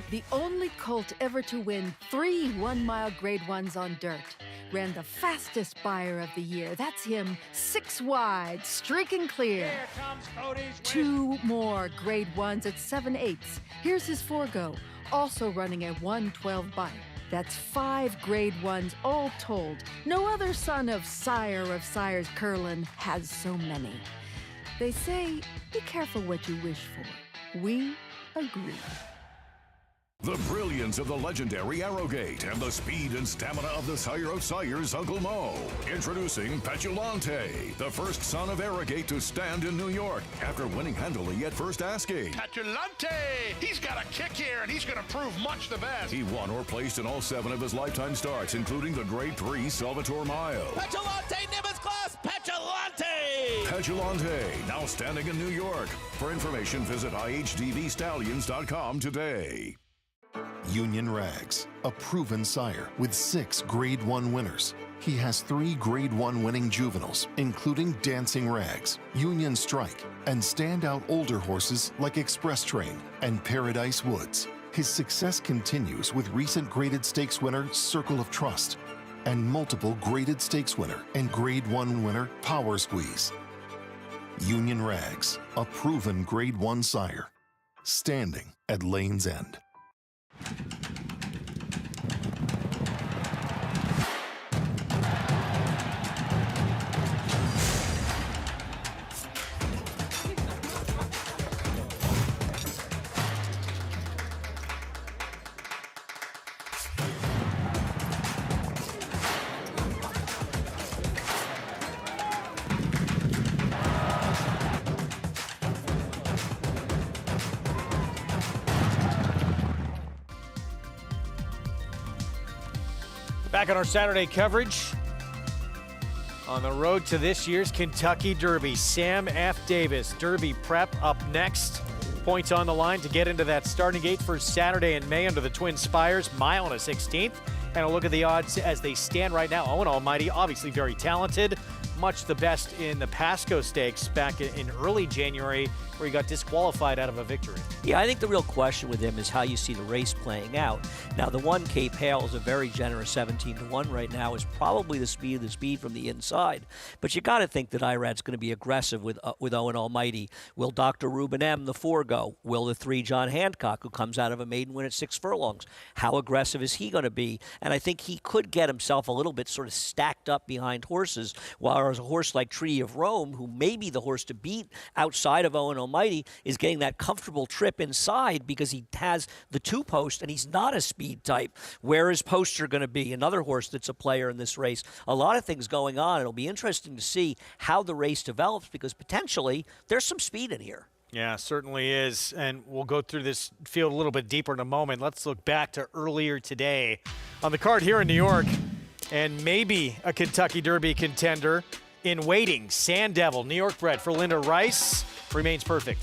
The only colt ever to win 3 one-mile Grade 1s on dirt. Ran the fastest buyer of the year. That's him, 6 wide, streaking clear. 2 more Grade 1s at 7/8. Here's his Forgo, also running a 112 buyer. That's 5 Grade 1s all told. No other son of Sires Curlin has so many. They say, be careful what you wish for. We agree. The brilliance of the legendary Arrogate and the speed and stamina of the sire of sires, Uncle Mo. Introducing Petulante, the first son of Arrogate to stand in New York after winning handily at first asking. Petulante! He's got a kick here, and he's going to prove much the best. He won or placed in all 7 of his lifetime starts, including the Grade 3 Salvatore Mile. Petulante, Nimbus Class, Petulante! Petulante, now standing in New York. For information, visit IHDVStallions.com today. Union Rags, a proven sire with 6 Grade 1 winners. He has 3 Grade 1 winning juveniles, including Dancing Rags, Union Strike, and standout older horses like Express Train and Paradise Woods. His success continues with recent graded stakes winner Circle of Trust and multiple graded stakes winner and Grade 1 winner Power Squeeze. Union Rags, a proven Grade 1 sire, standing at Lane's End. Back on our Saturday coverage on the road to this year's Kentucky Derby. Sam F. Davis, Derby prep up next. Points on the line to get into that starting gate for Saturday in May under the Twin Spires, mile and a 16th. And a look at the odds as they stand right now. Owen Almighty, obviously very talented. Much the best in the Pasco Stakes back in early January, where he got disqualified out of a victory. Yeah, I think the real question with him is how you see the race playing out. Now, the one Cape Hale is a very generous 17-1 right now, is probably the speed from the inside. But you got to think that Irad's going to be aggressive with Owen Almighty. Will Dr. Ruben M. the 4 go? Will the 3 John Hancock, who comes out of a maiden win at 6 furlongs? How aggressive is he going to be? And I think he could get himself a little bit sort of stacked up behind horses, while a horse like Treaty of Rome, who may be the horse to beat outside of Owen Almighty, is getting that comfortable trip inside because he has the 2-post and he's not a speed type. Where is Poster going to be? Another horse that's a player in this race. A lot of things going on. It'll be interesting to see how the race develops because potentially there's some speed in here. Yeah, certainly is. And we'll go through this field a little bit deeper in a moment. Let's look back to earlier today on the card here in New York. And maybe a Kentucky Derby contender in waiting. Sand Devil, New York bred for Linda Rice, remains perfect.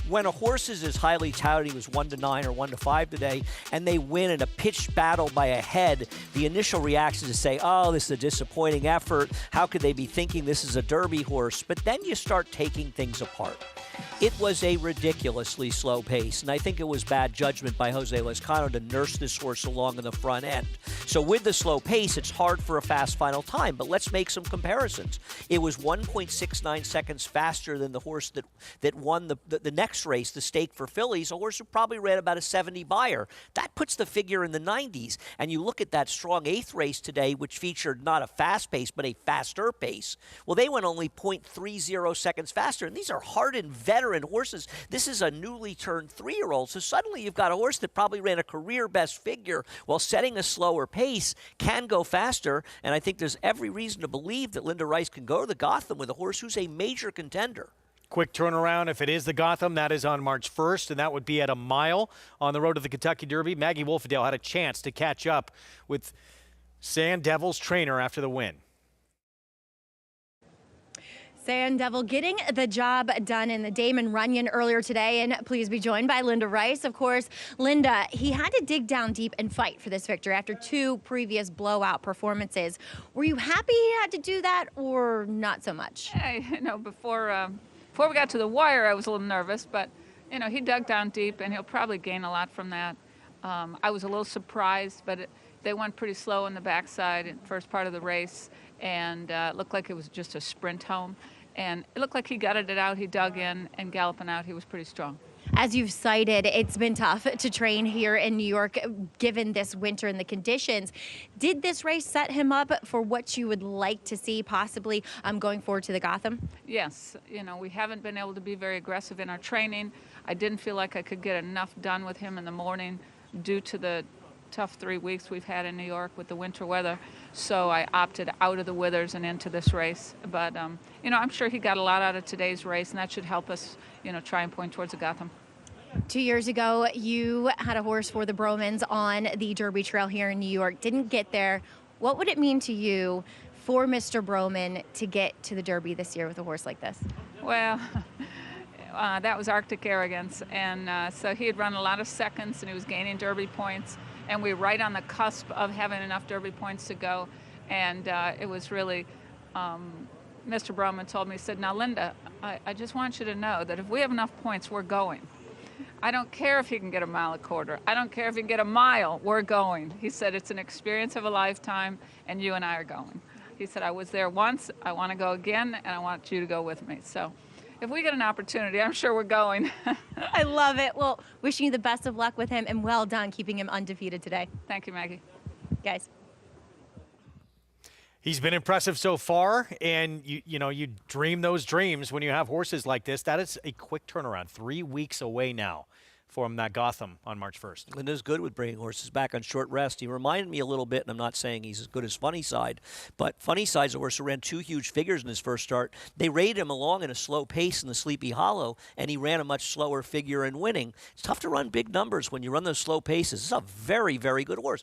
When a horse is as highly touted, he was 1-9 or 1-5 today, and they win in a pitched battle by a head, the initial reaction is to say, oh, this is a disappointing effort. How could they be thinking this is a Derby horse? But then you start taking things apart. It was a ridiculously slow pace, and I think it was bad judgment by Jose Lezcano to nurse this horse along in the front end. So with the slow pace, it's hard for a fast final time, but let's make some comparisons. It was 1.69 seconds faster than the horse that won the next race, the Stake for Phillies, a horse who probably ran about a 70 buyer. That puts the figure in the 90s, and you look at that strong 8th race today, which featured not a fast pace, but a faster pace. Well, they went only 0.30 seconds faster, and these are hardened veteran horses. This is a newly turned 3-year-old, so suddenly you've got a horse that probably ran a career best figure while setting a slower pace, can go faster, and I think there's every reason to believe that Linda Rice can go to the Gotham with a horse who's a major contender. quick turnaround. If it is the Gotham, that is on March 1st, and that would be at a mile on the road to the Kentucky Derby. Maggie Wolfendale had a chance to catch up with Sand Devils trainer after the win. Sand Devil getting the job done in the Damon Runyon earlier today, and please be joined by Linda Rice. Of course, Linda, he had to dig down deep and fight for this victory after 2 previous blowout performances. Were you happy he had to do that, or not so much? Hey, before we got to the wire, I was a little nervous, but he dug down deep, and he'll probably gain a lot from that. I was a little surprised, but they went pretty slow in the backside in the first part of the race, and it looked like it was just a sprint home. And it looked like he gutted it out. He dug in, and galloping out, he was pretty strong. As you've cited, it's been tough to train here in New York given this winter and the conditions. Did this race set him up for what you would like to see possibly going forward to the Gotham? Yes. We haven't been able to be very aggressive in our training. I didn't feel like I could get enough done with him in the morning due to the tough 3 weeks we've had in New York with the winter weather. So I opted out of the Withers and into this race. But, I'm sure he got a lot out of today's race, and that should help us, try and point towards the Gotham. 2 years ago, you had a horse for the Bromans on the Derby Trail here in New York. Didn't get there. What would it mean to you for Mr. Broman to get to the Derby this year with a horse like this? Well, that was Arctic Arrogance. And so he had run a lot of seconds, and he was gaining Derby points. And we were right on the cusp of having enough Derby points to go. And it was really, Mr. Broman told me, he said, now, Linda, I just want you to know that if we have enough points, we're going. I don't care if he can get a mile a quarter. I don't care if he can get a mile, we're going. He said, it's an experience of a lifetime, and you and I are going. He said, I was there once, I want to go again, and I want you to go with me. So if we get an opportunity, I'm sure we're going. I love it. Well, wishing you the best of luck with him, and well done keeping him undefeated today. Thank you, Maggie. Guys. He's been impressive so far, and you dream those dreams when you have horses like this. That is a quick turnaround. 3 weeks away now from that Gotham on March 1st. Linda's good with bringing horses back on short rest. He reminded me a little bit, and I'm not saying he's as good as Funny Side, but Funny Side's a horse who ran 2 huge figures in his first start. They rated him along at a slow pace in the Sleepy Hollow, and he ran a much slower figure in winning. It's tough to run big numbers when you run those slow paces. This is a very, very good horse.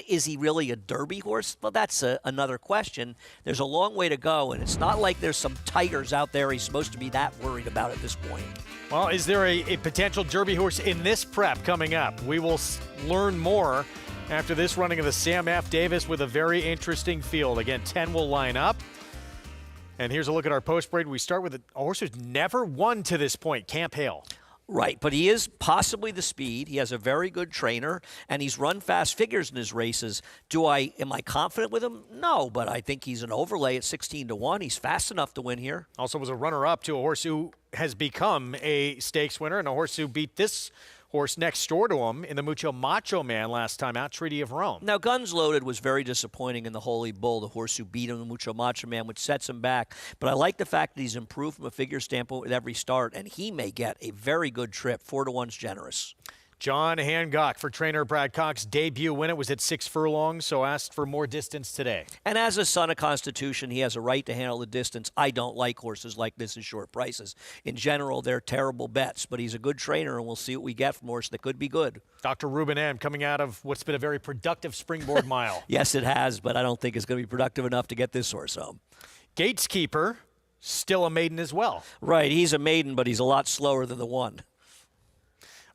Is he really a Derby horse? Well, that's another question. There's a long way to go, and it's not like there's some tigers out there he's supposed to be that worried about at this point. Well, is there a potential Derby horse in this prep coming up? We will learn more after this running of the Sam F. Davis with a very interesting field. Again, 10 will line up. And here's a look at our post parade. We start with a horse who's never won to this point, Camp Hale. Right, but he is possibly the speed. He has a very good trainer, and he's run fast figures in his races. Am I confident with him? No, but I think he's an overlay at 16-1. He's fast enough to win here. Also was a runner-up to a horse who has become a stakes winner, and a horse who beat this horse next door to him in the Mucho Macho Man last time out, Treaty of Rome. Now, Guns Loaded was very disappointing in the Holy Bull, the horse who beat him, the Mucho Macho Man, which sets him back. But I like the fact that he's improved from a figure standpoint with every start, and he may get a very good trip. 4-1's generous. John Hancock for trainer Brad Cox. Debut win. It was at 6 furlongs, so asked for more distance today. And as a son of Constitution, he has a right to handle the distance. I don't like horses like this at short prices. In general, they're terrible bets, but he's a good trainer, and we'll see what we get from a horse that could be good. Dr. Ruben M. coming out of what's been a very productive springboard mile. Yes, it has, but I don't think it's going to be productive enough to get this horse home. Gateskeeper, still a maiden as well. Right, he's a maiden, but he's a lot slower than the one.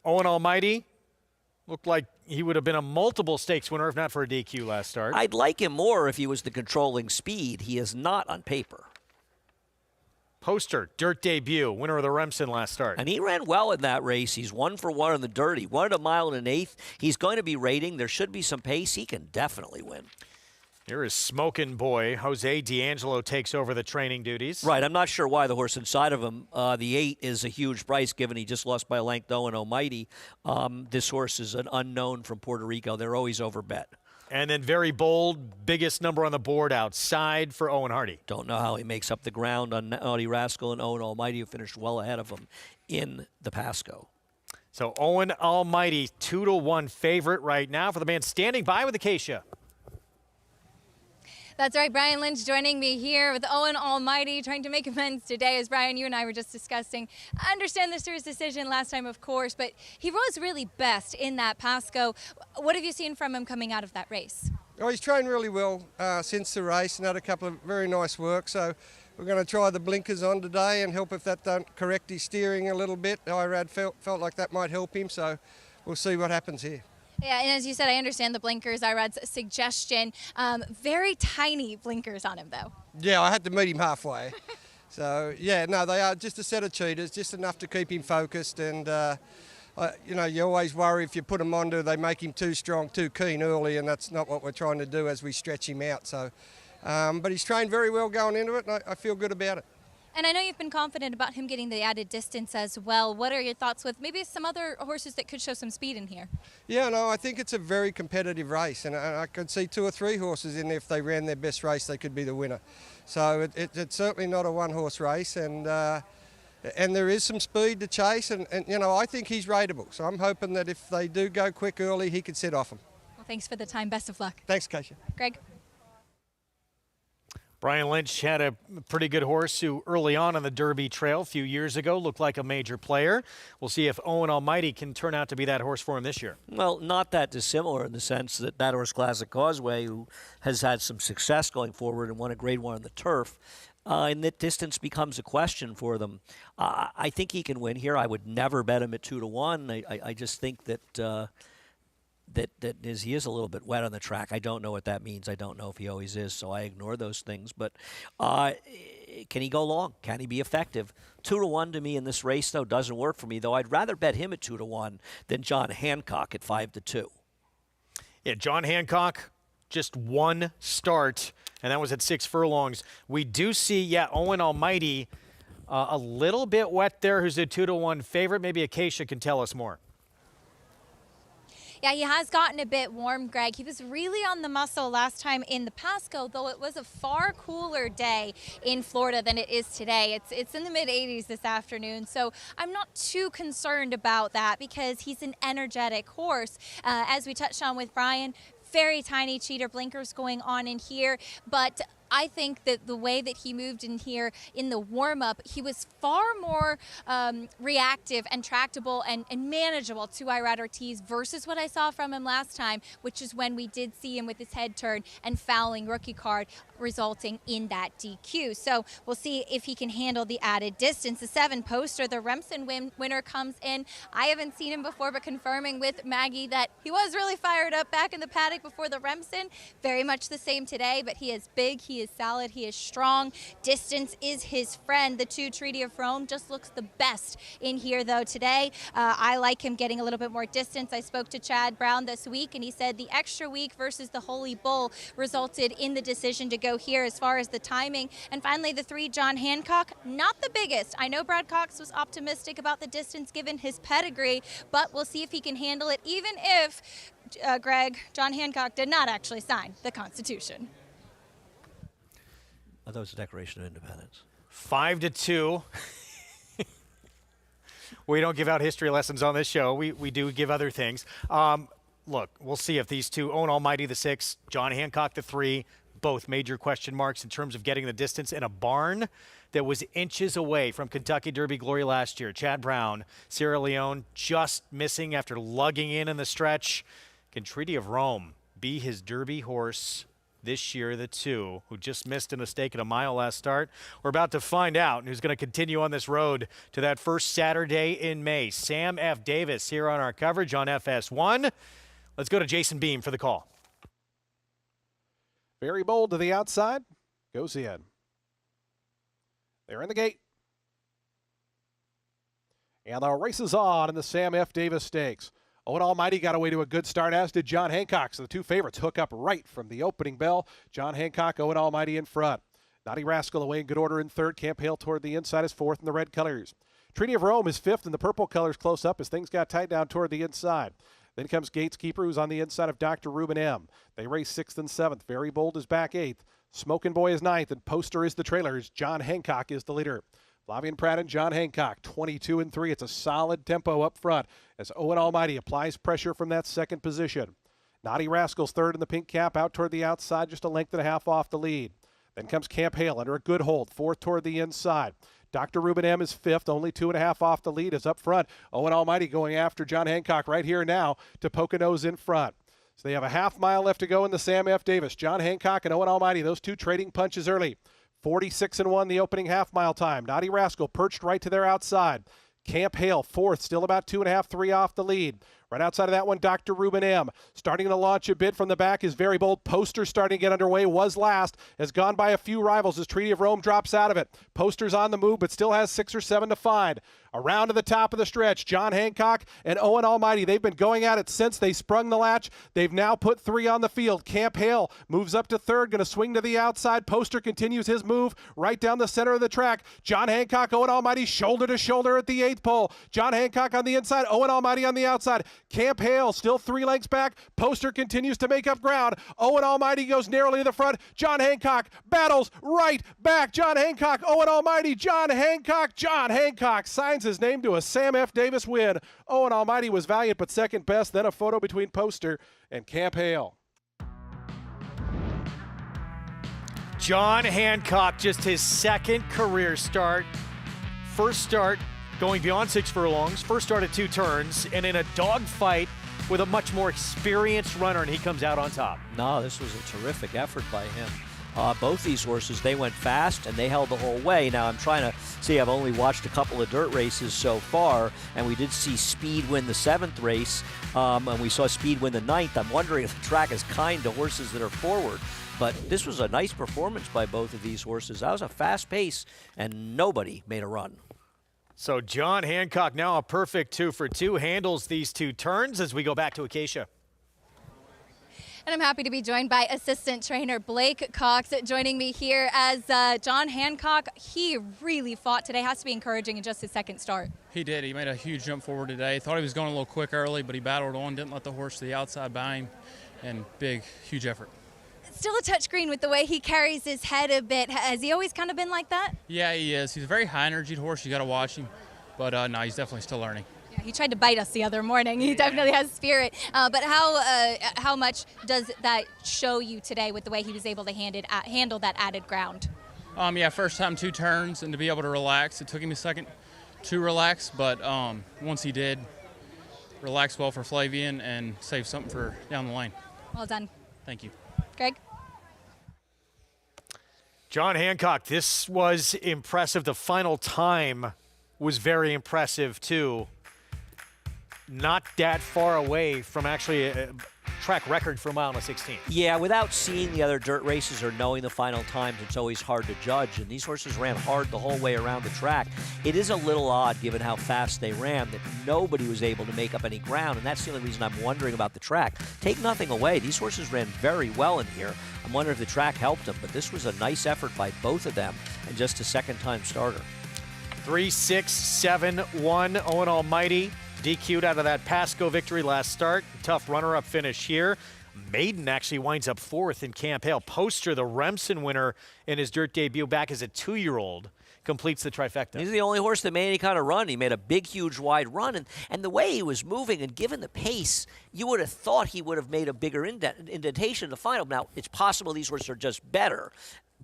Owen Almighty looked like he would have been a multiple stakes winner if not for a DQ last start. I'd like him more if he was the controlling speed. He is not on paper. Poster, dirt debut, winner of the Remsen last start. And he ran well in that race. He's 1 for 1 in the dirt. He won at 1 1/8. He's going to be rating. There should be some pace. He can definitely win. Here is Smokin' Boy. Jose D'Angelo takes over the training duties. Right. I'm not sure why the horse inside of him, the 8, is a huge price given he just lost by a length to Owen Almighty. This horse is an unknown from Puerto Rico. They're always overbet. And then very bold, biggest number on the board outside for Owen Hardy. Don't know how he makes up the ground on Naughty Rascal and Owen Almighty, who finished well ahead of him in the Pasco. So Owen Almighty, 2-1 favorite right now for the man standing by with Acacia. That's right, Brian Lynch joining me here with Owen Almighty, trying to make amends today. As Brian, you and I were just discussing, I understand the Stewart's decision last time, of course, but he was really best in that Pasco. What have you seen from him coming out of that race? Oh, he's trained really well since the race and had a couple of very nice work. So we're going to try the blinkers on today and help if that don't correct his steering a little bit. Irad felt like that might help him, so we'll see what happens here. Yeah, and as you said, I understand the blinkers, Irad's suggestion. Very tiny blinkers on him, though. Yeah, I had to meet him halfway. So, yeah, no, they are just a set of cheaters, just enough to keep him focused. And, you know, you always worry if you put him on, do they make him too strong, too keen early, and that's not what we're trying to do as we stretch him out. So, but he's trained very well going into it, and I feel good about it. And I know you've been confident about him getting the added distance as well. What are your thoughts with maybe some other horses that could show some speed in here? Yeah, no, I think it's a very competitive race, and I could see 2 or 3 horses in there. If they ran their best race, they could be the winner. So it's certainly not a one-horse race, and there is some speed to chase, and you know, I think he's rateable. So I'm hoping that if they do go quick early, he could set off them. Well, thanks for the time. Best of luck. Thanks, Keisha. Greg? Brian Lynch had a pretty good horse who early on the Derby Trail a few years ago looked like a major player. We'll see if Owen Almighty can turn out to be that horse for him this year. Well, not that dissimilar in the sense that that horse, Classic Causeway, who has had some success going forward and won a Grade 1 on the turf, and that distance becomes a question for them. I think he can win here. I would never bet him at 2-1. I just think that he is a little bit wet on the track. I don't know what that means. I don't know if he always is, so I ignore those things. But can he go long? Can he be effective? 2-1 to me in this race, though, doesn't work for me, though I'd rather bet him at 2-1 than John Hancock at 5-2. Yeah, John Hancock, just one start, and that was at 6 furlongs. We do see, Owen Almighty a little bit wet there, who's a 2-1 favorite. Maybe Acacia can tell us more. Yeah, he has gotten a bit warm, Greg. He was really on the muscle last time in the Pasco, though it was a far cooler day in Florida than it is today. It's in the mid-80s this afternoon, so I'm not too concerned about that because he's an energetic horse. As we touched on with Brian, very tiny cheater blinkers going on in here, but I think that the way that he moved in here in the warm-up, he was far more reactive and tractable and manageable to Irad Ortiz versus what I saw from him last time, which is when we did see him with his head turn and fouling rookie card, resulting in that DQ. So we'll see if he can handle the added distance. The 7 poster, the Remsen winner, comes in. I haven't seen him before, but confirming with Maggie that he was really fired up back in the paddock before the Remsen. Very much the same today, but he is big, he is solid, he is strong. Distance is his friend. The 2 Treaty of Rome just looks the best in here, though, today. I like him getting a little bit more distance. I spoke to Chad Brown this week, and he said the extra week versus the Holy Bull resulted in the decision to go here as far as the timing. And finally, the 3 John Hancock, not the biggest. I know Brad Cox was optimistic about the distance given his pedigree, but we'll see if he can handle it, even if, Greg, John Hancock did not actually sign the Constitution. I thought it was a Declaration of Independence. 5-2. We don't give out history lessons on this show. We do give other things. Look, we'll see if these 2, Owen Almighty the 6, John Hancock the 3, both major question marks in terms of getting the distance in a barn that was inches away from Kentucky Derby glory last year. Chad Brown, Sierra Leone, just missing after lugging in the stretch. Can Treaty of Rome be his Derby horse this year, the 2, who just missed in a stake at a mile last start? We're about to find out, and who's going to continue on this road to that first Saturday in May. Sam F. Davis here on our coverage on FS1. Let's go to Jason Beam for the call. Very bold to the outside. Goes in. They're in the gate. And the race is on in the Sam F. Davis Stakes. Owen Almighty got away to a good start, as did John Hancock. So the 2 favorites hook up right from the opening bell. John Hancock, Owen Almighty in front. Naughty Rascal away in good order in 3rd. Camp Hale toward the inside is 4th in the red colors. Treaty of Rome is 5th in the purple colors close up as things got tight down toward the inside. Then comes Gateskeeper, who's on the inside of Dr. Ruben M. They race 6th and 7th. Very Bold is back 8th. Smokin' Boy is 9th, and Poster is the trailer. John Hancock is the leader. Flavien Prat and John Hancock, 22 and 3. It's a solid tempo up front as Owen Almighty applies pressure from that 2nd position. Naughty Rascals third in the pink cap, out toward the outside, just a length and a half off the lead. Then comes Camp Hale under a good hold, fourth toward the inside. Dr. Ruben M is fifth, only 2.5 off the lead, is up front. Owen Almighty going after John Hancock right here now to Poconos in front. So they have a half mile left to go in the Sam F. Davis. John Hancock and Owen Almighty, those two trading punches early. 46-1 the opening half mile time. Naughty Rascal perched right to their outside. Camp Hale fourth, still about 2.5, 3 off the lead. Right outside of that one, Dr. Ruben M. Starting to launch a bit from the back is Very Bold. Poster starting to get underway, was last, has gone by a few rivals as Treaty of Rome drops out of it. Poster's on the move, but still has 6 or 7 to find. Around to the top of the stretch, John Hancock and Owen Almighty. They've been going at it since they sprung the latch. They've now put 3 on the field. Camp Hale moves up to third, going to swing to the outside. Poster continues his move right down the center of the track. John Hancock, Owen Almighty, shoulder to shoulder at the 8th pole. John Hancock on the inside, Owen Almighty on the outside. Camp Hale still 3 lengths back. Poster continues to make up ground. Owen Almighty goes narrowly to the front. John Hancock battles right back. John Hancock, Owen Almighty, John Hancock. John Hancock signs his name to a Sam F. Davis win. Owen Almighty was valiant but second best. Then a photo between Poster and Camp Hale. John Hancock, just his second career start. First start going beyond 6 furlongs. First start at 2 turns, and in a dogfight with a much more experienced runner, and he comes out on top. No, this was a terrific effort by him. Both these horses, they went fast and they held the whole way. Now, I'm trying to see, I've only watched a couple of dirt races so far, and we did see Speed win the 7th race, and we saw Speed win the 9th. I'm wondering if the track is kind to horses that are forward. But this was a nice performance by both of these horses. That was a fast pace, and nobody made a run. So John Hancock, now a perfect 2 for 2, handles these 2 turns as we go back to Acacia. And I'm happy to be joined by assistant trainer Blake Cox joining me here as John Hancock. He really fought today. Has to be encouraging in just his second start. He did. He made a huge jump forward today. Thought he was going a little quick early, but he battled on, didn't let the horse to the outside by him, and huge effort. Still a touchscreen with the way he carries his head a bit. Has he always kind of been like that? Yeah, he is. He's a very high-energied horse. You got to watch him. But, no, he's definitely still learning. Yeah, he tried to bite us the other morning. He definitely has spirit. But how much does that show you today with the way he was able to handle that added ground? Yeah, first time 2 turns, and to be able to relax. It took him a second to relax, but once he did, relax well for Flavian and save something for down the lane. Well done. Thank you. Greg? John Hancock, this was impressive. The final time was very impressive, too. Not that far away from actually a track record for a mile and a 16. Yeah, without seeing the other dirt races or knowing the final times, it's always hard to judge. And these horses ran hard the whole way around the track. It is a little odd, given how fast they ran, that nobody was able to make up any ground. And that's the only reason I'm wondering about the track. Take nothing away. These horses ran very well in here. I'm wondering if the track helped them. But this was a nice effort by both of them and just a second-time starter. 3-6-7-1, Owen Almighty. DQ'd out of that Pasco victory last start. Tough runner-up finish here. Maiden actually winds up 4th in Camp Hale. Poster, the Remsen winner in his dirt debut back as a 2-year-old, completes the trifecta. He's the only horse that made any kind of run. He made a big, huge, wide run. And the way he was moving and given the pace, you would have thought he would have made a bigger indentation in the final. Now, it's possible these horses are just better.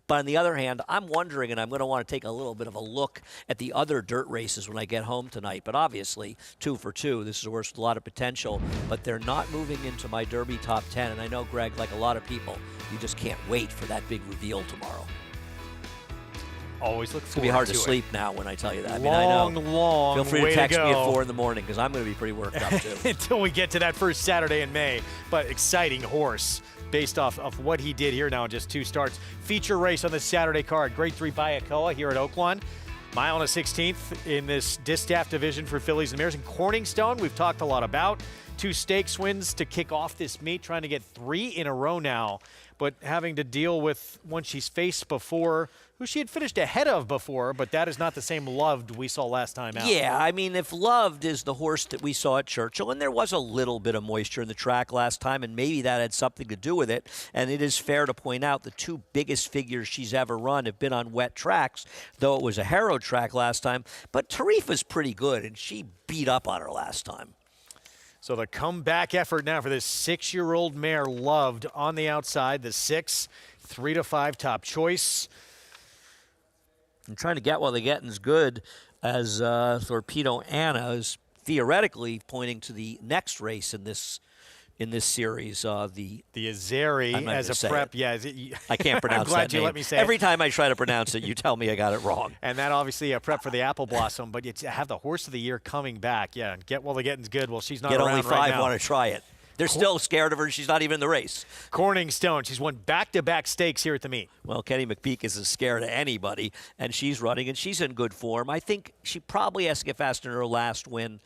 But on the other hand, I'm wondering, and I'm going to want to take a little bit of a look at the other dirt races when I get home tonight. But obviously, 2 for 2, this is a horse with a lot of potential. But they're not moving into my Derby top 10. And I know, Greg, like a lot of people, you just can't wait for that big reveal tomorrow. Always look forward to it. It's going to be hard to sleep now when I tell you that. Long, I know. long Feel free way to text to me at go. 4 in the morning because I'm going to be pretty worked up, too. Until we get to that first Saturday in May. But exciting horse based off of what he did here now in just 2 starts. Feature race on the Saturday card. Grade 3 Bayakoa here at Oaklawn. Mile and a 16th in this Distaff division for fillies and mares. And Corningstone, we've talked a lot about. 2 stakes wins to kick off this meet, trying to get 3 in a row now. But having to deal with one she's faced before, who she had finished ahead of before, but that is not the same Loved we saw last time out. Yeah, I mean, if Loved is the horse that we saw at Churchill, and there was a little bit of moisture in the track last time, and maybe that had something to do with it, and it is fair to point out the 2 biggest figures she's ever run have been on wet tracks, though it was a Harrow track last time. But Tarifa's pretty good, and she beat up on her last time. So the comeback effort now for this 6-year-old mare, Loved, on the outside. The 6, 3-5 top choice. I'm trying to get while the getting's good, as Torpedo Anna is theoretically pointing to the next race in this series. The Azeri as a prep. Yeah, I can't pronounce I'm glad that you name. let me say Every it. time I try to pronounce it, you tell me I got it wrong. And that obviously a prep for the Apple Blossom, but you have the horse of the year coming back. Yeah, and get while the getting's good. Well, she's not Yet around only 5 right now. want to try it. They're still scared of her. She's not even in the race. Corning Stone. She's won back-to-back stakes here at the meet. Well, Kenny McPeak isn't scared of anybody, and she's running, and she's in good form. I think she probably has to get faster in her last win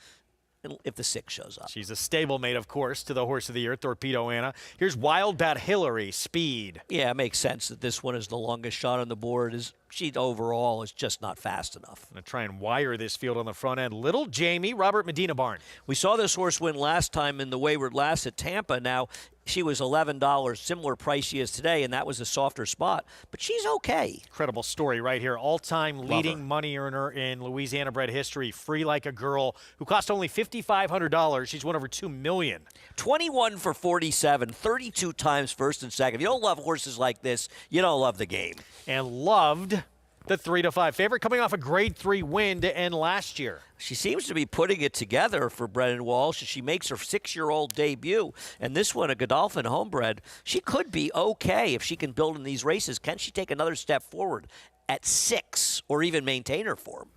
if the 6 shows up. She's a stablemate, of course, to the horse of the year, Torpedo Anna. Here's Wild Bat Hillary, Speed. Yeah, it makes sense that this one is the longest shot on the board. She overall is just not fast enough. Going to try and wire this field on the front end. Little Jamie, Robert Medina Barn. We saw this horse win last time in the Wayward Lass at Tampa. Now, she was $11, similar price she is today, and that was a softer spot. But she's okay. Incredible story right here. All-time leading money earner in Louisiana-bred history. Free Like a Girl, who cost only $5,500. She's won over $2 million. 21 for 47, 32 times first and second. If you don't love horses like this, you don't love the game. And Loved, the 3-5 favorite, coming off a Grade 3 win to end last year. She seems to be putting it together for Brennan Walsh. She makes her 6-year-old debut, and this one, a Godolphin homebred, she could be okay if she can build in these races. Can she take another step forward at 6 or even maintain her form?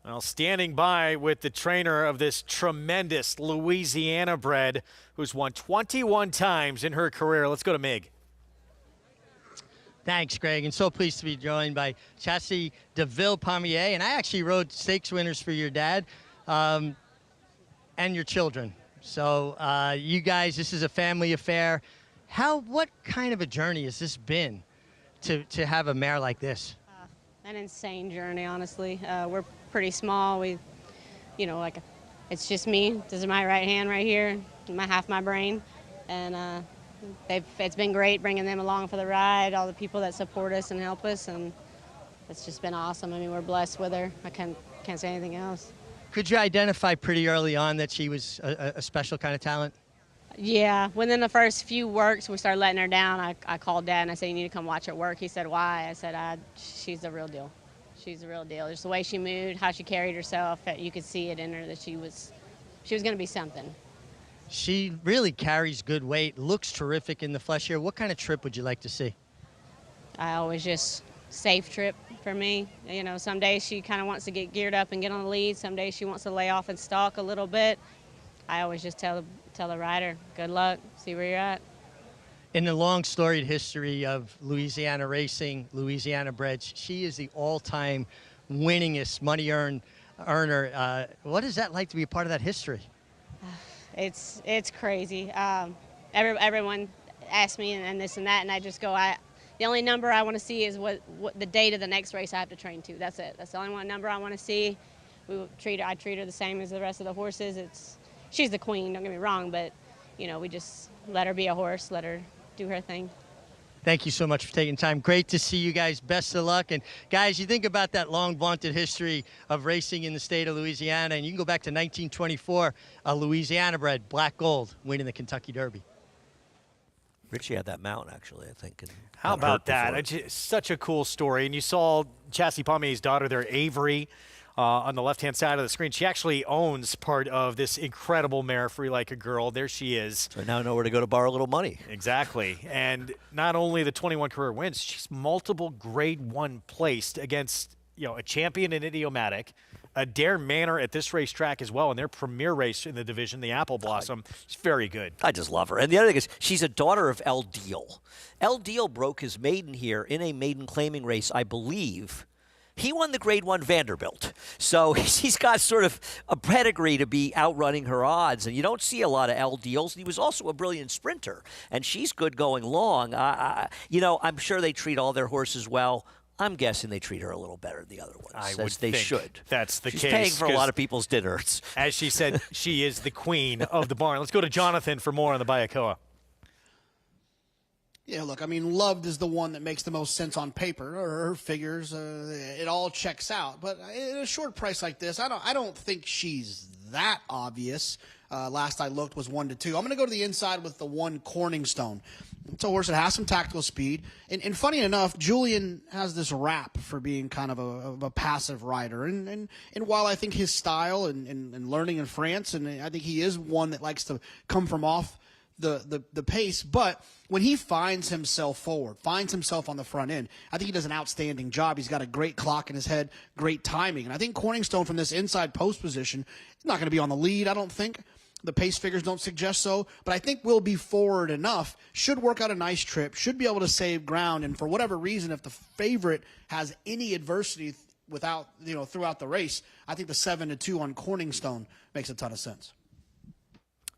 Well, standing by with the trainer of this tremendous Louisiana bred who's won 21 times in her career. Let's go to Mig. Thanks, Greg, and so pleased to be joined by Chassis DeVille Pommier. And I actually rode stakes winners for your dad and your children. So you guys, this is a family affair. What kind of a journey has this been to have a mare like this? An insane journey, honestly. We're pretty small. It's just me. This is my right hand right here, half my brain. And it's been great bringing them along for the ride, all the people that support us and help us, and it's just been awesome. I mean, we're blessed with her. I can't say anything else. Could you identify pretty early on that she was a special kind of talent? Yeah, within the first few works, we started letting her down. I called Dad and I said, you need to come watch her work. He said, why? I said, she's the real deal. She's the real deal. Just the way she moved, how she carried herself, you could see it in her that she was going to be something. She really carries good weight, looks terrific in the flesh here. What kind of trip would you like to see? I always just safe trip for me. You know, some days she kind of wants to get geared up and get on the lead. Some days she wants to lay off and stalk a little bit. I always just tell the rider, good luck, see where you're at. In the long storied history of Louisiana racing, Louisiana breds, she is the all-time winningest money earner. What is that like to be a part of that history? It's crazy. Everyone asks me and this and that, and I just go, the only number I want to see is what the date of the next race I have to train to. That's it. That's the only one number I want to see. I treat her the same as the rest of the horses. She's the queen, don't get me wrong, but we just let her be a horse, let her do her thing. Thank you so much for taking time. Great to see you guys. Best of luck. And guys, you think about that long vaunted history of racing in the state of Louisiana, and you can go back to 1924, a Louisiana bred Black Gold winning the Kentucky Derby. Richie had that mount, actually, I think. How about that? It's such a cool story. And you saw Chassis Pommier's daughter there, Avery, on the left-hand side of the screen. She actually owns part of this incredible mare, Free Like a Girl. There she is. So now I know where to go to borrow a little money. Exactly. And not only the 21 career wins, she's multiple Grade 1 placed against a champion in Idiomatic, a Dare Manor at this racetrack as well, in their premier race in the division, the Apple Blossom. She's very good. I just love her. And the other thing is, she's a daughter of El Deal. El Deal broke his maiden here in a maiden claiming race, I believe. He won the Grade 1 Vanderbilt. So he's got sort of a pedigree to be outrunning her odds. And you don't see a lot of El Deals. He was also a brilliant sprinter. And she's good going long. I'm sure they treat all their horses well. I'm guessing they treat her a little better than the other ones. I would they think should. That's the She's case. Paying for a lot of people's dinners. As she said, she is the queen of the barn. Let's go to Jonathan for more on the Bayakoa. Yeah, look, I mean, Loved is the one that makes the most sense on paper. Her figures, it all checks out. But at a short price like this, I don't think she's that obvious. last I looked was 1-2. I'm going to go to the inside with the 1 Corningstone. It's a horse that has some tactical speed. And funny enough, Julian has this rap for being kind of a passive rider. And while I think his style and learning in France, and I think he is one that likes to come from off the pace, but when he finds himself forward, finds himself on the front end, I think he does an outstanding job. He's got a great clock in his head, great timing. And I think Corningstone from this inside post position is not going to be on the lead, I don't think. The pace figures don't suggest so, but I think will be forward enough, should work out a nice trip, should be able to save ground, and for whatever reason, if the favorite has any adversity throughout the race, I think the 7-2 on Corningstone makes a ton of sense.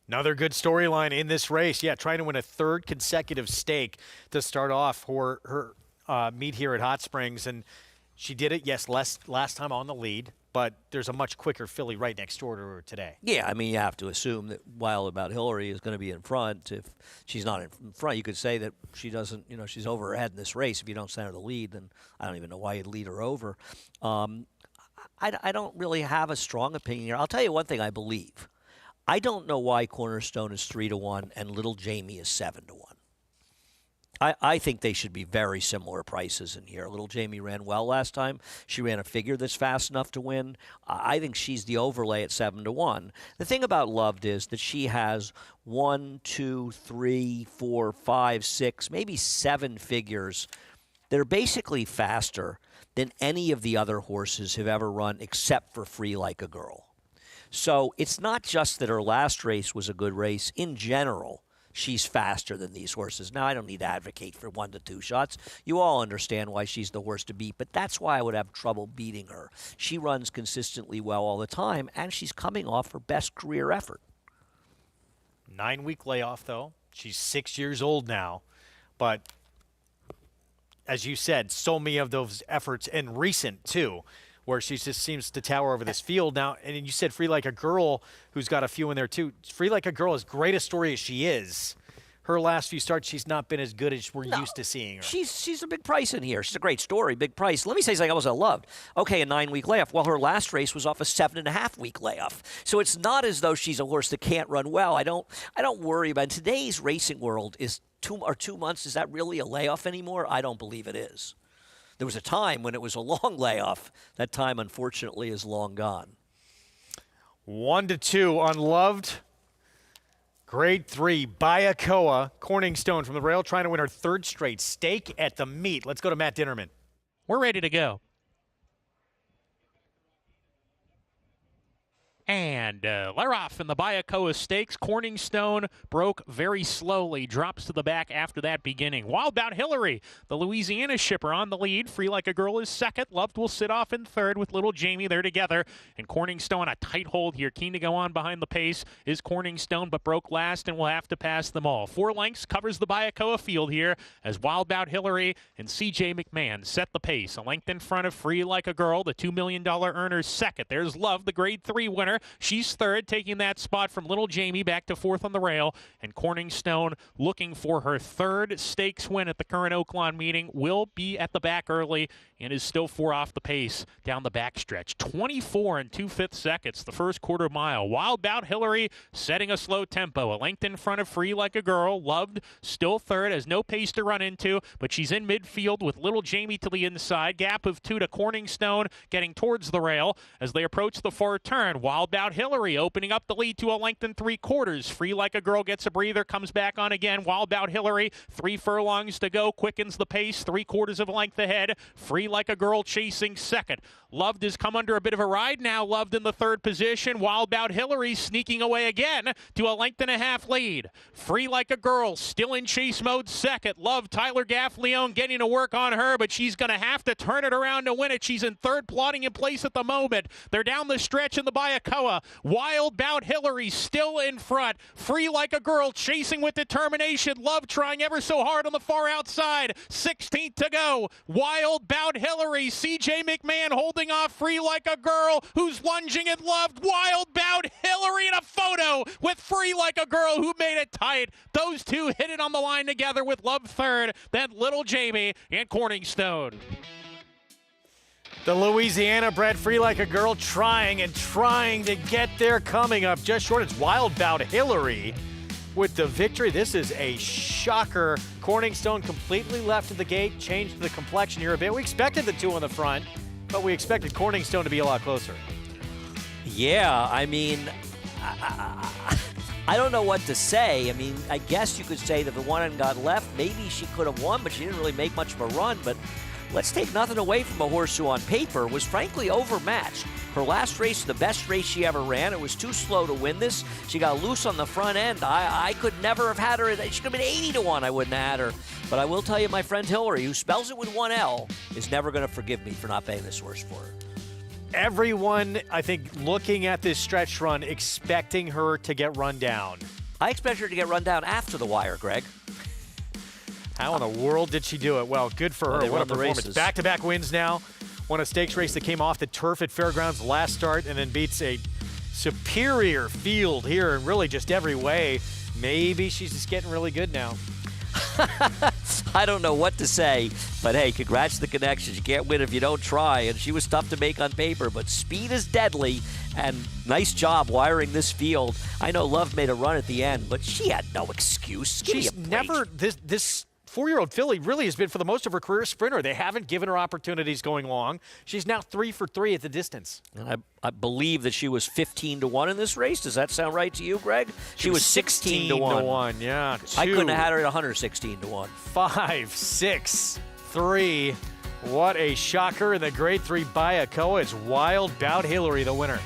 Another good storyline in this race. Yeah, trying to win a 3rd consecutive stake to start off her meet here at Hot Springs. And she did it, yes, last time on the lead, but there's a much quicker filly right next door to her today. Yeah, I mean, you have to assume that Wild About Hillary is going to be in front. If she's not in front, you could say that she doesn't, she's over her head in this race. If you don't send her the lead, then I don't even know why you'd lead her over. I don't really have a strong opinion here. I'll tell you one thing I believe. I don't know why Cornerstone is 3-1 and Little Jamie is 7-1. I think they should be very similar prices in here. Little Jamie ran well last time. She ran a figure that's fast enough to win. I think she's the overlay at 7-1. The thing about Loved is that she has 1, 2, 3, 4, 5, 6, maybe 7 figures that are basically faster than any of the other horses have ever run except for Free Like a Girl. So it's not just that her last race was a good race. In general, she's faster than these horses. Now, I don't need to advocate for 1-2 shots. You all understand why she's the horse to beat, but that's why I would have trouble beating her. She runs consistently well all the time, and she's coming off her best career effort. 9-week layoff, though. She's 6 years old now. But as you said, so many of those efforts, and recent, too, where she just seems to tower over this field now. And you said Free Like a Girl, who's got a few in there too. Free Like a Girl, as great a story as she is, her last few starts, she's not been as good as we're used to seeing her. She's a big price in here. She's a great story, big price. Let me say something else I loved. Okay, a 9-week layoff. Well, her last race was off a 7.5-week layoff. So it's not as though she's a horse that can't run well. I don't worry about it. In today's racing world, is 2 months, is that really a layoff anymore? I don't believe it is. There was a time when it was a long layoff. That time, unfortunately, is long gone. 1-2 on Loved. Grade 3, Bayakoa, Corningstone from the rail, trying to win her 3rd straight stake at the meet. Let's go to Matt Dinnerman. We're ready to go. And they're off in the Bayakoa Stakes. Corningstone broke very slowly, drops to the back after that beginning. Wild Bout Hillary, the Louisiana shipper, on the lead. Free Like a Girl is 2nd. Loved will sit off in 3rd with Little Jamie there together. And Corningstone a tight hold here. Keen to go on behind the pace is Corningstone, but broke last and will have to pass them all. 4 lengths covers the Bayakoa field here as Wild Bout Hillary and C.J. McMahon set the pace. A length in front of Free Like a Girl, the $2 million earner's 2nd. There's Love, the Grade 3 winner. She's 3rd, taking that spot from Little Jamie back to 4th on the rail. And Corningstone looking for her 3rd stakes win at the current Oaklawn meeting. Will be at the back early and is still 4 off the pace down the backstretch. 24 2/5 seconds, the first quarter mile. Wild Bout Hillary setting a slow tempo. A length in front of Free Like a Girl. Loved still 3rd, has no pace to run into, but she's in midfield with Little Jamie to the inside. Gap of 2 to Corningstone getting towards the rail as they approach the far turn. Wild Bout Hillary opening up the lead to a length and 3/4. Free Like a Girl gets a breather, comes back on again. Wild Bout Hillary, 3 furlongs to go, quickens the pace, 3/4 of a length ahead. Free Like a Girl chasing 2nd. Loved has come under a bit of a ride now. Loved in the 3rd position. Wild Bout Hillary sneaking away again to a 1.5 lead. Free Like a Girl still in chase mode 2nd. Loved, Tyler Gaffleone getting to work on her, but she's going to have to turn it around to win it. She's in 3rd, plotting in place at the moment. They're down the stretch in the Bayakoa. Wild Bout Hillary still in front. Free Like a Girl chasing with determination. Love trying ever so hard on the far outside. 16th to go. Wild Bout Hillary. C.J. McMahon holding off Free Like a Girl, who's lunging at Loved. Wild Bout Hillary in a photo with Free Like a Girl, who made it tight. Those two hit it on the line together with Love 3rd, then Little Jamie and Corningstone. The Louisiana bred Free Like a Girl trying to get there, coming up just short. It's Wild Bout Hillary with the victory. This is a shocker. Corningstone completely left of the gate, changed the complexion here a bit. We expected the two on the front, but we expected Corningstone to be a lot closer. Yeah, I mean, I don't know what to say. I mean, I guess you could say that the one and got left, maybe she could have won, but she didn't really make much of a run. But let's take nothing away from a horse who on paper was frankly overmatched. Her last race, the best race she ever ran. It was too slow to win this. She got loose on the front end. I could never have had her. She could have been 80 to 1. I wouldn't have had her. But I will tell you, my friend Hillary, who spells it with one L, is never going to forgive me for not paying this horse for her. Everyone, I think, looking at this stretch run, expecting her to get run down. I expect her to get run down after the wire, Greg. How in the world did she do it? Well, good for her. What a performance. Back-to-back wins now. Won a stakes race that came off the turf at Fairgrounds last start and then beats a superior field here in really just every way. Maybe she's just getting really good now. I don't know what to say, but hey, congrats to the connections. You can't win if you don't try, and she was tough to make on paper, but speed is deadly, and nice job wiring this field. I know Love made a run at the end, but she had no excuse. She's never, this 4-year-old filly really has been, for the most of her career, a sprinter. They haven't given her opportunities going long. She's now 3 for 3 at the distance. And I believe that she was 15 to 1 in this race. Does that sound right to you, Greg? She was 16 to 1. Yeah. I couldn't have had her at 116 to 1. 5, 6, 3. What a shocker in the Grade 3 Bayakoa. It's Wild Bout Hillary, the winner.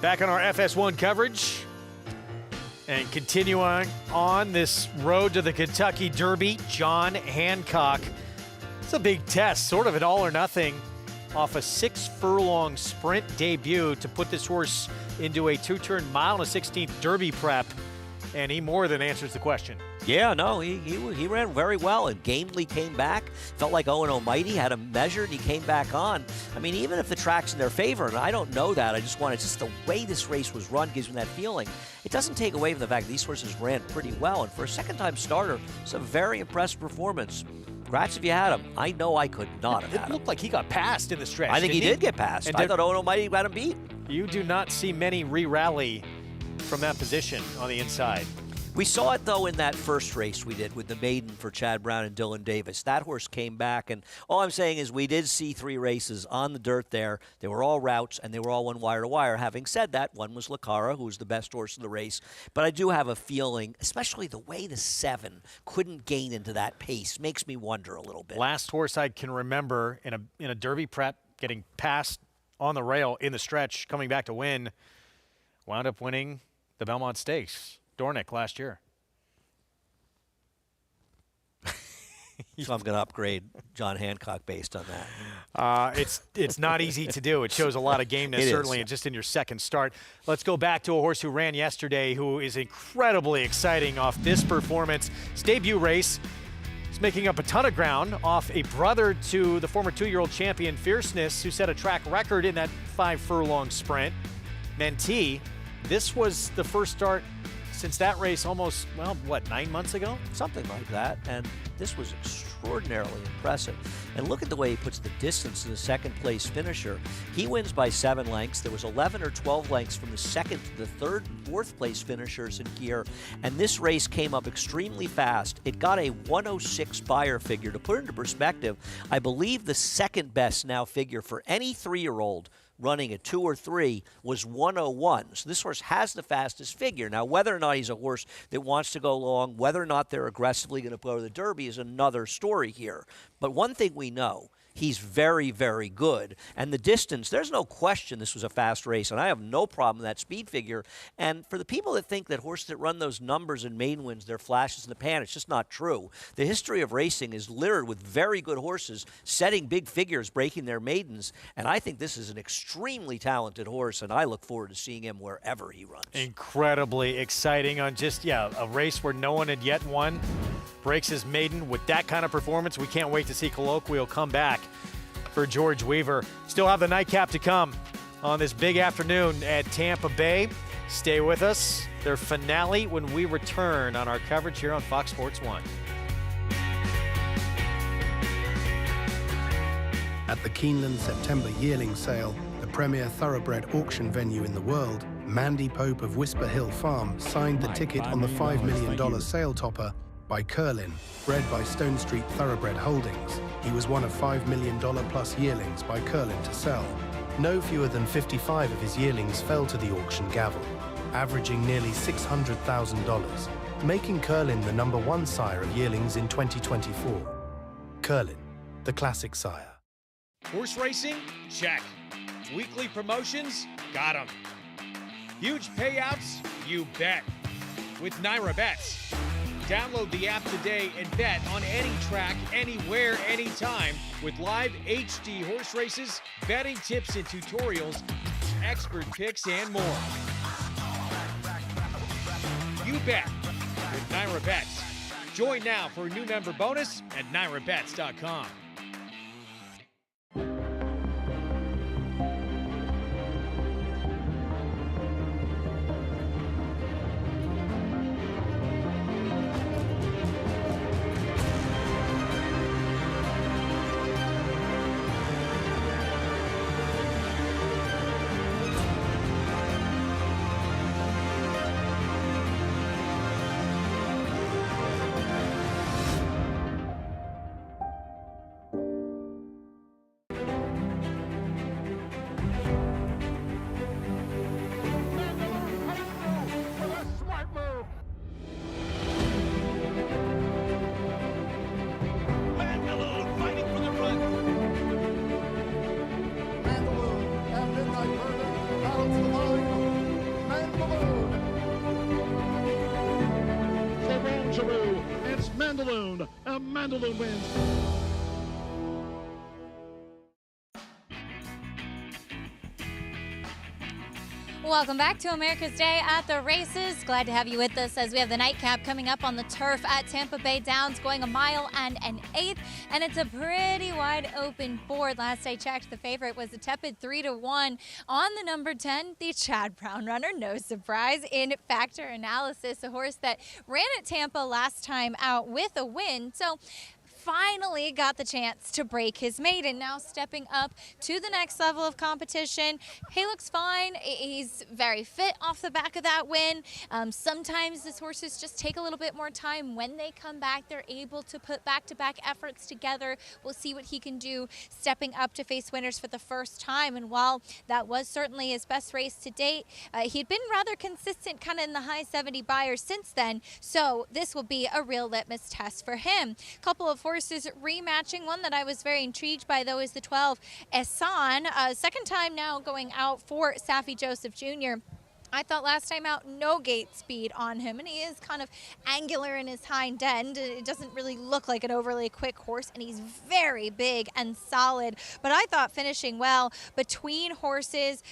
Back on our FS1 coverage and continuing on this road to the Kentucky Derby, John Hancock. It's a big test, sort of an all or nothing off a 6-furlong sprint debut to put this horse into a 2-turn mile and a 16th Derby prep. And he more than answers the question. Yeah, no, he ran very well, and gamely came back. Felt like Owen Almighty had him measured, and he came back on. I mean, even if the track's in their favor, and I don't know that, just the way this race was run gives me that feeling. It doesn't take away from the fact that these horses ran pretty well, and for a second-time starter, it's a very impressive performance. Congrats if you had him. I know I could not have had him. It looked like he got passed in the stretch. I think he did get passed. And I thought Owen Almighty got him beat. You do not see many re-rally from that position on the inside. We saw it, though, in that first race we did with the maiden for Chad Brown and Dylan Davis. That horse came back, and all I'm saying is we did see 3 races on the dirt there. They were all routes, and they were all one wire-to-wire. Having said that, one was Lucara, who was the best horse in the race. But I do have a feeling, especially the way the 7 couldn't gain into that pace, makes me wonder a little bit. Last horse I can remember in a Derby prep getting passed on the rail in the stretch, coming back to win, wound up winning the Belmont Stakes. Dornick last year. So I'm going to upgrade John Hancock based on that. It's not easy to do. It shows a lot of gameness, certainly, just in your second start. Let's go back to a horse who ran yesterday who is incredibly exciting off this performance. His debut race is making up a ton of ground off a brother to the former 2-year-old champion Fierceness, who set a track record in that 5-furlong sprint. Mentee, this was the first start since that race almost, 9 months ago? Something like that, and this was extraordinarily impressive. And look at the way he puts the distance to the second-place finisher. He wins by 7 lengths. There was 11 or 12 lengths from the second to the third and fourth-place finishers in here, and this race came up extremely fast. It got a 106 buyer figure. To put it into perspective, I believe the second-best now figure for any 3-year-old running at 2 or 3 was 101. So this horse has the fastest figure. Now, whether or not he's a horse that wants to go long, whether or not they're aggressively going to go to the Derby is another story here. But one thing we know, he's very, very good. And the distance, there's no question this was a fast race, and I have no problem with that speed figure. And for the people that think that horses that run those numbers in maiden wins, they're flashes in the pan, it's just not true. The history of racing is littered with very good horses setting big figures, breaking their maidens, and I think this is an extremely talented horse, and I look forward to seeing him wherever he runs. Incredibly exciting on just, a race where no one had yet won. Breaks his maiden with that kind of performance. We can't wait to see Colloquial come back for George Weaver. Still have the nightcap to come on this big afternoon at Tampa Bay. Stay with us. Their finale when we return on our coverage here on Fox Sports 1. At the Keeneland September yearling sale, the premier thoroughbred auction venue in the world, Mandy Pope of Whisper Hill Farm signed the ticket on the $5 million sale topper by Curlin, bred by Stone Street Thoroughbred Holdings. He was one of $5 million plus yearlings by Curlin to sell. No fewer than 55 of his yearlings fell to the auction gavel, averaging nearly $600,000, making Curlin the #1 sire of yearlings in 2024. Curlin, the classic sire. Horse racing? Check. Weekly promotions? Got 'em. Huge payouts? You bet. With Naira Bets. Download the app today and bet on any track, anywhere, anytime with live HD horse races, betting tips and tutorials, expert picks, and more. You bet with Naira Bets. Join now for a new member bonus at NairaBets.com. It's Mandaloun, and Mandaloun wins. Welcome back to America's Day at the Races. Glad to have you with us as we have the nightcap coming up on the turf at Tampa Bay Downs, going 1 mile and an eighth, and it's a pretty wide open board. Last I checked, the favorite was a tepid 3-1 on the number 10, the Chad Brown runner. No surprise in Factor Analysis, a horse that ran at Tampa last time out with a win. So finally got the chance to break his maiden. Now stepping up to the next level of competition. He looks fine. He's very fit off the back of that win. Sometimes these horses just take a little bit more time. When they come back, they're able to put back-to-back efforts together. We'll see what he can do stepping up to face winners for the first time. And while that was certainly his best race to date, he'd been rather consistent kind of in the high 70 buyers since then. So this will be a real litmus test for him. A couple of horses rematching. One that I was very intrigued by, though, is the 12 Esan. Second time now going out for Saffie Joseph Jr. I thought last time out, no gate speed on him, and he is kind of angular in his hind end. It doesn't really look like an overly quick horse, and he's very big and solid. But I thought finishing well between horses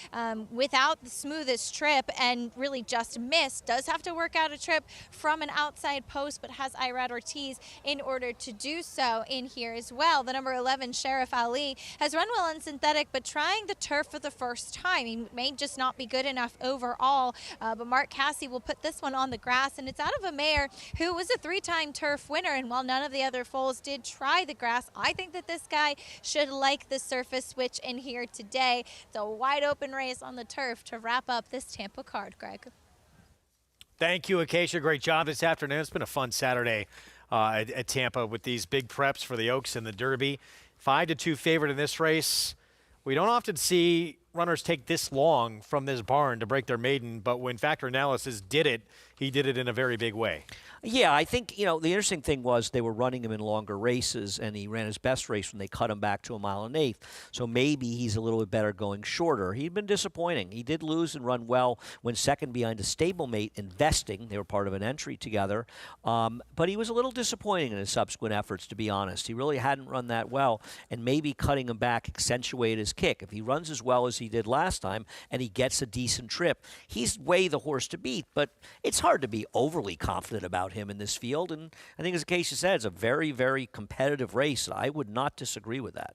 without the smoothest trip and really just missed. Does have to work out a trip from an outside post, but has Irad Ortiz in order to do so in here as well. The number 11, Sheriff Ali, has run well on synthetic, but trying the turf for the first time. He may just not be good enough overall. But Mark Casse will put this one on the grass, and it's out of a mare who was a 3-time turf winner. And while none of the other foals did try the grass, I think that this guy should like the surface switch in here today. It's a wide open race on the turf to wrap up this Tampa card, Greg. Thank you, Acacia. Great job this afternoon. It's been a fun Saturday at Tampa with these big preps for the Oaks and the Derby. 5-2 favorite in this race. We don't often see runners take this long from this barn to break their maiden, but when Factor Analysis did it, he did it in a very big way. Yeah, I think, the interesting thing was they were running him in longer races, and he ran his best race when they cut him back to 1 mile and an eighth. So maybe he's a little bit better going shorter. He'd been disappointing. He did lose and run well when second behind a stablemate Investing. They were part of an entry together. But he was a little disappointing in his subsequent efforts, to be honest. He really hadn't run that well, and maybe cutting him back accentuated his kick. If he runs as well as he did last time and he gets a decent trip, he's way the horse to beat, but it's hard to be overly confident about him in this field, and I think, as Acacia said, it's a very, very competitive race. I would not disagree with that.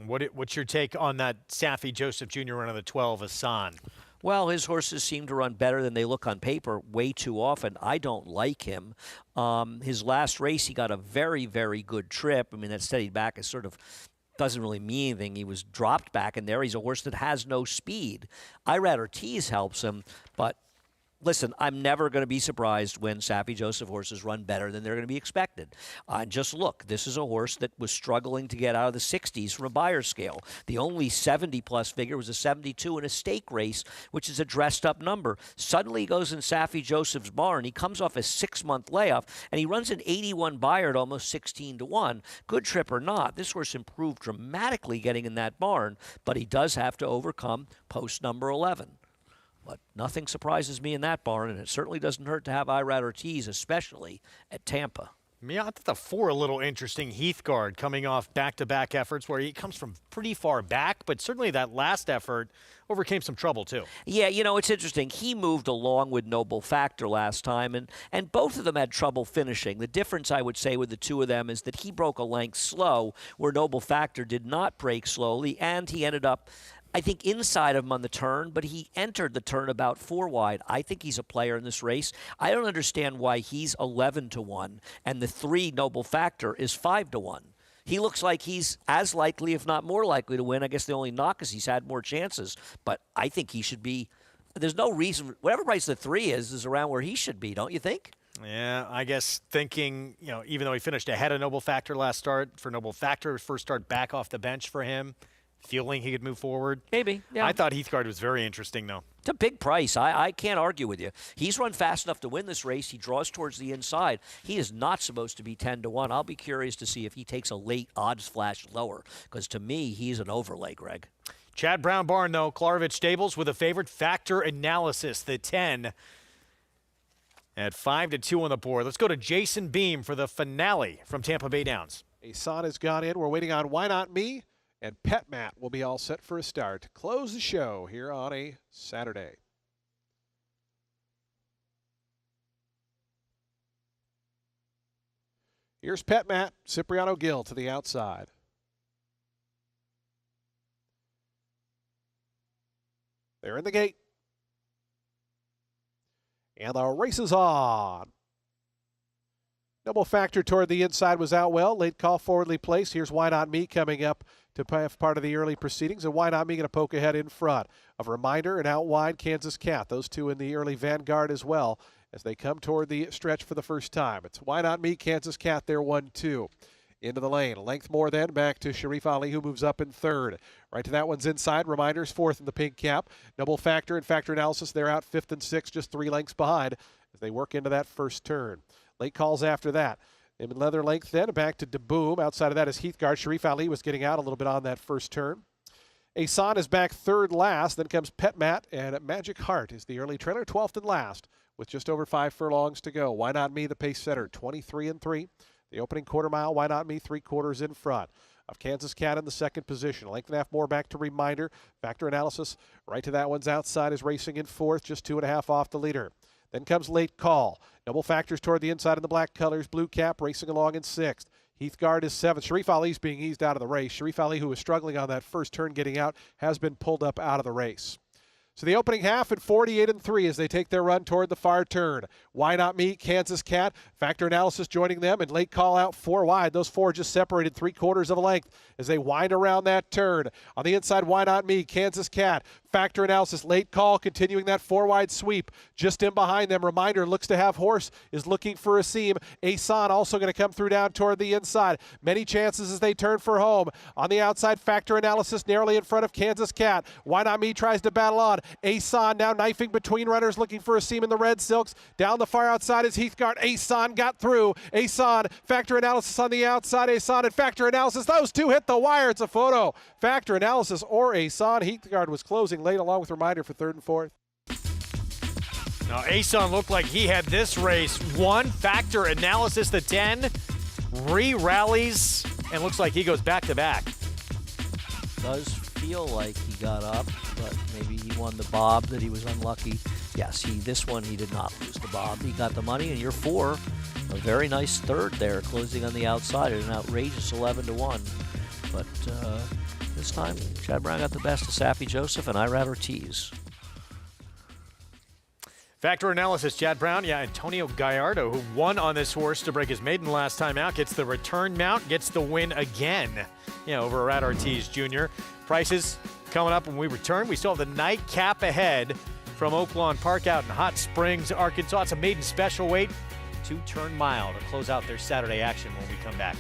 What's your take on that Saffie Joseph Jr. run of the 12 Esan? Well, his horses seem to run better than they look on paper way too often. I don't like him. His last race, he got a very, very good trip. I mean, that steadied back is sort of doesn't really mean anything. He was dropped back in there. He's a horse that has no speed. Irad Ortiz helps him, but listen, I'm never going to be surprised when Saffie Joseph horses run better than they're going to be expected. And just look, this is a horse that was struggling to get out of the 60s from a Buyer's scale. The only 70-plus figure was a 72 in a stake race, which is a dressed-up number. Suddenly he goes in Saffie Joseph's barn. He comes off a 6-month layoff, and he runs an 81 Buyer at almost 16-1. Good trip or not, this horse improved dramatically getting in that barn, but he does have to overcome post number 11. But nothing surprises me in that barn, and it certainly doesn't hurt to have Irad Ortiz, especially at Tampa. Yeah, I thought the 4 a little interesting. Heathguard coming off back-to-back efforts where he comes from pretty far back, but certainly that last effort overcame some trouble too. Yeah, it's interesting. He moved along with Noble Factor last time, and both of them had trouble finishing. The difference, I would say, with the two of them is that he broke a length slow, where Noble Factor did not break slowly, and he ended up, I think, inside of him on the turn, but he entered the turn about 4 wide. I think he's a player in this race. I don't understand why he's 11-1 and the 3 Noble Factor is 5-1. He looks like he's as likely, if not more likely, to win. I guess the only knock is he's had more chances, but I think he should be. There's no reason. Whatever price the 3 is around where he should be, don't you think? Yeah, I guess thinking, even though he finished ahead of Noble Factor last start, for Noble Factor, first start back off the bench for him, feeling he could move forward. Maybe, yeah. I thought Heathguard was very interesting, though. It's a big price. I can't argue with you. He's run fast enough to win this race. He draws towards the inside. He is not supposed to be 10-1. I'll be curious to see if he takes a late odds flash lower, because to me, he's an overlay, Greg. Chad Brown barn, though, Klarovich Stables with a favorite Factor Analysis, the 10 at 5-2 on the board. Let's go to Jason Beam for the finale from Tampa Bay Downs. Esan has gone in. We're waiting on Why Not Me. And Pet Mat will be all set for a start to close the show here on a Saturday. Here's Pet Mat, Cipriano Gil to the outside. They're in the gate. And the race is on. Double Factor toward the inside was out well. Late call forwardly placed. Here's Why Not Me coming up to have part of the early proceedings. And Why Not Me going to poke ahead in front of Reminder and out wide Kansas Cat. Those two in the early vanguard as well as they come toward the stretch for the first time. It's Why Not Me, Kansas Cat there 1-2. Into the lane. A length more then back to Sharif Ali, who moves up in third. Right to that one's inside. Reminder's fourth in the pink cap. Double Factor and Factor Analysis, they're out fifth and sixth, just 3 lengths behind as they work into that first turn. Late calls after that. In leather length then, back to DeBoom. Outside of that is Heathguard. Sharif Ali was getting out a little bit on that first turn. Asan is back third last. Then comes Pet Mat, and Magic Heart is the early trailer, 12th and last, with just over 5 furlongs to go. Why Not Me, the pace setter, 23 and 3. The opening quarter mile, Why Not Me, 3/4 in front of Kansas Cat in the second position. Length and a half more back to Reminder. Factor Analysis, right to that one's outside, is racing in fourth, just 2.5 off the leader. Then comes Late Call. Double Factors toward the inside in the black colors. Blue Cap racing along in sixth. Heathguard is seventh. Sharif Ali's being eased out of the race. Sharif Ali, who was struggling on that first turn getting out, has been pulled up out of the race. So the opening half at 48 and 3 as they take their run toward the far turn. Why Not Me, Kansas Cat, Factor Analysis joining them, and Late Call out 4 wide. Those 4 just separated 3/4 of a length as they wind around that turn. On the inside, Why Not Me, Kansas Cat, Factor Analysis, Late Call continuing that 4 wide sweep. Just in behind them, Reminder looks to have horse, is looking for a seam. Asan also going to come through down toward the inside. Many chances as they turn for home. On the outside, Factor Analysis narrowly in front of Kansas Cat. Why Not Me tries to battle on. Asan now knifing between runners, looking for a seam in the red silks. Down the far outside is Heathguard. Asan got through. Asan, Factor Analysis on the outside. Asan and Factor Analysis. Those two hit the wire. It's a photo. Factor Analysis or Asan. Heathguard was closing late along with Reminder for third and fourth. Now, Asan looked like he had this race won. Factor Analysis, the 10, re-rallies, and looks like he goes back-to-back. Does feel like he got up, but maybe he won the bob that he was unlucky. Yes, this one he did not lose the bob. He got the money, and you're 4. A very nice third there, closing on the outside at an outrageous 11-1. But this time, Chad Brown got the best of Sappy Joseph and Irad Ortiz. Factor Analysis, Chad Brown. Yeah, Antonio Gallardo, who won on this horse to break his maiden last time out, gets the return mount, gets the win again. Over Irad Ortiz Jr. Prices coming up when we return. We still have the nightcap ahead from Oaklawn Park out in Hot Springs, Arkansas. It's a maiden special weight, 2-turn mile to close out their Saturday action when we come back.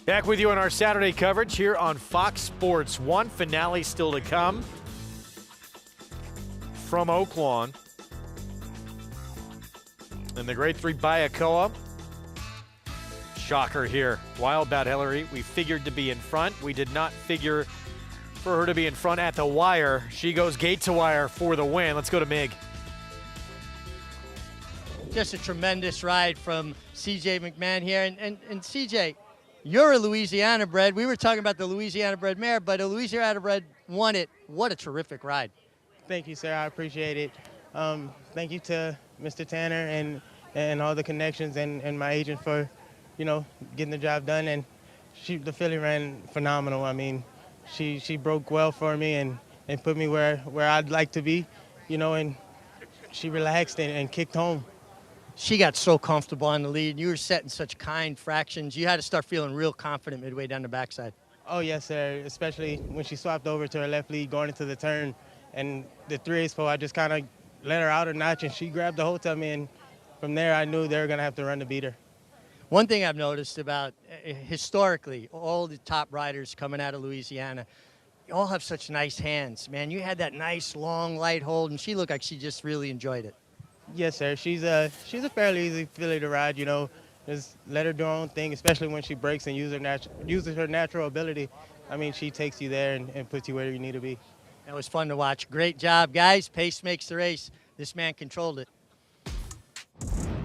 Back with you on our Saturday coverage here on Fox Sports 1. Finale still to come from Oaklawn. And the grade 3 Baiacoa. Shocker here. Wildbat Hillary, we figured to be in front. We did not figure for her to be in front at the wire. She goes gate to wire for the win. Let's go to Mig. Just a tremendous ride from CJ McMahon here. And CJ, you're a Louisiana bred. We were talking about the Louisiana bred mare, but a Louisiana bred won it. What a terrific ride. Thank you, sir. I appreciate it. Thank you to Mr. Tanner and all the connections and my agent for, getting the job done. And the filly ran phenomenal. I mean, she broke well for me and put me where I'd like to be, and she relaxed and kicked home. She got so comfortable on the lead. You were setting such kind fractions. You had to start feeling real confident midway down the backside. Oh, yes, sir, especially when she swapped over to her left lead going into the turn. And the 3/8 pole, I just kind of let her out a notch, and she grabbed the hold of me. And from there, I knew they were going to have to run to beat her. One thing I've noticed about historically, all the top riders coming out of Louisiana, you all have such nice hands. Man, you had that nice, long, light hold, and she looked like she just really enjoyed it. Yes, sir. She's a fairly easy filly to ride, Just let her do her own thing, especially when she breaks and uses her natural ability. I mean, she takes you there and puts you where you need to be. That was fun to watch. Great job, guys. Pace makes the race. This man controlled it.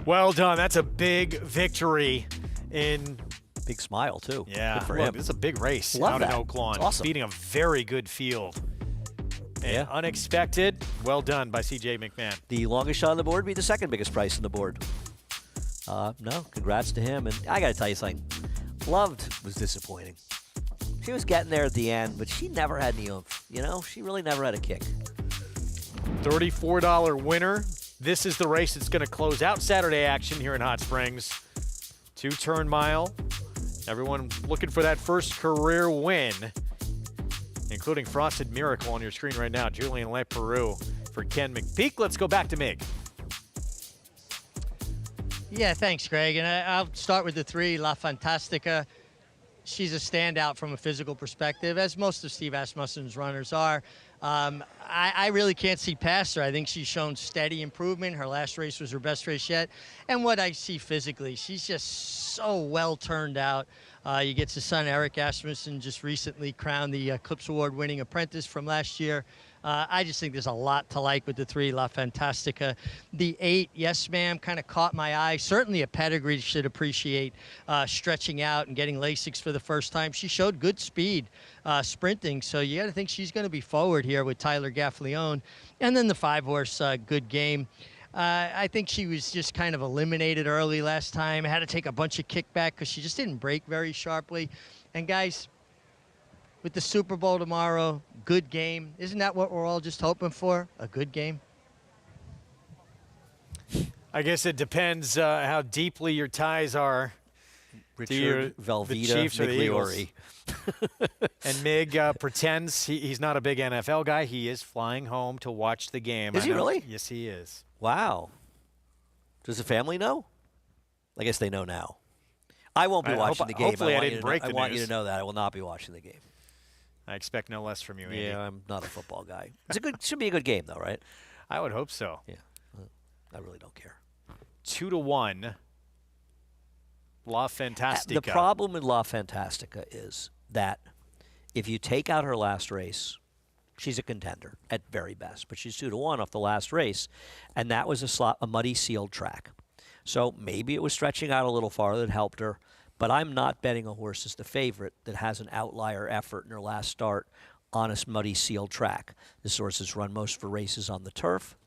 Well done. That's a big victory in... Big smile, too. Yeah. Good for Look, him. It's a big race Love out that. in Oaklawn. It's awesome. Beating a very good field. And Yeah. unexpected. Well done by CJ McMahon. The longest shot on the board be the second biggest price on the board. No, congrats to him. And I got to tell you something. Loved was disappointing. She was getting there at the end, but she never had any oomph. She really never had a kick. $34 winner. This is the race that's going to close out Saturday action here in Hot Springs. 2-turn mile. Everyone looking for that first career win, including Frosted Miracle on your screen right now. Julian Leperoux for Ken McPeak. Let's go back to Mig. Yeah, thanks, Greg. And I'll start with the 3, La Fantastica. She's a standout from a physical perspective, as most of Steve Asmussen's runners are. I really can't see past her. I think she's shown steady improvement. Her last race was her best race yet. And what I see physically, she's just so well turned out. You get to son Eric Asmussen, just recently crowned the Eclipse Award winning apprentice from last year. I just think there's a lot to like with the 3, La Fantastica. The 8, Yes Ma'am, kind of caught my eye. Certainly a pedigree should appreciate stretching out and getting Lasix for the first time. She showed good speed sprinting, so you got to think she's going to be forward here with Tyler Gaffleone. And then the 5-horse, Good Game. I think she was just kind of eliminated early last time. Had to take a bunch of kickback because she just didn't break very sharply. And guys, with the Super Bowl tomorrow, Good Game. Isn't that what we're all just hoping for? A good game? I guess it depends how deeply your ties are to Richard the Velveeta Chiefs or the Eagles. Migliore. And Mig pretends he's not a big NFL guy. He is flying home to watch the game. Is he really? Yes, he is. Wow. Does the family know? I guess they know now. I won't be watching the game. Hopefully I didn't break the I want news. you to know that. I will not be watching the game. I expect no less from you, Andy. Yeah, I'm not a football guy. Should be a good game, though, right? I would hope so. Yeah. I really don't care. 2-1. La Fantastica. The problem with La Fantastica is that if you take out her last race, she's a contender at very best, but she's 2-1 off the last race, and that was a muddy sealed track. So maybe it was stretching out a little farther that helped her, but I'm not betting a horse as the favorite that has an outlier effort in her last start on a muddy sealed track. This horse has run most of her races on the turf.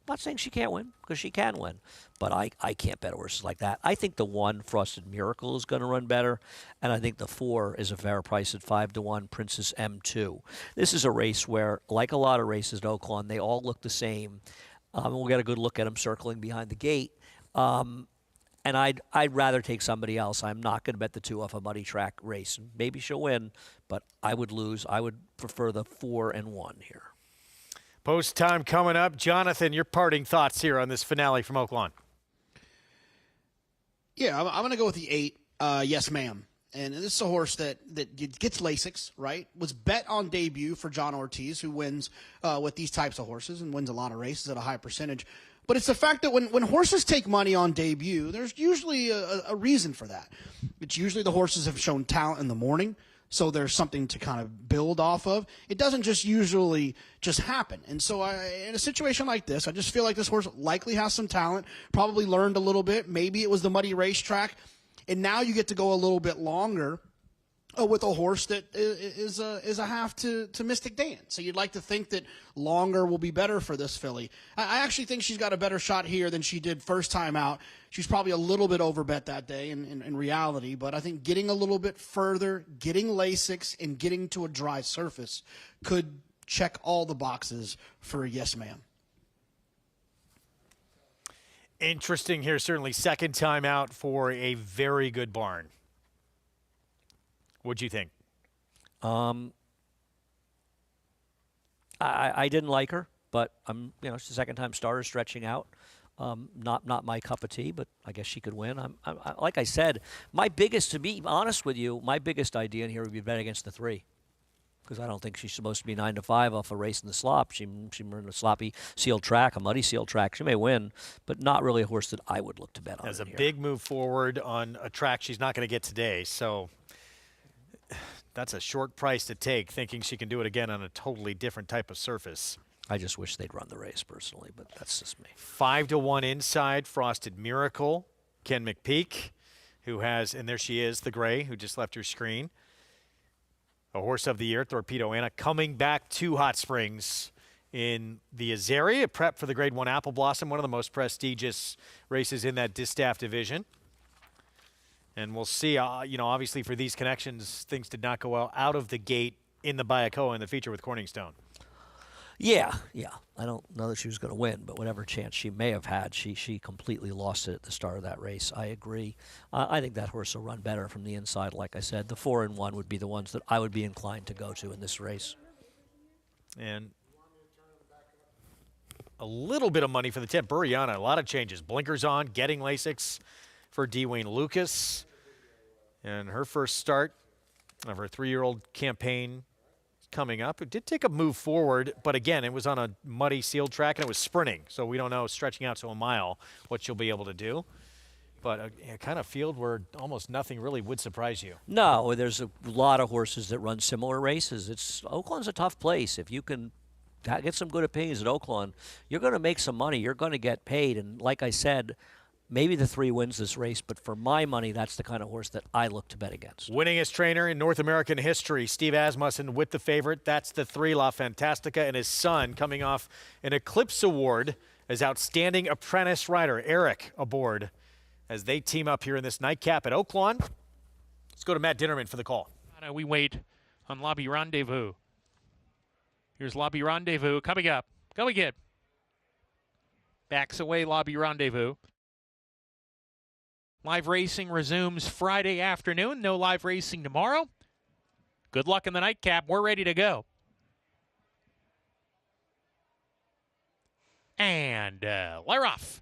Not saying she can't win, because she can win, but I can't bet horses like that. I think the 1, Frosted Miracle, is going to run better, and I think the 4 is a fair price at 5-1, Princess M2. This is a race where, like a lot of races at Oaklawn, they all look the same. We'll get a good look at them circling behind the gate. And I'd rather take somebody else. I'm not going to bet the 2 off a muddy track race. Maybe she'll win, but I would lose. I would prefer the 4 and 1 here. Post time coming up. Jonathan, your parting thoughts here on this finale from Oaklawn. Yeah, I'm going to go with the 8, Yes Ma'am. And this is a horse that gets Lasix, right? Was bet on debut for John Ortiz, who wins with these types of horses and wins a lot of races at a high percentage. But it's the fact that when horses take money on debut, there's usually a reason for that. It's usually the horses have shown talent in the morning, so there's something to kind of build off of. It doesn't just usually just happen. And so in a situation like this, I just feel like this horse likely has some talent, probably learned a little bit. Maybe it was the muddy racetrack. And now you get to go a little bit longer with a horse that is a half to Mystic Dan. So you'd like to think that longer will be better for this filly. I actually think she's got a better shot here than she did first time out. She's probably a little bit overbet that day in reality, but I think getting a little bit further, getting Lasix, and getting to a dry surface could check all the boxes for a yes, ma'am. Interesting here, certainly second time out for a very good barn. What'd you think? I didn't like her, but it's the second time starter stretching out. Not my cup of tea, but I guess she could win. Like I said, to be honest with you, my biggest idea in here would be bet against the 3. Because I don't think she's supposed to be 9-5 off a race in the slop. She ran a sloppy sealed track, a muddy sealed track. She may win, but not really a horse that I would look to bet on. As a big move forward on a track she's not going to get today, so that's a short price to take, thinking she can do it again on a totally different type of surface. I just wish they'd run the race personally, but that's just me. 5-1 inside, Frosted Miracle, Ken McPeak, who has, and there she is, the gray, who just left your screen. A horse of the year, Torpedo Anna, coming back to Hot Springs in the Azaria, prep for the Grade 1 Apple Blossom, one of the most prestigious races in that distaff division. And we'll see, obviously for these connections, things did not go well out of the gate in the Bayakoa in the feature with Corningstone. Yeah. I don't know that she was going to win, but whatever chance she may have had, she completely lost it at the start of that race. I agree. I think that horse will run better from the inside, like I said. The 4 and 1 would be the ones that I would be inclined to go to in this race. And a little bit of money for the 10. Buriana, a lot of changes. Blinkers on, getting Lasix for Dwayne Lucas. And her first start of her 3-year-old campaign coming up. It did take a move forward, but again, it was on a muddy sealed track and it was sprinting, so we don't know, stretching out to a mile, what she'll be able to do. But a kind of field where almost nothing really would surprise you. No, there's a lot of horses that run similar races. Oaklawn's a tough place. If you can get some good opinions at Oaklawn, you're going to make some money. You're going to get paid, and like I said, maybe the 3 wins this race, but for my money, that's the kind of horse that I look to bet against. Winningest trainer in North American history, Steve Asmussen with the favorite. That's the 3, La Fantastica, and his son coming off an Eclipse Award as Outstanding Apprentice Rider. Eric aboard as they team up here in this nightcap at Oaklawn. Let's go to Matt Dinnerman for the call. We wait on Lobby Rendezvous. Here's Lobby Rendezvous coming up. Go again. Backs away Lobby Rendezvous. Live racing resumes Friday afternoon. No live racing tomorrow. Good luck in the nightcap. We're ready to go. And they're off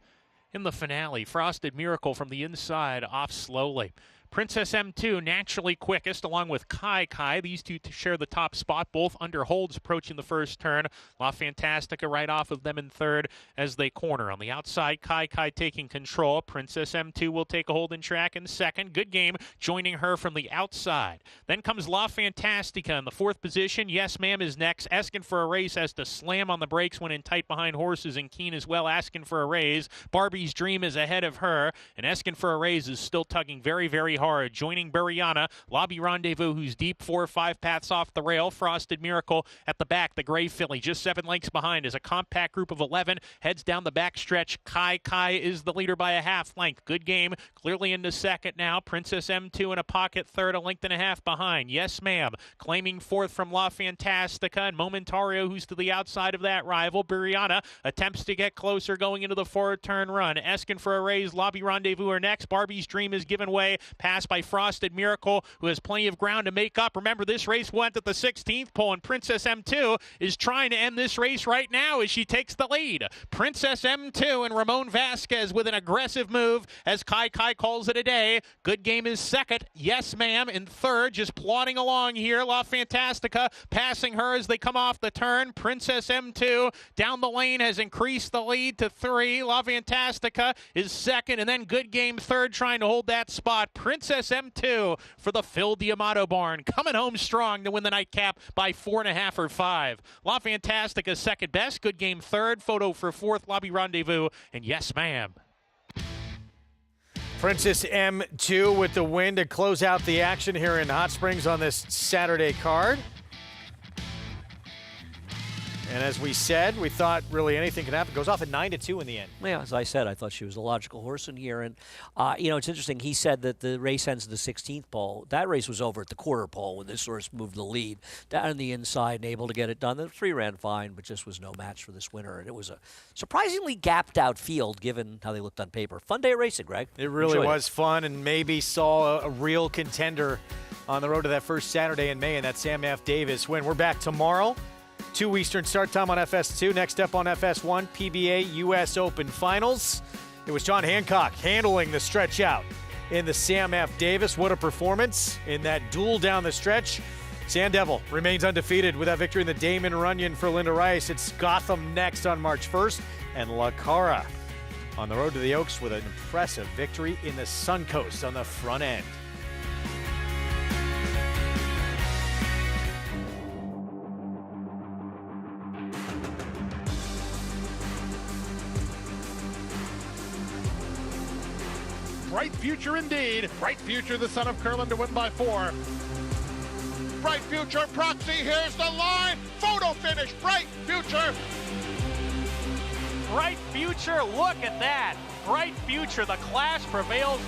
in the finale. Frosted Miracle from the inside, off slowly. Princess M2 naturally quickest, along with Kai Kai. These two share the top spot, both under holds approaching the first turn. La Fantastica right off of them in third as they corner. On the outside, Kai Kai taking control. Princess M2 will take a hold in track in second. Good game joining her from the outside. Then comes La Fantastica in the 4th position. Yes, Ma'am is next. Asking for a race, has to slam on the brakes when in tight behind horses, and Keen as well asking for a raise. Barbie's Dream is ahead of her, and asking for a raise is still tugging very, very hard. Joining Buriana, Lobby Rendezvous, who's deep 4 or 5 paths off the rail. Frosted Miracle at the back, the gray filly, just 7 lengths behind as a compact group of 11 heads down the back stretch. Kai Kai is the leader by a half length. Good game, clearly into second now. Princess M2 in a pocket third, 1.5 lengths behind. Yes, Ma'am, claiming 4th from La Fantastica, and Momentario, who's to the outside of that rival. Buriana attempts to get closer going into the 4-turn run. Asking for a raise, Lobby Rendezvous are next. Barbie's Dream is given way past pass by Frosted Miracle, who has plenty of ground to make up. Remember, this race went at the 16th pole, and Princess M2 is trying to end this race right now as she takes the lead. Princess M2 and Ramon Vasquez with an aggressive move as Kai calls it a day. Good Game is second. Yes, ma'am, in third, just plodding along here. La Fantastica passing her as they come off the turn. Princess M2 down the lane has increased the lead to 3. La Fantastica is second, and then Good Game third, trying to hold that spot. Princess M2 for the Phil D'Amato barn, coming home strong to win the nightcap by 4.5 or 5. La Fantastica second best. Good Game third. Photo for fourth. Lobby Rendezvous, and yes, ma'am. Princess M2 with the win to close out the action here in Hot Springs on this Saturday card. And as we said, we thought really anything could happen. Goes off at 9-2 in the end. Yeah, as I said, I thought she was a logical horse in here. And, it's interesting. He said that the race ends at the 16th pole. That race was over at the quarter pole when this horse moved the lead down in the inside and able to get it done. The 3 ran fine, but just was no match for this winner. And it was a surprisingly gapped out field given how they looked on paper. Fun day of racing, Greg. It really was fun, and maybe saw a real contender on the road to that first Saturday in May, and that Sam F. Davis win. We're back tomorrow. 2 Eastern start time on FS2. Next up on FS1, PBA US Open Finals. It was John Hancock handling the stretch out in the Sam F. Davis. What a performance in that duel down the stretch. Sand Devil remains undefeated with that victory in the Damon Runyon for Linda Rice. It's Gotham next on March 1st, and La Cara on the road to the Oaks with an impressive victory in the Suncoast on the front end. Bright future indeed. Bright future, the son of Curlin to win by 4. Bright future, Proxy, here's the line. Photo finish, Bright future. Bright future, look at that. Bright future, the class prevails.